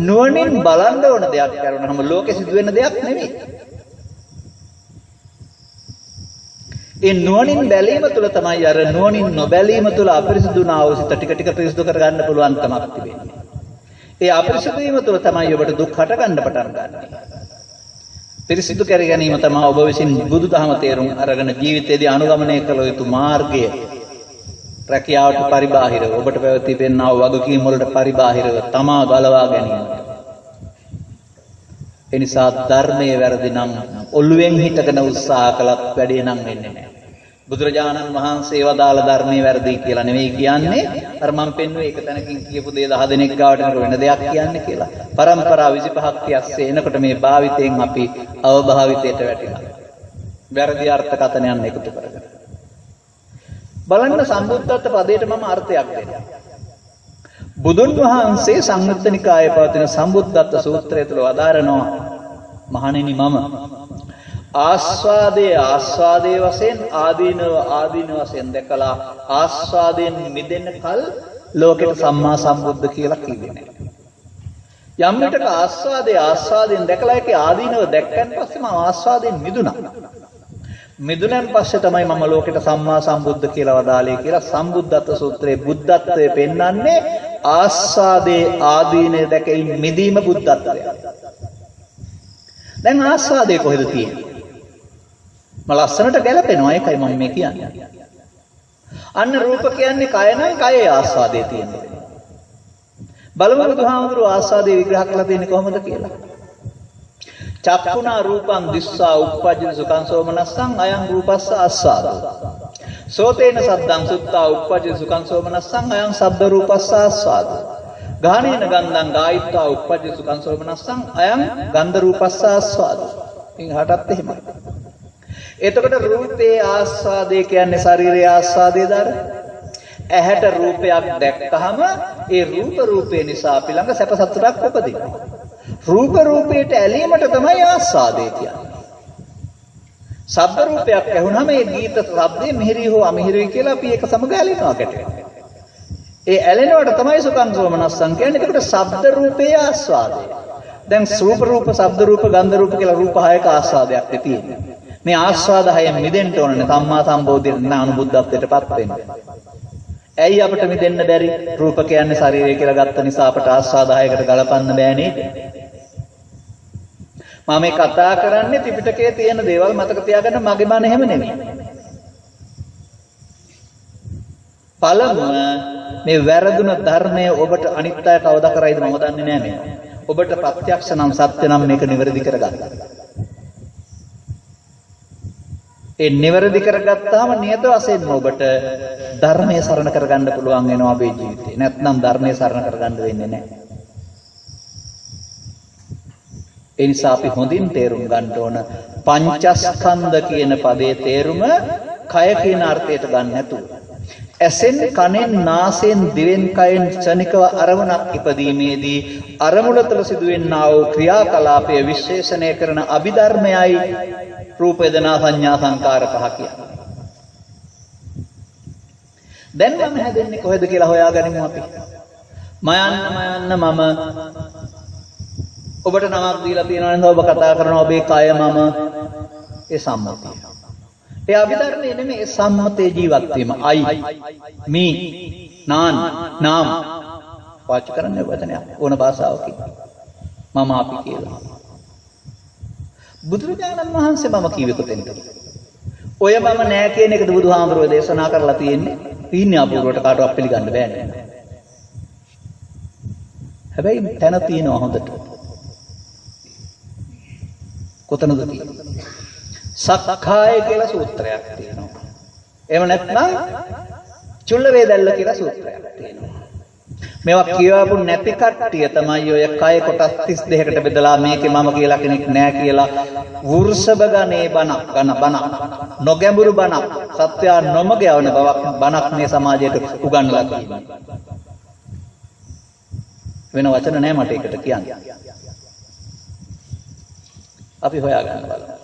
නුවණින් බලන්න ඕන දෙයක් කරුණාම ලෝකෙ සිදුවෙන දෙයක් නෙවෙයි. ඒ නුවණින් බැලීම තුළ තමයි අර නුවණින් නොබැලීම තුළ අපරිසුදුනා වූ සිත ටික ටික පිරිසුදු කරගන්න පුළුවන් කමක් තිබෙන්නේ. ඒ අපරිසුදු වීම තුළ තමයි ඔබට දුක් හට ගන්න පටන් ගන්න. පිරිසුදු කර ගැනීම තමයි ඔබ විසින් බුදුදහම තේරුම් අරගෙන ජීවිතයේදී අනුගමනය කළ යුතු මාර්ගය. රැකියාවට පරිබාහිරව ඔබට පැවති පෙන්නා වූ වගකීම් වලට පරිබාහිරව තමා ගලවා ගැනීම. එනිසා ධර්මයේ වැරදි නම් ඔළුවෙන් හිටගෙන උත්සාහ කළත් වැඩේ නම් වෙන්නේ නැහැ. බුදුරජාණන් වහන්සේ වදාළ ධර්මයේ වැරදි කියලා නෙවෙයි කියන්නේ. අර මම පෙන්වුවේ එක තැනකින් කියපු දේ 10 දෙනෙක් ගාවට වෙන දෙයක් කියන්නේ කියලා. පරම්පරා 25ක් යස්සේ එනකොට මේ භාවිතයෙන් අපි අවභාවිතයට වැටිලා. වැරදි අර්ථකථනයන් එකතු කරගෙන. බලන්න සම්බුද්ධත්ව පදයට මම අර්ථයක් දෙන්නම්. බුදුන් වහන්සේ සංයුත්ත නිකායේ පවතින සම්බුද්ධත්ව සූත්‍රය තුල වදාරනවා මහණෙනි මම ආස්වාදයේ වශයෙන් ආදීනව වශයෙන් දැකලා ආස්වාදයෙන් මිදෙන්න කල ලෝකෙට සම්මා සම්බුද්ධ කියලා කිව්වේ නැහැ. යම් විටක ආස්වාදයෙන් දැකලා ඒකේ ආදීනව දැක්කන් පස්සේ මම ආස්වාදයෙන් මිදුණා. මිදුණන් පස්සේ තමයි මම ලෝකෙට සම්මා සම්බුද්ධ කියලා වදාළේ කියලා සම්බුද්ධත්ව සූත්‍රයේ බුද්ධත්වයේ පෙන්වන්නේ ආස්වාදයේ ආදීනේ දැකීම මිදීම බුද්ධත්වය. දැන් ආස්වාදයේ කොහෙද තියෙන්නේ? මම ලස්සනට ගැලපෙනවා ඒකයි මම මේ කියන්නේ. අන්න රූප කියන්නේ කය නම් කයේ ආස්වාදයේ තියෙන්නේ. බලමු බුදුහාමුදුරුවෝ ආස්වාදයේ විග්‍රහ කරලා තියෙන්නේ කොහොමද කියලා. චක්කුණා රූපං දිස්සා උප්පජ්ජති සුඛං සෝමනස්සං අයං රූපස්ස ආස්වාදෝ. සෝතේන සද්දං සුත්තා උප්පජ්ජති සුඛං සෝමනස්සං අයං සබ්බ රූපස්ස ආස්වාදෝ. ගානේන ගන්ධං ගායිත්වා උප්පජ්ජති සුඛං සෝමනස්සං අයං ගන්ධ රූපස්ස ආස්වාදෝ. ඉතින් හටත් එහෙමයි. එතකොට රූපේ ආස්වාදේ කියන්නේ ශරීරයේ ආස්වාදේද අර? ඇහැට රූපයක් දැක්කහම ඒ රූපේ නිසා අපි ළඟ සැප සතුටක් උපදිනවා. රූපයට ඇලීමට තමයි ආස්වාදේ කියන්නේ. ශබ්ද රූපයක් ඇහුනම ඒ ගීත ශබ්දේ මිහිරි හෝ අමිහිරි කියලා අපි ඒක සමග ඇලෙනවා කැටේ. ඒ ඇලෙනවට තමයි සුඛං සෝමනස්සං කියන්නේ. ඒකට ශබ්ද රූපේ ආස්වාදය. දැන් රූප ශබ්ද රූප ගන්ධ රූප කියලා රූප හයක ආස්වාදයක් තියෙන්නේ. මේ ආස්වාද හයෙන් මිදෙන්න ඕනේ සම්මා සම්බෝධියට නානුබුද්ධත්වයටපත් වෙන්න. ඇයි අපිට මිදෙන්න බැරි? රූප කියන්නේ ශරීරය කියලා ගත්ත නිසා අපට ආස්වාද හයකට ගලපන්න බෑ නේද? මම මේ කතා කරන්නේ ත්‍රිපිටකයේ තියෙන දේවල් මතක තියාගන්න මගේ මන එහෙම නෙමෙයි. පළමුව මේ වැරදුන ධර්මය ඔබට අනිත් අය කවදා කරයිද මම දන්නේ නෑ මේ. ඔබට ප්‍රත්‍යක්ෂ නම් සත්‍ය නම් මේක නිවැරදි කරගන්න. ඒ නිවැරදි කරගත්තාම නියත වශයෙන්ම ඔබට ධර්මයේ සරණ කරගන්න පුළුවන් වෙනවා අපේ ජීවිතේ. නැත්නම් ධර්මයේ සරණ කරගන්න වෙන්නේ නැහැ. ඒ නිසා අපි හොඳින් තේරුම් ගන්න ඕන පංචස්කන්ධ කියන පදේ තේරුම කය කියන අර්ථයට ගන්න නැතුව. ඇසෙන් කනෙන් නාසයෙන් දිවෙන් කයෙන් ක්ෂණිකව අරමුණක් ඉපදීමේදී අරමුණ තුළ සිදුවෙනා වූ ක්‍රියාකලාපය විශ්ලේෂණය කරන අභිධර්මයයි රූප වේදනා සංඥා සංකාර පහ කියන්නේ. දැන් මම හැදෙන්නේ කොහෙද කියලා හොයාගනිමු අපි. මයන්න මම ඔබට නමක් දීලා තියෙනවා නේද? ඔබ කතා කරනවා ඔබේ කය මම ඒ සම්මතිය. ඒ අභිධර්මයේ නෙමෙයි සම්මතේ ජීවත් වීම. අයි මී නාන් නාම් වාචික කරන්නේ වචනයක් ඕන භාෂාවකින්. මම අපි කියලා. බුදුරජාණන් වහන්සේ මම කීවේ කොතෙන්ද? ඔය මම නෑ කියන එකද බුදුහාමුදුරුවෝ දේශනා කරලා තියෙන්නේ. පීන්නේ අපූර්වට කාටවත් පිළිගන්න බෑනේ. හැබැයි තැන තියෙනවා හොඳට. කොතනද තියෙන්නේ? සක්කාය කියලා සූත්‍රයක් තියෙනවා. එහෙම නැත්නම් චුල්ල වේදල්ල කියලා සූත්‍රයක් තියෙනවා. මේවා කියවපු නැති කට්ටිය තමයි ඔය කය කොටස් 32කට බෙදලා මේකේ මම කියලා කෙනෙක් නෑ කියලා වෘෂභ ගණේ බණක් නොගැඹුරු බණක් සත්‍යා නොමග යවන බණක් මේ සමාජයට උගන්වලා තියෙනවා. වෙන වචන නෑ මට ඒකට කියන්න. අපි හොයාගන්න බලමු.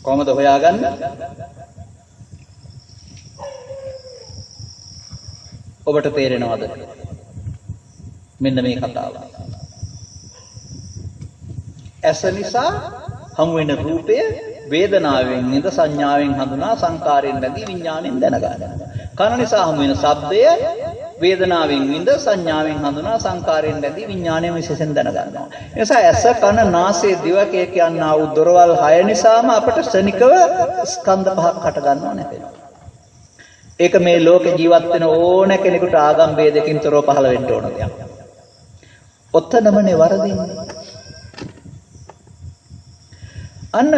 කොහොමද හොයාගන්නේ? ඔබට තේරෙනවද? මෙන්න මේ කතාව. ඇස නිසා හමු වෙන රූපය වේදනාවෙන් නිද සංඥාවෙන් හඳුනා සංකාරයෙන් බැඳී විඥාණයෙන් දැනගන්නවා. කන නිසා හමු වෙන ශබ්දය වේදනාවෙන් නිද සංඥාවෙන් හඳුනා සංකාරයෙන් බැඳී විඥාණයෙන් විශේෂයෙන් දැනගන්නවා. ඒ නිසා ඇස කන නාසය දිව කියනා වූ දොරවල් 6 නිසාම අපට ශනිකව ස්කන්ධ පහක් හට ගන්නව නැතේ. ඒක මේ ලෝකේ ජීවත් වෙන ඕන කෙනෙකුට ආගම් ભેදකින් තොරව පහළ වෙන්න ඕන දෙයක්. ඔතනමනේ වරදින්නේ. අන්න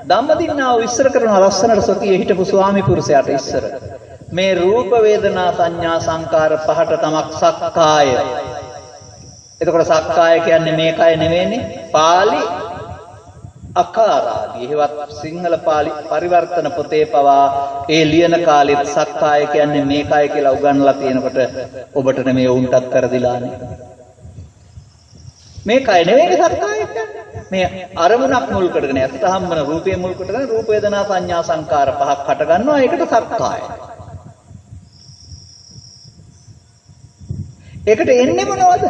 ධම්මදින්නාව විස්තර කරන ලස්සනට සොකී හිටපු ස්වාමි පුරුෂයාට ඉස්සර මේ රූප වේදනා සංඥා සංකාර පහට තමක් සක්කාය. එතකොට සක්කාය කියන්නේ මේ කය නෙවෙයිනේ. පාලි අකාරාදී හේවත් සිංහල පාලි පරිවර්තන පොතේ පවා ඒ ලියන කාලෙත් සක්කාය කියන්නේ මේ කය කියලා උගන්වලා තියෙනකොට ඔබට නෙමෙයි උන්ටත් කරදිලානේ. මේ කය නෙවෙයි සක්කාය කියන්නේ. මේ අරමුණක් මුල් කරගෙන ඇත්ත හම්බන රූපේ මුල් කරගෙන රූප වේදනා සංඥා සංකාර පහක් හට ගන්නවා. ඒකට සක්කාය. ඒකට එන්නේ මොනවද?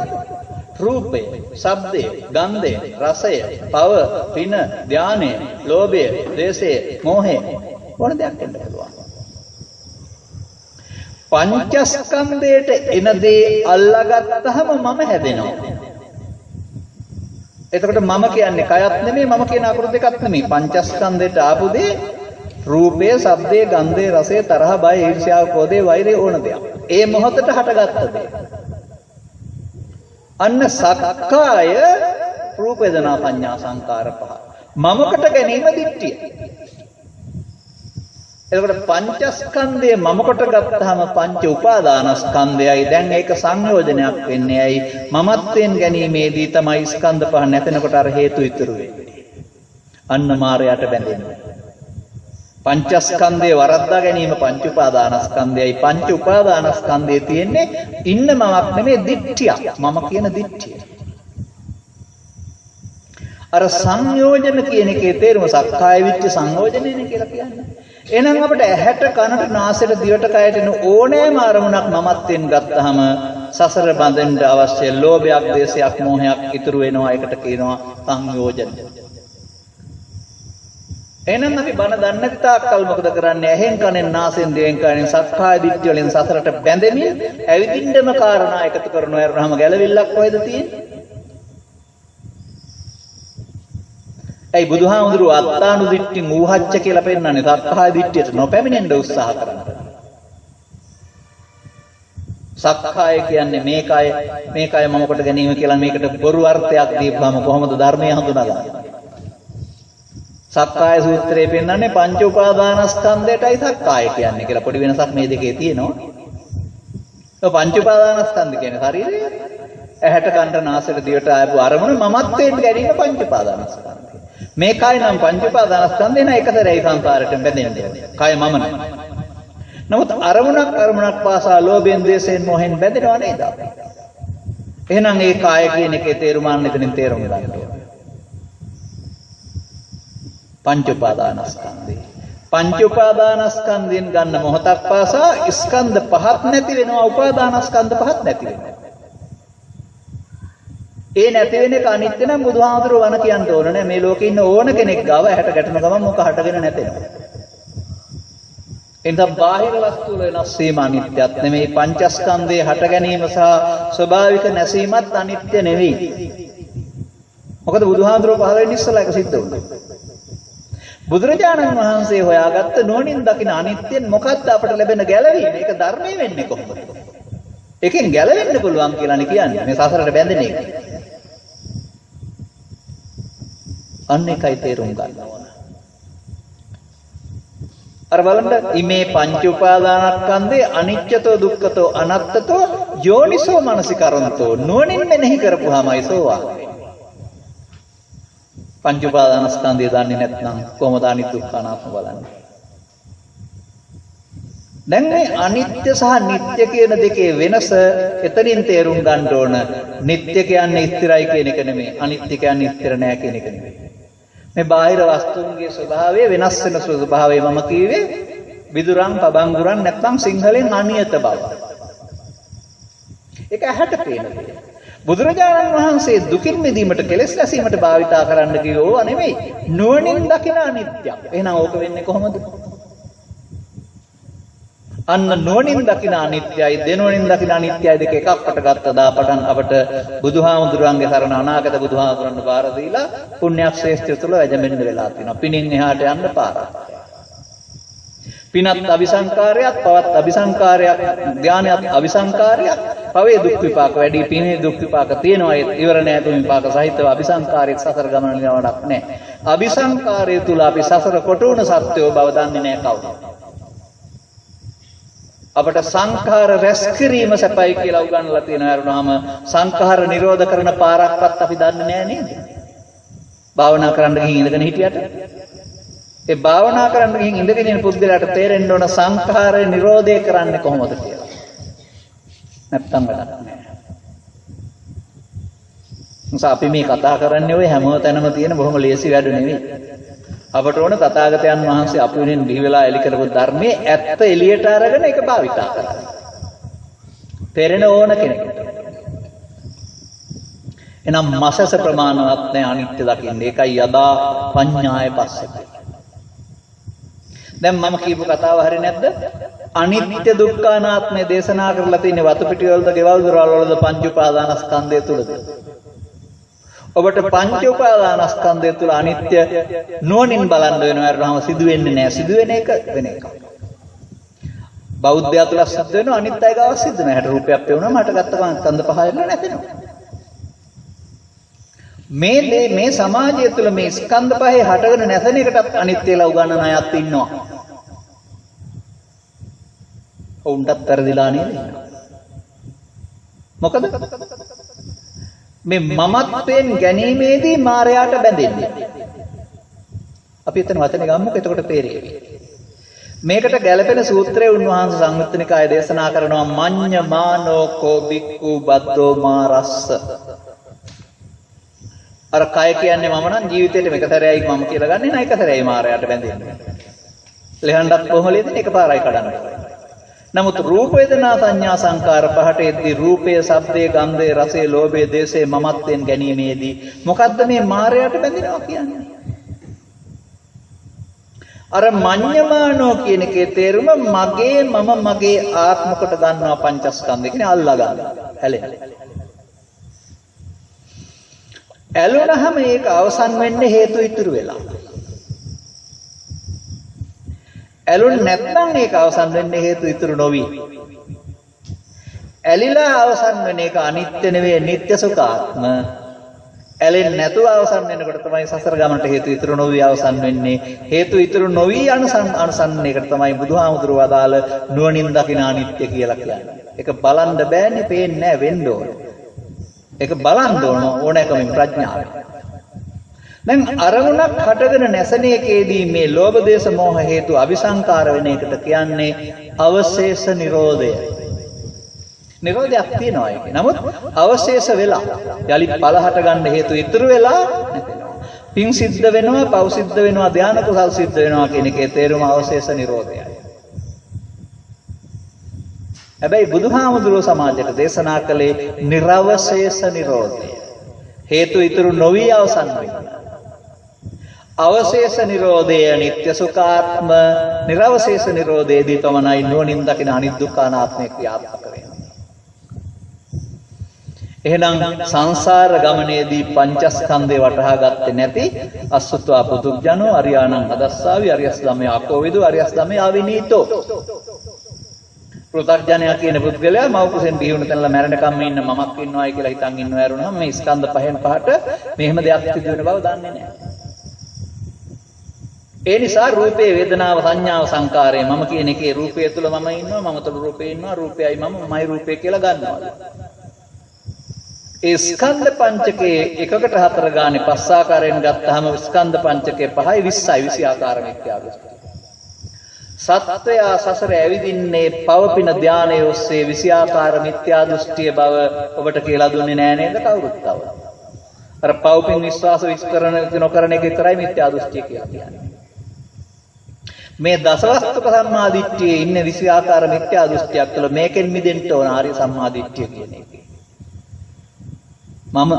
රූපය, ශබ්දය, ගන්ධය, රසය, පව, පින, ධානය, ලෝභය, ද්වේෂය, මෝහය මොන දෙයක් එන්න පුළුවන්. පංචස්කන්ධයට එන දේ අල්ලාගත්තහම මම හැදෙනවා. එතකොට මම කියන්නේ කයත් නෙමෙයි මම කියන අකුරු දෙකක් නෙමෙයි. පංචස්කන්ධයට ආපු දේ රූපය, ශබ්දය, ගන්ධය, රසය, තරහ, බය, ඊර්ෂ්‍යාව, ක්‍රෝධය, වෛරය ඕන දෙයක්. ඒ මොහොතට හටගත්ත දේ. අන්න සක්කාය රූප වේදනා සංඥා සංකාර පහ. මමකට ගැනීම දිට්ඨිය. එතකොට පංචස්කන්ධය මමකට ගත්තාම පංච උපාදානස්කන්ධයයි. දැන් ඒක සංයෝජනයක් වෙන්නේ ඇයි? මමත්වෙන් ගැනීමේදී තමයි ස්කන්ධ පහ නැතෙනකොට අර හේතු ඉතුරු වෙන්නේ. අන්න මායයට බැඳෙන්නේ. පංචස්කන්ධේ වරද්දා ගැනීම පංච උපාදානස්කන්ධයයි. පංච උපාදානස්කන්ධයේ තියෙන්නේ ඉන්න මමක් නෙමෙයි දිට්ඨිය. මම කියන දිට්ඨිය. අර සංයෝජන කියන එකේ තේරුම සක්කාය විච්ඡ සංයෝජනනේ කියලා කියන්නේ. එහෙනම් අපිට ඇහැට කනට නාසයට දිවට කයට එන ඕනෑම අරමුණක් මමත්වෙන් ගත්තාම සසර බඳෙන්න අවශ්‍ය ලෝභයක්, ද්වේෂයක්, මෝහයක් ඉතුරු වෙනවා. ඒකට කියනවා සංයෝජන. එහෙනම් අපි බණ දන්නේ නැති තාක්කල් මොකද කරන්නේ? ඇහෙන් කනෙන් නාසයෙන් දිවෙන් කනෙන් සක්කාය දිට්ඨිය වලින් සසරට බැඳෙමින් ඇවිදින්නම කාරණා එකතු කරනවා. යරනහම ගැලවිල්ලක් කොහෙද තියෙන්නේ? ඒ බුදුහාමුදුරුවෝ අත්තානු දිට්ඨි මූහච්ච කියලා පෙන්නන්නේ සක්කාය දිට්ඨියට නොපැමිණෙන්න උත්සාහ කරනවා. සක්කාය කියන්නේ මේකයි මම කොට ගැනීම කියලා මේකට බොරු අර්ථයක් දීපුවාම කොහොමද ධර්මය හඳුනාගන්නේ? සක්කාය සූත්‍රයේ පෙන්නන්නේ පංච උපාදානස්කන්ධයටයි සක්කාය කියන්නේ කියලා. පොඩි වෙනසක් මේ දෙකේ තියෙනවා. ඔය පංච උපාදානස්කන්ධ කියන්නේ ශරීරය. ඇහැට කනට නාසයට දිවට ආපු අරමුණ මමත්වයෙන් ගැනීම පංච උපාදානස්කන්ධය. මේ කය නම් පංච උපාදානස්කන්ධේ නෑ එකතරයි සංසාරයට බැඳෙන්නේ. කය මම නෑ. නමුත් අරමුණක් පාසා ලෝභයෙන් ද්වේෂයෙන් මොහෙන් බැඳෙනව නේද? එහෙනම් ඒ කාය කියන එකේ තේරුම අන්නෙතනින් තේරුම් ගන්න ඕනේ. පංච උපාදානස්කන්ධය. පංච උපාදානස්කන්ධයෙන් ගන්න මොහොතක් පාසා ස්කන්ධ පහක් නැති වෙනවා, උපාදානස්කන්ධ පහක් නැති වෙනවා. ඒ නැති වෙන එක අනිත්‍ය නම් බුදුහාමුදුරුවෝ වණ කියන්න ඕන නෑ. මේ ලෝකේ ඉන්න ඕන කෙනෙක් ගාව ඇහැට ගැටෙන ගමන් මොක හටගෙන නැතෙනවා. එතන බාහිර වස්තු වල වෙනස් වීම අනිත්‍යත් නෙමෙයි. පංචස්කන්ධයේ හට ගැනීම සහ ස්වභාවික නැසීමත් අනිත්‍ය නෙවෙයි. මොකද බුදුහාමුදුරුවෝ පහළ වෙන්න ඉස්සලා ඒක සිද්ධ වුණා. බුදුරජාණන් වහන්සේ හොයාගත්ත නුවණින් දකින අනිත්‍යෙන් මොකක්ද අපට ලැබෙන ගැලවීම? ඒක ධර්මයේ වෙන්නේ කොහොමද? එකෙන් ගැලවෙන්න පුළුවන් කියලානේ කියන්නේ. මේ සසරට බැඳෙන එක. අන්න එකයි තේරුම් ගන්න ඕන. අර බලන්න ඉමේ පංච උපාදානස්කන්ධේ අනිච්චතෝ දුක්ඛතෝ අනත්තතෝ යෝනිසෝ මනසිකරන්තෝ නුවණින් මෙනෙහි කරපුවාමයි සෝවාන්. පංච උපාදානස්කන්ධය දන්නේ නැත්නම් කොහොමද අනිත්‍ය දුක්ඛ අනාත්ම බලන්නේ? දැන් මේ අනිත්‍ය සහ නිට්ටය කියන දෙකේ වෙනස එතනින් තේරුම් ගන්න ඕන. නිට්ටය කියන්නේ ස්ථිරයි කියන එක නෙමෙයි. අනිත්‍ය කියන්නේ ස්ථිර නෑ කියන එක නෙමෙයි. මේ බාහිර වස්තුන්ගේ ස්වභාවය වෙනස් වෙන ස්වභාවය මම කියවේ විදුරන් පබංගුරන් නැත්නම් සිංහලෙන් අනියත බව. ඒක ඇහැට පේන දෙයක්. බුදුරජාණන් වහන්සේ දුකින් මිදීමට කෙලෙස් නැසීමට භාවිතා කරන්න කිව්වෝ නෙමෙයි. නුවණින් දකින අනිත්‍යයක්. එහෙනම් ඕක වෙන්නේ කොහොමද? අන්න නුවණින් දකින අනිත්‍යයි දෙනුවණින් දකින අනිත්‍යයි දෙක එකකට ගත්තා පටන් අපට බුදුහාමුදුරන්ගේ සරණ අනාගත බුදුහාමුදුරන්ට බාර දීලා පුණ්‍යක් ශ්‍රේෂ්ඨය තුල වැජඹෙන්න වෙලා තියෙනවා. පිනින් එහාට යන්න පාරක්. පිනත් අபிසංකාරයක්, පවත් අபிසංකාරයක්, ධානයත් අபிසංකාරයක්. පවේ දුක් විපාක වැඩි, පිනේ දුක් විපාක තියෙනවා. ඒ ඉවර නෑ තුන් විපාක සහිතව අபிසංකාරයක් සසර ගමන නිවනක් නෑ. අபிසංකාරය තුල අපි සසර කොටුණ සත්‍යෝ බව දන්නේ නෑ කවුද? අපට සංඛාර රැස් කිරීම සැපයි කියලා උගන්වලා තියෙනවා. අරුණාම සංඛාර නිරෝධ කරන පාරක්වත් අපි දන්නේ නෑ නේද? භාවනා කරන්න ගිහින් ඉඳගෙන හිටියට ඒ භාවනා කරන්න ගිහින් ඉඳගෙන ඉන්න පුද්ගලයාට තේරෙන්න ඕන සංඛාරය නිරෝධය කරන්නේ කොහොමද කියලා. නැත්තම් වැඩක් නෑ. නිසා අපි මේ කතා කරන්නේ ඔය හැමතැනම තියෙන බොහොම ලේසි වැඩ නෙවෙයි. අපට ඕන තථාගතයන් වහන්සේ අපි වෙනින් බිහි වෙලා එලි කරපු ධර්මයේ ඇත්ත එළියට අරගෙන ඒක භාවිතා කරන්න. තේරෙන ඕන කෙනෙකුට. එනම් මාසස ප්‍රමාණවත් නැ අනිත්‍ය දකින්න. ඒකයි යදා පඤ්ඤාය පස්සති. දැන් මම කියපු කතාව හරිය නැද්ද? අනිත්‍ය දුක්ඛ අනාත්මය දේශනා කරලා තියෙන වතු පිටි වලද, ගෙවල් දොරවල් වලද පංච උපාදානස්කන්ධය තුලද? ඔබට පංච උපාදානස්කන්ධය තුල අනිත්‍ය නුවණින් බලන්න වෙනවා. අරනම සිදු වෙන්නේ නැහැ. සිදු වෙන එක වෙන එකක්. බෞද්ධයා තුල සිද්ධ වෙනවා, අනිත් අය ගාව සිද්ධ නැහැ. හැට රූපයක් පෙවුනම හටගත්ත ගමන් ස්කන්ධ පහ වෙනවා නැතෙනවා. මේ සමාජය තුල මේ ස්කන්ධ පහේ හටගෙන නැසෙන එකටත් අනිත්‍යලා උගන්වන අයත් ඉන්නවා. උන්ටත් තරදිලා නේද? මොකද මේ මමත්වයෙන් ගැනීමේදී මායයට බැඳෙන්නේ. අපි එතන වචනේ ගමුකෝ. එතකොට තේරෙයි. මේකට ගැළපෙන සූත්‍රයේ උන්වහන්සේ සංයුත්ත නිකාය දේශනා කරනවා මඤ්ඤමානෝ කෝ බික්ඛු බද්දෝ මාරස්ස. අර කය කියන්නේ මම නම් ජීවිතේට එකතරයයි මම කියලා ගන්නේ නැහැ. එකතරයයි මායයට බැඳෙන්නේ. ලෙහන්ඩත් කොහොම ලේද එකපාරයි කඩන්නේ. නමුත් රූප වේදනා සංඥා සංකාර පහට එද්දී රූපය, ශබ්දය, ගන්ධය, රසය, ලෝභය, දේශය මමත්වයෙන් ගැනීමේදී මොකද්ද මේ මායයට බැඳෙනවා කියන්නේ? අර මඤ්ඤමානෝ කියන එකේ තේරුම මගේ මම මගේ ආත්ම කොට ගන්නවා පංචස්කන්ධය කියන්නේ අල්ලා ගන්නවා. ඇලෙන. ඇලුනහම ඒක අවසන් වෙන්නේ හේතු ඉතුරු වෙලා. ඇලුන් නැත්නම් ඒක අවසන් වෙන්නේ හේතු ඉතුරු නොවි. ඇලිලා අවසන් වෙන එක අනිත්‍ය නෙවෙයි, නිට්ටය සුඛාත්ම. ඇලෙන්නේ නැතුව අවසන් වෙනකොට තමයි සසර ගමනට හේතු ඉතුරු නොවි අවසන් වෙන්නේ. හේතු ඉතුරු නොවි අනුසන්න එකට තමයි බුදුහාමුදුරුවෝ අදාළ නුවණින් දකින අනිත්‍ය කියලා කියන්නේ. ඒක බලන්න බෑනේ, පේන්නේ නැහැ, වෙන්න ඕනේ. ඒක බලන්න ඕනෑකමින් ප්‍රඥාවෙන්. දැන් අරමුණක් හටගෙන නැසෙන එකේදී මේ ලෝභ දේශ මොහ හේතු අபிසංකාර වෙන එකට කියන්නේ අවශේෂ නිරෝධය. නිරෝධයක් තියෙනවා ඒකේ. නමුත් අවශේෂ වෙලා යලි ඵල හට ගන්න හේතු ඉතුරු වෙලා පින් සිද්ධ වෙනවා, පව් සිද්ධ වෙනවා, ධාන කුසල් සිද්ධ වෙනවා කියන එකේ තේරුම අවශේෂ නිරෝධයයි. හැබැයි බුදුහාමුදුරුවෝ සමාජයට දේශනා කළේ නිර්වශේෂ නිරෝධය. හේතු ඉතුරු නොවි අවසන් වෙනවා. අවශේෂ නිරෝධය නිත්‍ය සුඛාත්ම, නිර්වශේෂ නිරෝධයේදී තමයි නුවණින් දකින අනිත්‍ය අනාත්මය ක්‍රියාත්මක වෙන්නේ. එහෙනම් සංසාර ගමනේදී පංචස්කන්ධේ වටහා ගත්තේ නැති අසුත්වා පුදුජනෝ අරියාණං අදස්සාවි අරියස් ධම්මේ ආකෝවිදු අරියස් ධම්මේ ආවිනීතෝ. පෘථග්ජනයා කියන පුද්ගලයා මව් කුසෙන් බිහි වුණ තැනලා මැරෙනකම් ඉන්න මමක් ඉන්නවයි කියලා හිතන් ඉන්නව ඇරුණාම මේ ස්කන්ධ පහෙන් පහට මෙහෙම දෙයක් සිදු වෙන බව දන්නේ නැහැ. ඒ නිසා රූපේ වේදනාව සංඥාව සංකාරය මම කියන එකේ රූපය තුල මම ඉන්නවා, මම තුල රූපේ ඉන්නවා, රූපයයි මමයි රූපය කියලා ගන්නවා. ඒ ස්කන්ධ පංචකයේ එකකට හතර ගානේ පස් ආකාරයෙන් ගත්තාම ස්කන්ධ පංචකයේ 5යි 20යි 20 ආකාර මිත්‍යා දෘෂ්ටි. සත්‍යය සසර ඇවිදින්නේ පවපින ධානයේ ඔස්සේ 20 ආකාර මිත්‍යා දෘෂ්ටිය බව ඔබට කියලා දුන්නේ නෑ නේද කවුරුත් තව. අර පවපින් විශ්වාස විස්කරණ නොකරන එක විතරයි මිත්‍යා දෘෂ්ටිය කියලා කියන්නේ. මේ දසවස්තුක සම්මාදිට්ඨියේ ඉන්න 20 ආකාර මිත්‍යා දෘෂ්ටියක් තුළ මේකෙන් මිදෙන්න ඕන ආර්ය සම්මාදිට්ඨිය කියන එක. මම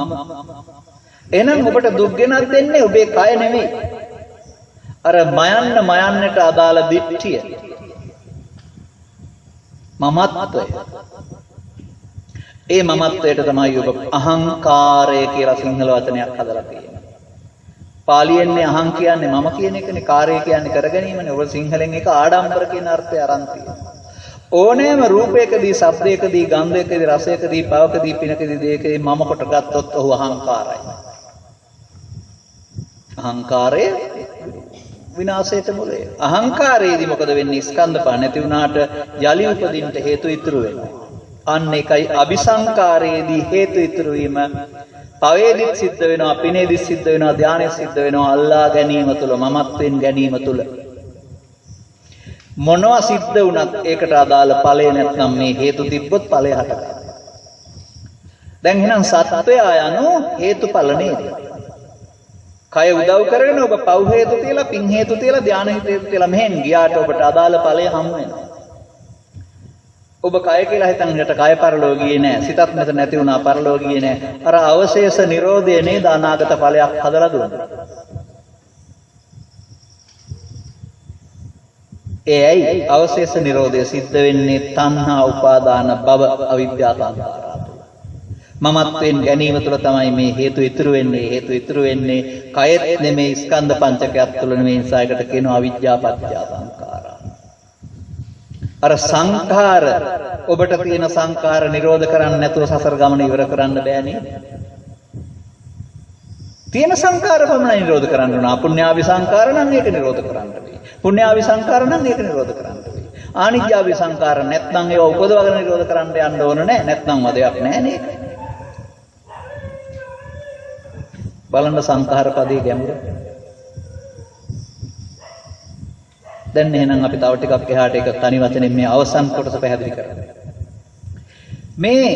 එහෙනම් ඔබට දුක් ගෙනත් දෙන්නේ ඔබේ කය නෙමෙයි. අර මයන්නට අදාළ දිට්ඨිය. මමත්වය. ඒ මමත්වයට තමයි ඔබ අහංකාරය කියලා සිංහල වචනයක් හදලා තියෙන්නේ. පාලියෙන්නේ අහං කියන්නේ මම කියන එකනේ, කාර්යය කියන්නේ කරගැනීමනේ. ඔබ සිංහලෙන් එක ආඩම්බර කියන අර්ථය අරන් තියෙනවා. ඕනෑම රූපයකදී, ශබ්දයකදී, ගන්ධයකදී, රසයකදී, පවකදී, පිනකදී, දෙයකදී මම කොට ගත්තොත් ඔහු අහංකාරයි. අහංකාරය විනාශයට මුලය. අහංකාරයේදී මොකද වෙන්නේ? ස්කන්ධ පහ නැති වුණාට යලි උපදින්න හේතු ඉතුරු වෙනවා. අන්න ඒකයි අபிසංකාරයේදී හේතු ඉතුරු වීම. පවේදිත් සිද්ධ වෙනවා, පිනේදිත් සිද්ධ වෙනවා, ධානයෙත් සිද්ධ වෙනවා, අල්ලා ගැනීම තුල, මමත්වෙන් ගැනීම තුල. මොනවා සිද්ධ වුණත් ඒකට අදාළ ඵලය නැත්නම් මේ හේතු තිබ්බොත් ඵලය හටගන්නවා. දැන් එහෙනම් සත්‍යය යනු හේතුඵල නේද? කය උදව් කරගෙන ඔබ පව් හේතු තියලා, පින් හේතු තියලා, ධාන හේතු තියලා මෙහෙන් ගියාට ඔබට අදාළ ඵලය හමු වෙනවා. ඔබ කය කියලා හිතන් හිට කය පරලෝ ගියේ නෑ. සිතත් මෙතන නැති වුණා, පරලෝ ගියේ නෑ. අර අවශේෂ නිරෝධය නේද අනාගත ඵලයක් හදලා දුන්නේ. ඒයි අවශේෂ නිරෝධය සිද්ධ වෙන්නේ තණ්හා උපාදාන භව අවිද්‍යා සංඛාරා තුළ. මමත්වෙන් ගැනීම තුළ තමයි මේ හේතු ඉතුරු වෙන්නේ. හේතු ඉතුරු වෙන්නේ කයෙත් නෙමෙයි, ස්කන්ධ පංචකයක් තුළ නෙමෙයි. ඉන්සායකට කියනවා අවිද්‍යා පත්‍ය සංඛාරා. අර සංඛාර ඔබට තියෙන සංඛාර නිරෝධ කරන්න නැතුව සසර ගමන ඉවර කරන්න බෑ නේද? තියෙන සංඛාර පමණ නිරෝධ කරන්න ඕන. අපුඤ්ඤාවි සංඛාර නම් ඒක නිරෝධ කරන්න වෙයි. පුඤ්ඤාවි සංඛාර නම් ඒක නිරෝධ කරන්න වෙයි. ආනිජ්ජාවි සංඛාර නැත්නම් ඒව උපදවගෙන නිරෝධ කරන්න යන්න ඕන නෑ. නැත්නම් වදයක් නෑ නේද? බලන්න සංඛාර පදේ ගැඹුර. දැන් එහෙනම් අපි තව ටිකක් එහාට ඒක තනි වචනෙන් මේ අවසන් කොටස පැහැදිලි කරගන්න. මේ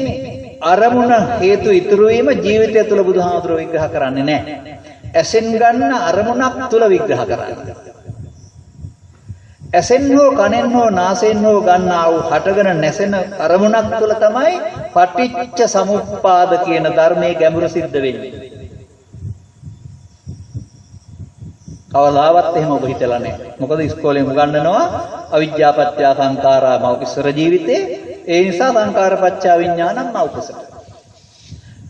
අරමුණ හේතු ඉතුරු වීම ජීවිතය තුළ බුදුහාමුදුරුවෝ විග්‍රහ කරන්නේ නැහැ. ඇසෙන් ගන්න අරමුණක් තුළ විග්‍රහ කරන්නේ. ඇසෙන් හෝ කනෙන් හෝ නාසයෙන් හෝ ගන්නා වූ හටගෙන නැසෙන අරමුණක් තුළ තමයි පටිච්ච සමුප්පාද කියන ධර්මයේ ගැඹුර සිද්ධ වෙන්නේ. කවදාවත් එහෙම ඔබ හිතලා නැහැ. මොකද ඉස්කෝලේ උගන්වනවා අවිජ්ජා පත්‍ය සංඛාරා මෞකිසර ජීවිතේ. ඒ නිසා සංඛාරපච්චය විඥානං මෞකසට.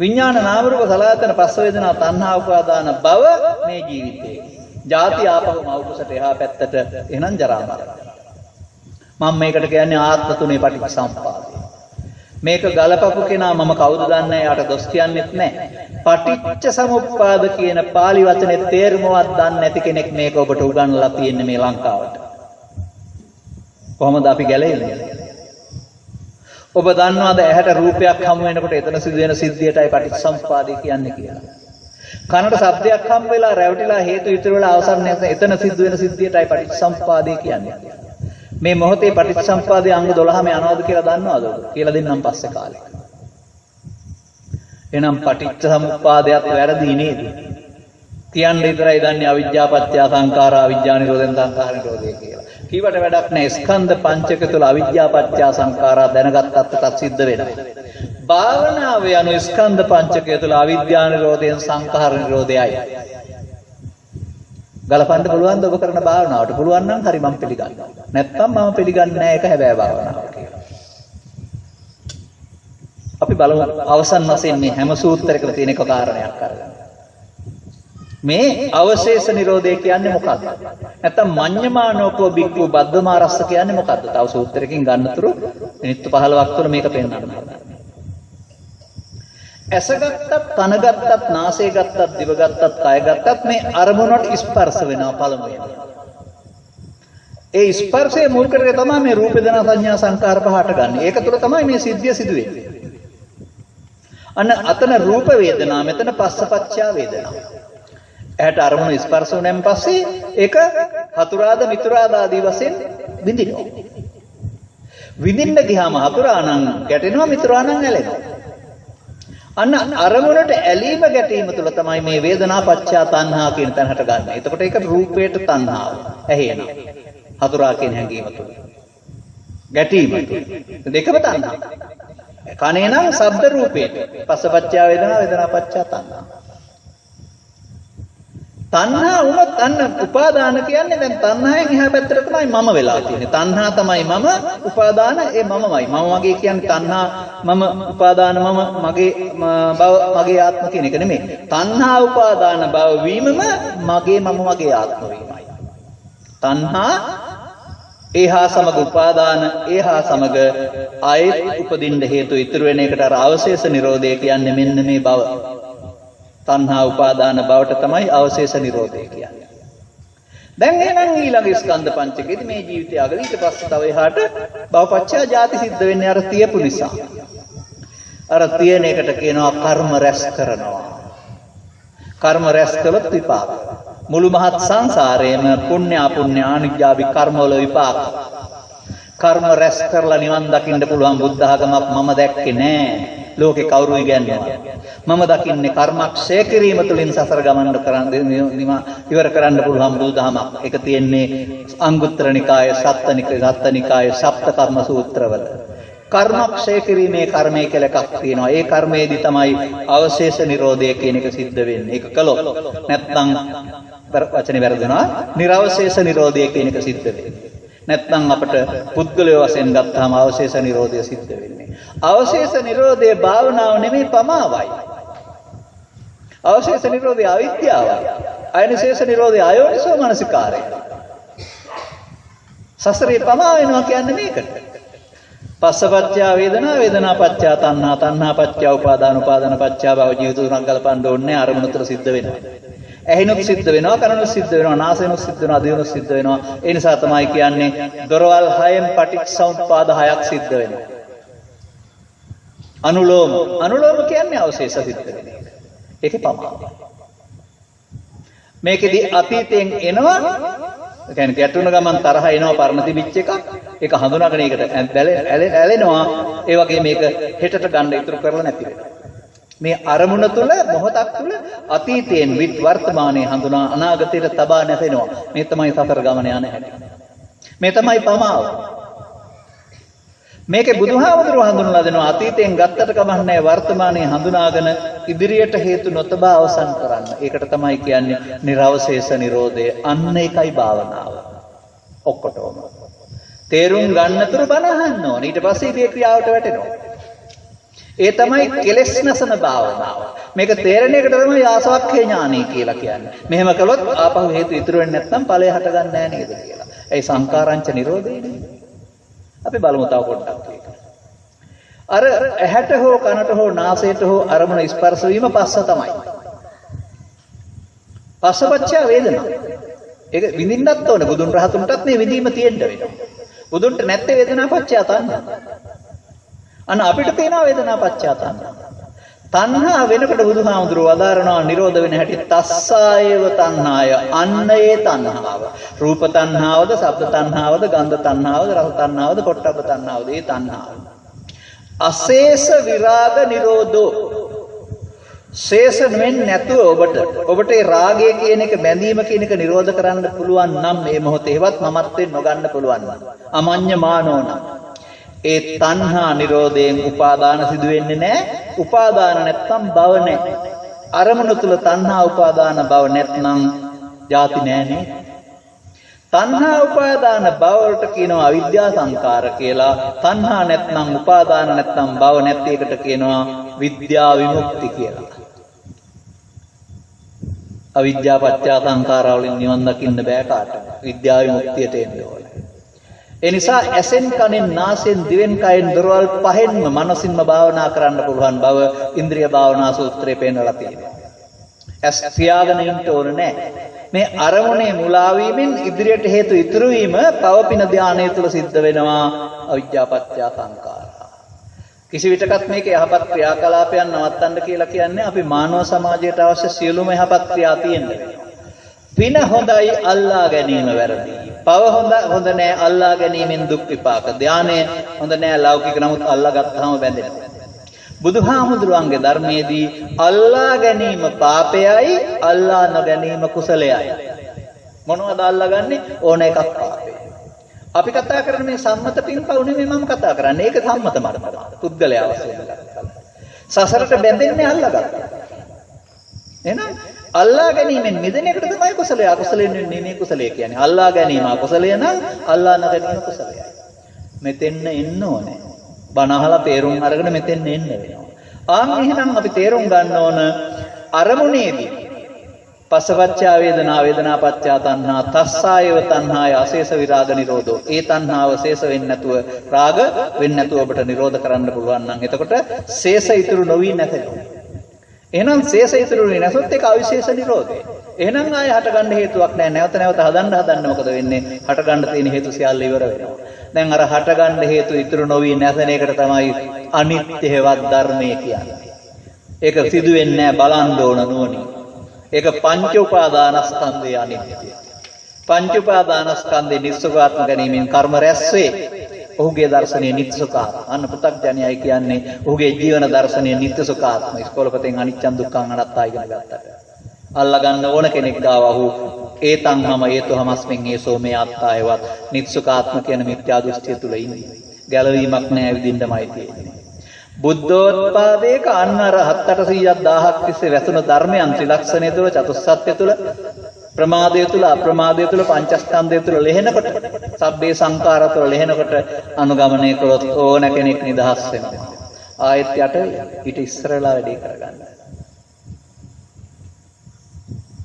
විඥාන නාම රූප සලආයතන පස්ස වේදනා තණ්හා උපාදාන භව මේ ජීවිතේ. ජාති ආපහු මෞකසට එහා පැත්තට එහෙනම් ජරා මරණ. මම මේකට කියන්නේ ආත්ම තුනේ පටිච්චසමුප්පාදය. මේක ගලපපු කෙනා මම කවුද දන්නේ යාට දොස් කියන්නෙත් නැහැ. පටිච්ච සමුප්පාද කියන pāli වචනේ තේරුමවත් දන්නේ නැති කෙනෙක් මේක ඔබට උගන්වලා තියෙන්නේ මේ ලංකාවට. කොහොමද අපි ගැලෙන්නේ? ඔබ දන්නවද ඇහැට රූපයක් හමු වෙනකොට එතන සිදුවෙන සිද්ධියටයි පටිච්චසමුප්පාදේ කියන්නේ කියලා. කනට ශබ්දයක් හම් වෙලා රැවටිලා හේතු ඉතුරු වෙලා අවසන් නැත්නම් එතන සිදුවෙන සිද්ධියටයි පටිච්චසමුප්පාදේ කියන්නේ. මේ මොහොතේ පටිච්චසමුප්පාදයේ අංග 12ම යනවාද කියලා දන්නවද? කියලා දෙන්නම් පස්සේ කාලෙක. එහෙනම් පටිච්චසමුප්පාදයට වැරදි නේද? කියන්නේ විතරයි දන්නේ අවිජ්ජා පත්‍ය සංඛාරා අවිජ්ජා නිරෝධෙන් සංඛාර නිරෝධය කියලා. කීවට වැඩක් නැහැ. ස්කන්ධ පංචක තුළ අවිජ්ජා පත්‍ය සංඛාරා දැනගත්තත් සිද්ධ වෙනවා. භාවනාවේ අනු ස්කන්ධ පංචකය තුළ අවිද්‍යා නිරෝධයෙන් සංඛාර නිරෝධයයි. ගලපන්න පුළුවන් ද ඔබ කරන භාවනාවට? පුළුවන් නම් හරි මම පිළිගන්නවා. නැත්නම් මම පිළිගන්නේ නැහැ ඒක හැබෑ භාවනාවක් කියලා. අපි බලමු අවසන් වශයෙන් මේ හැම සූත්‍රයකම තියෙන එක කාරණයක් අරගෙන. මේ අවශේෂ නිරෝධය කියන්නේ මොකක්ද? නැත්නම් මඤ්ඤමානෝකෝ බික්ඛු බද්ධමාරස්ස කියන්නේ මොකක්ද? තව සූත්‍රයකින් ගන්නතුරු මිනිත්තු 15ක් තුළ මේක පෙන්වන්න. ඇස ගත්තත්, කන ගත්තත්, නාසය ගත්තත්, දිව ගත්තත්, කය ගත්තත් මේ අරමුණට ස්පර්ශ වෙනවා පළමුවෙන්. ඒ ස්පර්ශය මුල් කරගෙන තමයි මේ රූප වේදනා සංඥා සංකාර පහට ගන්න. ඒක තුළ තමයි මේ සිද්ධිය සිදු වෙන්නේ. අන්න අතන රූප වේදනා, මෙතන පස්සපච්චා වේදනා. ඇහැට අරමුණ ස්පර්ශ වුණාන් පස්සේ ඒක හතුරාද මිතුරාද ආදී වශයෙන් විඳිනවා. විඳින්න ගියාම හතුරානම් ගැටෙනවා, මිතුරානම් ඇලෙනවා. අන්න අරමුණට ඇලීම ගැටීම තුළ තමයි මේ වේදනා පච්චා තණ්හා කියන තැනට ගන්න. එතකොට ඒක රූපයට තණ්හාව ඇහෙනවා. හතුරා කියන හැඟීම තුළ. ගැටීම දෙකම තණ්හා. කනේ නම් ශබ්ද රූපේට. පස්සපච්චා වේදනා, වේදනා පච්චා තණ්හා. තණ්හා වුණත් අන්න උපාදාන කියන්නේ දැන් තණ්හාවෙන් එහා පැත්තට තමයි මම වෙලා තියෙන්නේ. තණ්හා තමයි මම, උපාදාන ඒ මමමයි. මම මගේ කියන්නේ තණ්හා මම, උපාදාන මම, මගේ බව, මගේ ආත්ම කියන එක නෙමෙයි. තණ්හා උපාදාන බව වීමම මගේ මම, මගේ ආත්ම වීමයි. තණ්හා ඒහා සමග උපාදාන, ඒහා සමග ආයෙත් උපදින්න හේතු ඉතුරු වෙන එකට අර අවශේෂ නිරෝධය කියන්නේ මෙන්න මේ බව. තණ්හා උපාදාන බවට තමයි අවශේෂ නිරෝධය කියන්නේ. දැන් එහෙනම් ඊළඟ ස්කන්ධ පංචකයේදී මේ ජීවිතය අගල ඊට පස්සේ තව එහාට භවපච්චය ජාති සිද්ධ වෙන්නේ අර තියපු නිසා. අර තියෙන එකට කියනවා කර්ම රැස් කරනවා. කර්ම රැස් කළොත් විපාක. මුළු මහත් සංසාරයේම පුණ්‍ය අපුණ්‍ය ආනිජ්ජාවි කර්මවල විපාක. කර්ම රැස් කරලා නිවන් දකින්න පුළුවන් බුද්ධ ආගමක් මම දැක්කේ නෑ. ලෝකේ කවුරු ඉගන්නවා? මම දකින්නේ කර්මක්ෂය කිරීම තුළින් සසර ගමන ඉවර කරන්න පුළුවන් බුදුදහමක්. ඒක තියෙන්නේ අංගුත්තර නිකායේ සත්ත්වනිකායේ සප්ත කර්ම සූත්‍රවල. කර්මක්ෂය කිරීමේ කර්මය කියලා එකක් තියෙනවා. ඒ කර්මයේදී තමයි අවශේෂ නිරෝධය කියන එක සිද්ධ වෙන්නේ. ඒක කළොත් නැත්නම් වචනේ වැරදුනා. නිර්වශේෂ නිරෝධය කියන එක සිද්ධ වෙන්නේ. නැත්නම් අපිට පුද්ගලය වශයෙන් ගත්තාම අවශේෂ නිරෝධය සිද්ධ වෙන්නේ. අවශේෂ නිරෝධයේ භාවනාව නෙමෙයි පමාවයි. අවශේෂ නිරෝධය අවිද්‍යාවයි. අයනිශේෂ නිරෝධය අයෝනිසෝ මනසිකාරය. සසරේ පමා වෙනවා කියන්නේ මේකට. පස්සපච්චා වේදනා, වේදනා පච්චා තණ්හා, තණ්හා පච්චා උපාදාන, උපාදාන පච්චා භව ජීවිත තුනක් ගලපන්න ඕනේ. අරමුණ තුළ සිද්ධ වෙනවා. ඇහිනුත් සිද්ධ වෙනවා, කනනුත් සිද්ධ වෙනවා, නාසයනුත් සිද්ධ වෙනවා, දිවනුත් සිද්ධ වෙනවා. ඒ නිසා තමයි කියන්නේ දොරවල් 6න් පටිච්චසමුප්පාද 6ක් සිද්ධ වෙනවා. අනුලෝම කියන්නේ අවශේෂ සිද්ධ වෙන එක. ඒකේ පමාව. මේකෙදි අතීතයෙන් එනවා, ඒ කියන්නේ ගැටුණ ගමන් තරහ එනවා, පරණ තිබිච්ච එකක්. ඒක හඳුනාගෙන ඒකට ඇලෙනවා. ඒ වගේ මේක හෙටට ගන්න ඉතුරු කරලා නැති වෙනවා. මේ අරමුණ තුළ මොහොතක් තුළ අතීතයෙන් විත් වර්තමානයේ හඳුනා අනාගතයට තබා නැසෙනවා. මේ තමයි සතර ගමන යන හැටි. මේ තමයි පමාව. මේකේ බුදුහාමුදුරුවෝ හඳුන්වලා දෙනවා අතීතයෙන් ගත්තට කමන්නේ වර්තමානයේ හඳුනාගෙන ඉදිරියට හේතු නොතබා අවසන් කරන්න. ඒකට තමයි කියන්නේ නිර්වශේෂ නිරෝධය. අන්න ඒකයි භාවනාව. ඔක්කොටම තේරුම් ගන්නතුරු බණ අහන්න ඕනේ. ඊට පස්සේ මේ ක්‍රියාවට වැටෙනවා. ඒ තමයි කෙලෙස් නැසන භාවනාව. මේක තේරෙන එකට තමයි ආසවක්ඛේ ඥානෙ කියලා කියන්නේ. මෙහෙම කළොත් ආපහු හේතු ඉතුරු වෙන්නේ නැත්නම් ඵලය හටගන්නේ නැහැ නේද කියලා. ඒ සංකාරංච නිරෝධේනේ. අපි බලමු තව පොඩ්ඩක් ඒක. අර ඇහැට හෝ කනට හෝ නාසයට හෝ අරමුණ ස්පර්ශ වීම පස්ස තමයි. පස්සපච්චය වේදනා. ඒක විඳින්නත් ඕනේ. බුදුන් රහතුන්ටත් මේ විඳීම තියෙන්න වෙනවා. බුදුන්ට නැත්තේ වේදනා පච්චය තණ්හා. අන්න අපිට තියෙන වේදනා පච්චා තණ්හා. තණ්හා වෙනකොට බුදුහාමුදුරුවෝ වදාරනවා නිරෝධ වෙන හැටි තස්සායව තණ්හාය අන්නයේ තණ්හාව. රූප තණ්හාවද, ශබ්ද තණ්හාවද, ගන්ධ තණ්හාවද, රස තණ්හාවද, පොට්ටබ්බ තණ්හාවද ඒ තණ්හාව. අශේෂ විරාග නිරෝධෝ. ශේෂ වෙන්නේ නැතුව ඔබට ඒ රාගය කියන එක බැඳීම කියන එක නිරෝධ කරන්න පුළුවන් නම් මේ මොහොතේවත් මමත්වෙන් නොගන්න පුළුවන් නම් අමඤ්ඤ මානෝන ඒ තණ්හා නිරෝධයෙන් උපාදාන සිදු වෙන්නේ නැහැ. උපාදාන නැත්නම් භව නැහැ. අරමුණු තුල තණ්හා උපාදාන භව නැත්නම් ජාති නැහැ. තණ්හා උපාදාන භව වලට කියනවා අවිද්‍යා සංකාර කියලා. තණ්හා නැත්නම් උපාදාන නැත්නම් භව නැති එකට කියනවා විද්‍යා විමුක්ති කියලා. අවිද්‍යා පත්‍ය සංකාර වලින් නිවන් දකින්න බෑ කාටවත්. විද්‍යා විමුක්තියට එන්න ඕනේ. ඒ නිසා ඇසෙන් කනෙන් නාසයෙන් දිවෙන් කයෙන් දොරවල් පහෙන්ම මනසින්ම භාවනා කරන්න පුළුවන් බව ඉන්ද්‍රිය භාවනා සූත්‍රයේ පෙන්නලා තියෙනවා. ඇස් ක්‍රියාගෙන ඉන්න ඕන නැහැ. මේ අරමුණේ මුලා වීමෙන් ඉදිරියට හේතු ඉතුරු වීම පවපින ධානය තුල සිද්ධ වෙනවා අවිද්‍යා පත්‍ය සංකාර. කිසි විටකත් මේක යහපත් ක්‍රියාකලාපයන් නවත්තන්න කියලා කියන්නේ අපි මානව සමාජයට අවශ්‍ය සියලුම යහපත් ක්‍රියා තියෙන්න වෙනවා. පින හොඳයි අල්ලා ගැනීම වැරදි. පව හොඳ නෑ අල්ලා ගැනීමෙන් දුක් විපාක. ධානය හොඳ නෑ ලෞකික නමුත් අල්ලා ගත්තාම බැඳෙනවා. බුදුහාමුදුරුවන්ගේ ධර්මයේදී අල්ලා ගැනීම පාපයයි අල්ලා නොගැනීම කුසලයයි. මොනවද අල්ලාගන්නේ? ඕන එකක් පාපේ. අපි කතා කරන මේ සම්මත පින්පව් නෙමෙයි මම කතා කරන්නේ. ඒක සම්මත මරණ. පුද්ගලයා වශයෙන් ගත්තා. සසරට බැඳෙන්නේ අල්ලාගත්තා. එහෙනම් අල්ලා ගැනීමෙන් මිදෙන එකට තමයි කුසලය. අකුසලයෙන් නෙමෙයි කුසලය කියන්නේ. අල්ලා ගැනීම අකුසලය නම් අල්ලා නොගැනීම කුසලයයි. මෙතෙන්න එන්න ඕනේ. බණ අහලා තේරුම් අරගෙන මෙතෙන්න එන්න වෙනවා. එහෙනම් අපි තේරුම් ගන්න ඕන අරමුණේදී පස්සපච්චා වේදනා වේදනා පච්චා තණ්හා තස්සායව තණ්හාය අශේෂ විරාග නිරෝධෝ. ඒ තණ්හාව ශේෂ වෙන්නේ නැතුව රාග වෙන්නේ නැතුව ඔබට නිරෝධ කරන්න පුළුවන් නම් එතකොට ශේෂ ඉතුරු නොවි නැතෙනවා. එහෙනම් ශේෂ ඉතුරු වෙන්නේ නැසොත් ඒක අවිශේෂ නිරෝධය. එහෙනම් ආය හටගන්න හේතුවක් නැහැ. නැවත නැවත හදන්න මොකද වෙන්නේ? හටගන්න තියෙන හේතු සියල්ල ඉවර වෙනවා. දැන් අර හටගන්න හේතු ඉතුරු නොවි නැසෙන එකට තමයි අනිත්‍යවත් ධර්මය කියන්නේ. ඒක සිදු වෙන්නේ නැහැ බලන්න ඕන නුවණින්. ඒක පංච උපාදානස්කන්ධය අනිත්‍ය. පංච උපාදානස්කන්ධේ නිස්සකාත්ම ගැනීමෙන් කර්ම රැස් වේ. ඔහුගේ දර්ශනීය නිත්‍ය සුඛාත්ම. අන්න පු탁ඥයයි කියන්නේ ඔහුගේ ජීවන දර්ශනීය නිත්‍ය සුඛාත්ම. ඉස්කෝලපතෙන් අනිච්චං දුක්ඛං අනාත්තා ඉගෙන ගත්තා. අල්ලා ගන්න ඕන කෙනෙක් ගාව ඔහු ඒතං හේතුහමස්මින් ඒසෝ මේ අත්තායවත් නිත්‍ය සුඛාත්ම කියන මිත්‍යා දෘෂ්ටිය තුල ඉන්නේ. ගැලවීමක් නැහැ විදින්නමයි තියෙන්නේ. බුද්ධෝත්පාදයක අන්න අර 7-800ක් 1000ක් තිස්සේ වැසුණු ධර්මයන් ත්‍රිලක්ෂණය තුල චතුස්සත්‍ය තුල ප්‍රමාදය තුල අප්‍රමාදය තුල පංචස්කන්ධය තුල ලෙහෙනකොට සබ්බේ සංඛාර තුල ලෙහෙනකොට අනුගමනය කළොත් ඕන කෙනෙක් නිදහස් වෙනවා. ආයෙත් යට ඊට ඉස්සරලා වැඩේ කරගන්න.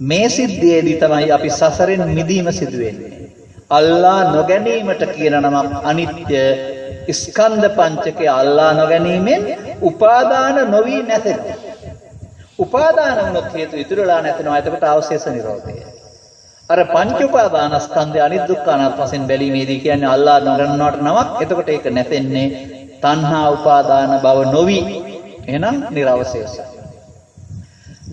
මේ සිද්ධියේදී තමයි අපි සසරෙන් මිදීම සිදු වෙන්නේ. අල්ලා නොගැනීමට කියන නමක් අනිත්‍ය ස්කන්ධ පංචකය අල්ලා නොගැනීමෙන් උපාදාන නොවි නැතෙනවා. උපාදාන වුණොත් හේතු ඉතුරුලා නැතෙනවා. එතකොට අවශේෂ නිරෝධය. අර පංච උපාදානස්කන්ධය අනිත් දුක්ඛ අනාත්ම වශයෙන් බැලීමේදී කියන්නේ අල්ලා නොගන්නවට නමක්. එතකොට ඒක නැතෙන්නේ තණ්හා උපාදාන භව නොවි. එහෙනම් නිර්වශේෂයි.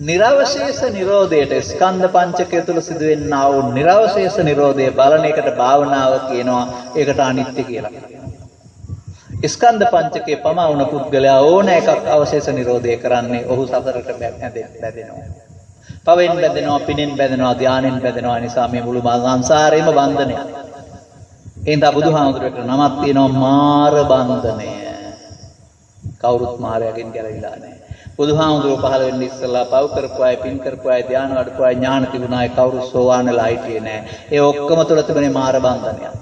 නිර්වශේෂ නිරෝධයට ස්කන්ධ පංචකය තුල සිදුවෙනා වූ නිර්වශේෂ නිරෝධය බලන එකට භාවනාව කියනවා. ඒකට අනිත්‍ය කියලා කියනවා. ස්කන්ධ පංචකයේ පමවුන පුද්ගලයා ඕන එකක් අවශේෂ නිරෝධය කරන්නේ ඔහු සතරට බැඳෙනවා. පවෙන් බැඳෙනවා, පිනෙන් බැඳෙනවා, ධානයෙන් බැඳෙනවා. නිසා මේ මුළු සංසාරේම බන්ධනයක්. එහෙනම් බුදුහාමුදුරුවෝ නමක් තියෙනවා මාර බන්ධනය. කවුරුත් මාරයාගෙන් ගැලවිලා නැහැ. බුදුහාමුදුරුවෝ පහළ වෙන්නේ ඉස්සලා පව් කරපු අය, පින් කරපු අය, ධාන වඩපු අය, ඥාන තිබුණ අය කවුරු සෝවාන්ලා හිටියේ නැහැ. ඒ ඔක්කොම තුල තිබුණේ මාර බන්ධනයක්.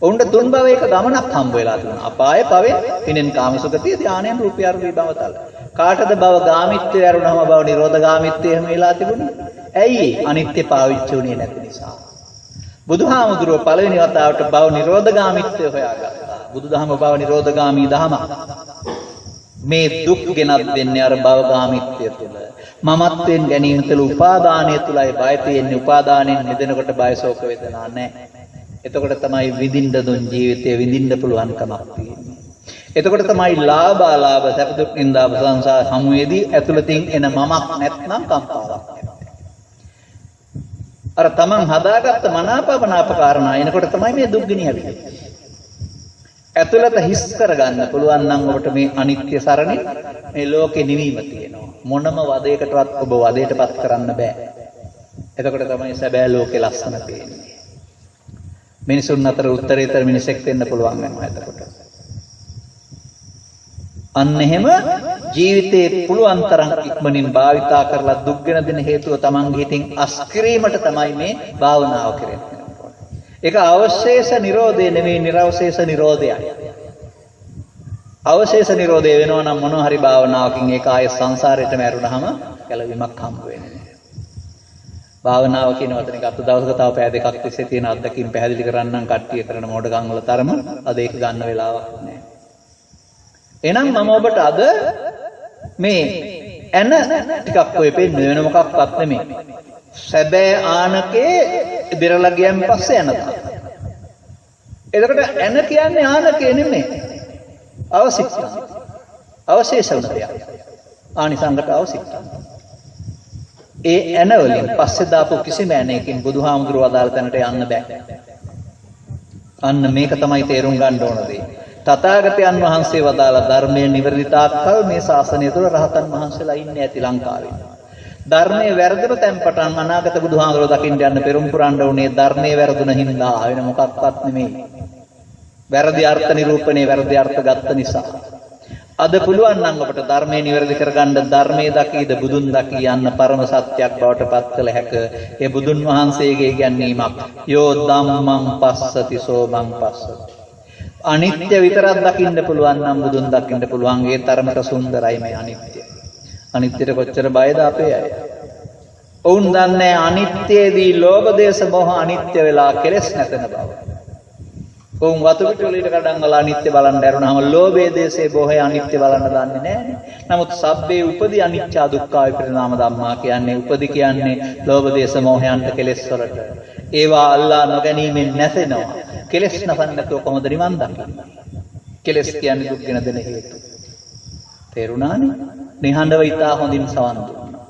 උන්ට තුන් භවයක ගමනක් හම්බ වෙලා තිබුණා. අපාය පවෙන්, පිනෙන් කාමසුගතිය, ධානයෙන් රූපයර්වි භවතල. කාටද භව ගාමිත්වය අරුණම භව නිරෝධ ගාමිත්වය එහෙම වෙලා තිබුණේ? ඇයි? අනිත්‍ය පාවිච්චි උනේ නැති නිසා. බුදුහාමුදුරුවෝ පළවෙනි වතාවට භව නිරෝධ ගාමිත්වය හොයාගත්තා. බුදුදහම භව නිරෝධ ගාමී දහම. මේ දුක් ගෙනත් දෙන්නේ අර භව ගාමිත්වය තුළ. මමත්වෙන් ගැනීම තුළ උපාදානය තුළයි බය තියෙන්නේ. උපාදානෙන් මිදෙනකොට බය ශෝක වේදනා නැහැ. එතකොට තමයි විඳින්න දුන් ජීවිතය විඳින්න පුළුවන්කමක් තියෙන්නේ. එතකොට තමයි ලාභාලාභ සැප දුක් නින්දා ප්‍රශංසා හමුවේදී ඇතුළතින් එන මමක් නැත්නම් කම්පාවක්. අර තමන් හදාගත්ත මනාපමනාප කාරණා එනකොට තමයි මේ දුක් ගිනි හැදෙන්නේ. ඇතුළත හිස් කරගන්න පුළුවන් නම් ඔබට මේ අනිත්‍ය සරණේ මේ ලෝකේ නිවීම තියෙනවා. මොනම වදයකටවත් ඔබ වදයටපත් කරන්න බෑ. එතකොට තමයි සැබෑ ලෝකේ ලස්සන පේන්නේ. මිනිසුන් අතර උත්තරීතර මිනිසෙක් වෙන්න පුළුවන් වෙනවා එතකොට. අන්න එහෙම ජීවිතේ පුළුවන් තරම් ඉක්මනින් භාවිතා කරලා දුක්ගෙන දෙන හේතුව තමන්ගේ හිතින් අස්කිරීමට තමයි මේ භාවනාව කරන්නේ. ඒක අවශේෂ නිරෝධය නෙමෙයි නිර්වශේෂ නිරෝධයයි. අවශේෂ නිරෝධය වෙනවා නම් මොනවා හරි භාවනාවකින් ඒක ආය සංසාරයටම ඇරුණාම ගැලවීමක් හම්බ වෙන්නේ නැහැ. භාවනාව කියන වචනේ ගත්ත දවසක තව පැය දෙකක් තිස්සේ තියෙන අත්දැකීම් පැහැදිලි කරන්නම් කට්ටිය කරන මොඩකම් වල තරම අද ඒක ගන්න වෙලාවක් නැහැ. එහෙනම් මම ඔබට අද මේ එන ටිකක් ඔය පෙන්නේ වෙන මොකක්වත් නෙමෙයි. සැබෑ ආනකේ බිරලා ගියන් පස්සේ එනවා. එතකොට එන කියන්නේ ආනකේ නෙමෙයි. අවසික්ෂණ. අවශේෂ වුණ දෙයක්. ආනිසංගත අවසික්ෂණ. ඒ එන වලින් පස්සේ දාපු කිසිම ඇණයකින් බුදුහාමුදුරුවෝ අදාළ තැනට යන්න බෑ. අන්න මේක තමයි තේරුම් ගන්න ඕන දේ. තථාගතයන් වහන්සේ වදාළ ධර්මයේ නිවැරදිතාකල් මේ ශාසනය තුළ රහතන් වහන්සේලා ඉන්නේ ඇති ලංකාවේ. ධර්මයේ වැරදුණු තැන් පටන් අනාගත බුදුහාමුදුරුවෝ දකින්න යන්න පෙරම් පුරන්න උනේ ධර්මයේ වැරදුන හින්දා වෙන මොකක්වත් නෙමෙයි. වැරදි අර්ථ නිරූපණේ වැරදි අර්ථ ගත්ත නිසා. අද පුළුවන් නම් අපට ධර්මයේ නිවැරදි කරගන්න ධර්මයේ දකීද බුදුන් දකී යන්න පරම සත්‍යයක් බවට පත් කළ හැක. ඒ බුදුන් වහන්සේගේ ඉගැන්වීමක් යෝ ධම්මං පස්සති සෝ මං පස්සති. අනිත්‍ය විතරක් දකින්න පුළුවන් නම් බුදුන් දකින්න පුළුවන්. ඒ තරමට සුන්දරයි මේ අනිත්‍ය. අනිත්‍යට කොච්චර බයද අපේ අය. ඔවුන් දන්නේ අනිත්‍යයේදී ලෝභ දේශ මොහ අනිත්‍ය වෙලා කෙලෙස් නැතන බව. ඔවුන් වතු පිටු වල ඊට කඩන් වල අනිත්‍ය බලන්න ඇරුණාම ලෝභයේ දේශේ බොහේ අනිත්‍ය බලන්න දන්නේ නැහැ. නමුත් සබ්බේ උපදී අනිච්චා දුක්ඛා විපරිණාම ධම්මා කියන්නේ උපදී කියන්නේ ලෝභ දේශ මොහයන්ට කෙලෙස් වලට. ඒවා අල්ලා නොගැනීමෙන් නැසෙනවා. කෙලෙස් නැසන්න නැතුව කොහොමද නිවන් දකින්නේ? කෙලෙස් කියන්නේ දුක් ගෙන දෙන හේතු. තේරුණානේ? නිහඬව ඉතා හොඳින් සවන් දුන්නා.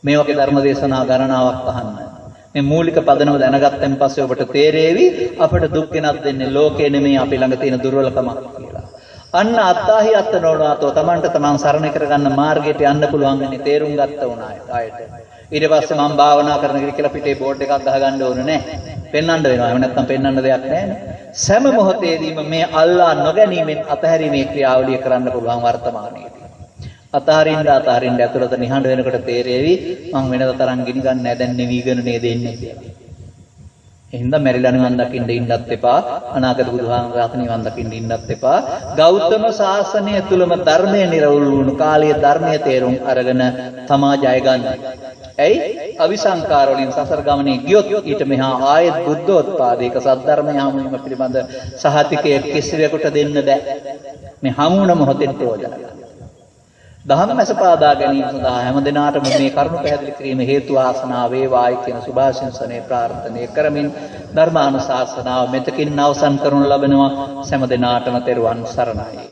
මේ වගේ ධර්ම දේශනා ගණනාවක් අහන්න. මේ මූලික පදනම දැනගත්තන් පස්සේ ඔබට තේරෙවි අපට දුක් ගෙනත් දෙන්නේ ලෝකේ නෙමෙයි අපි ළඟ තියෙන දුර්වලකමක් කියලා. අන්න අත්තාහි අත්නෝනාතෝ තමන්ට තමන් සරණ කරගන්න මාර්ගයට යන්න පුළුවන් වෙන්නේ තේරුම් ගත්ත උනායට. ඊට පස්සේ මම භාවනා කරන කියලා පිටේ බෝඩ් එකක් ගහගන්න ඕනේ නැහැ. පෙන්වන්න වෙනවා. එහෙම නැත්නම් පෙන්වන්න දෙයක් නැහැ. සෑම මොහොතේදීම මේ අල්ලා නොගැනීමෙන් අතහැරීමේ ක්‍රියාවලිය කරන්න පුළුවන් වර්තමානයේදී. අතහරින්න ඇතුළත නිහඬ වෙනකොට තේරෙවි මං වෙනද තරම් ගිනි ගන්න නැහැ දැන් නිවිගෙන නේද එන්නේ කියලා. එහෙනම් මැරිලා නිවන් දකින්න ඉන්නත් එපා. අනාගත බුදුහාමුදුරුවෝ නිවන් දකින්න ඉන්නත් එපා. ගෞතම සාසනය තුලම ධර්මයේ නිරවුල් වුණු කාලීය ධර්මයේ තේරුම් අරගෙන තමා ජය ගන්න. ඇයි? අවිසංකාර වලින් සසර ගමනේ ගියොත් ඊට මෙහා ආයෙත් බුද්ධෝත්පාදයක සද්ධර්මය හමුවීම පිළිබඳ සහතිකය කිසිවෙකුට දෙන්න බෑ. මේ හමුවන මොහොතේ ප්‍රයෝජන ගන්න. දහම මැස පාදා ගැනීම සඳහා හැම දිනාටම මේ කරුණ පැහැදිලි කිරීම හේතු ආසනාව වේවායි කියන සුභාශිංසනයේ ප්‍රාර්ථනා කරමින් ධර්මානුශාසනාව මෙතකින් අවසන් කරනු ලබනවා. හැම දිනාටම තෙරුවන් සරණයි.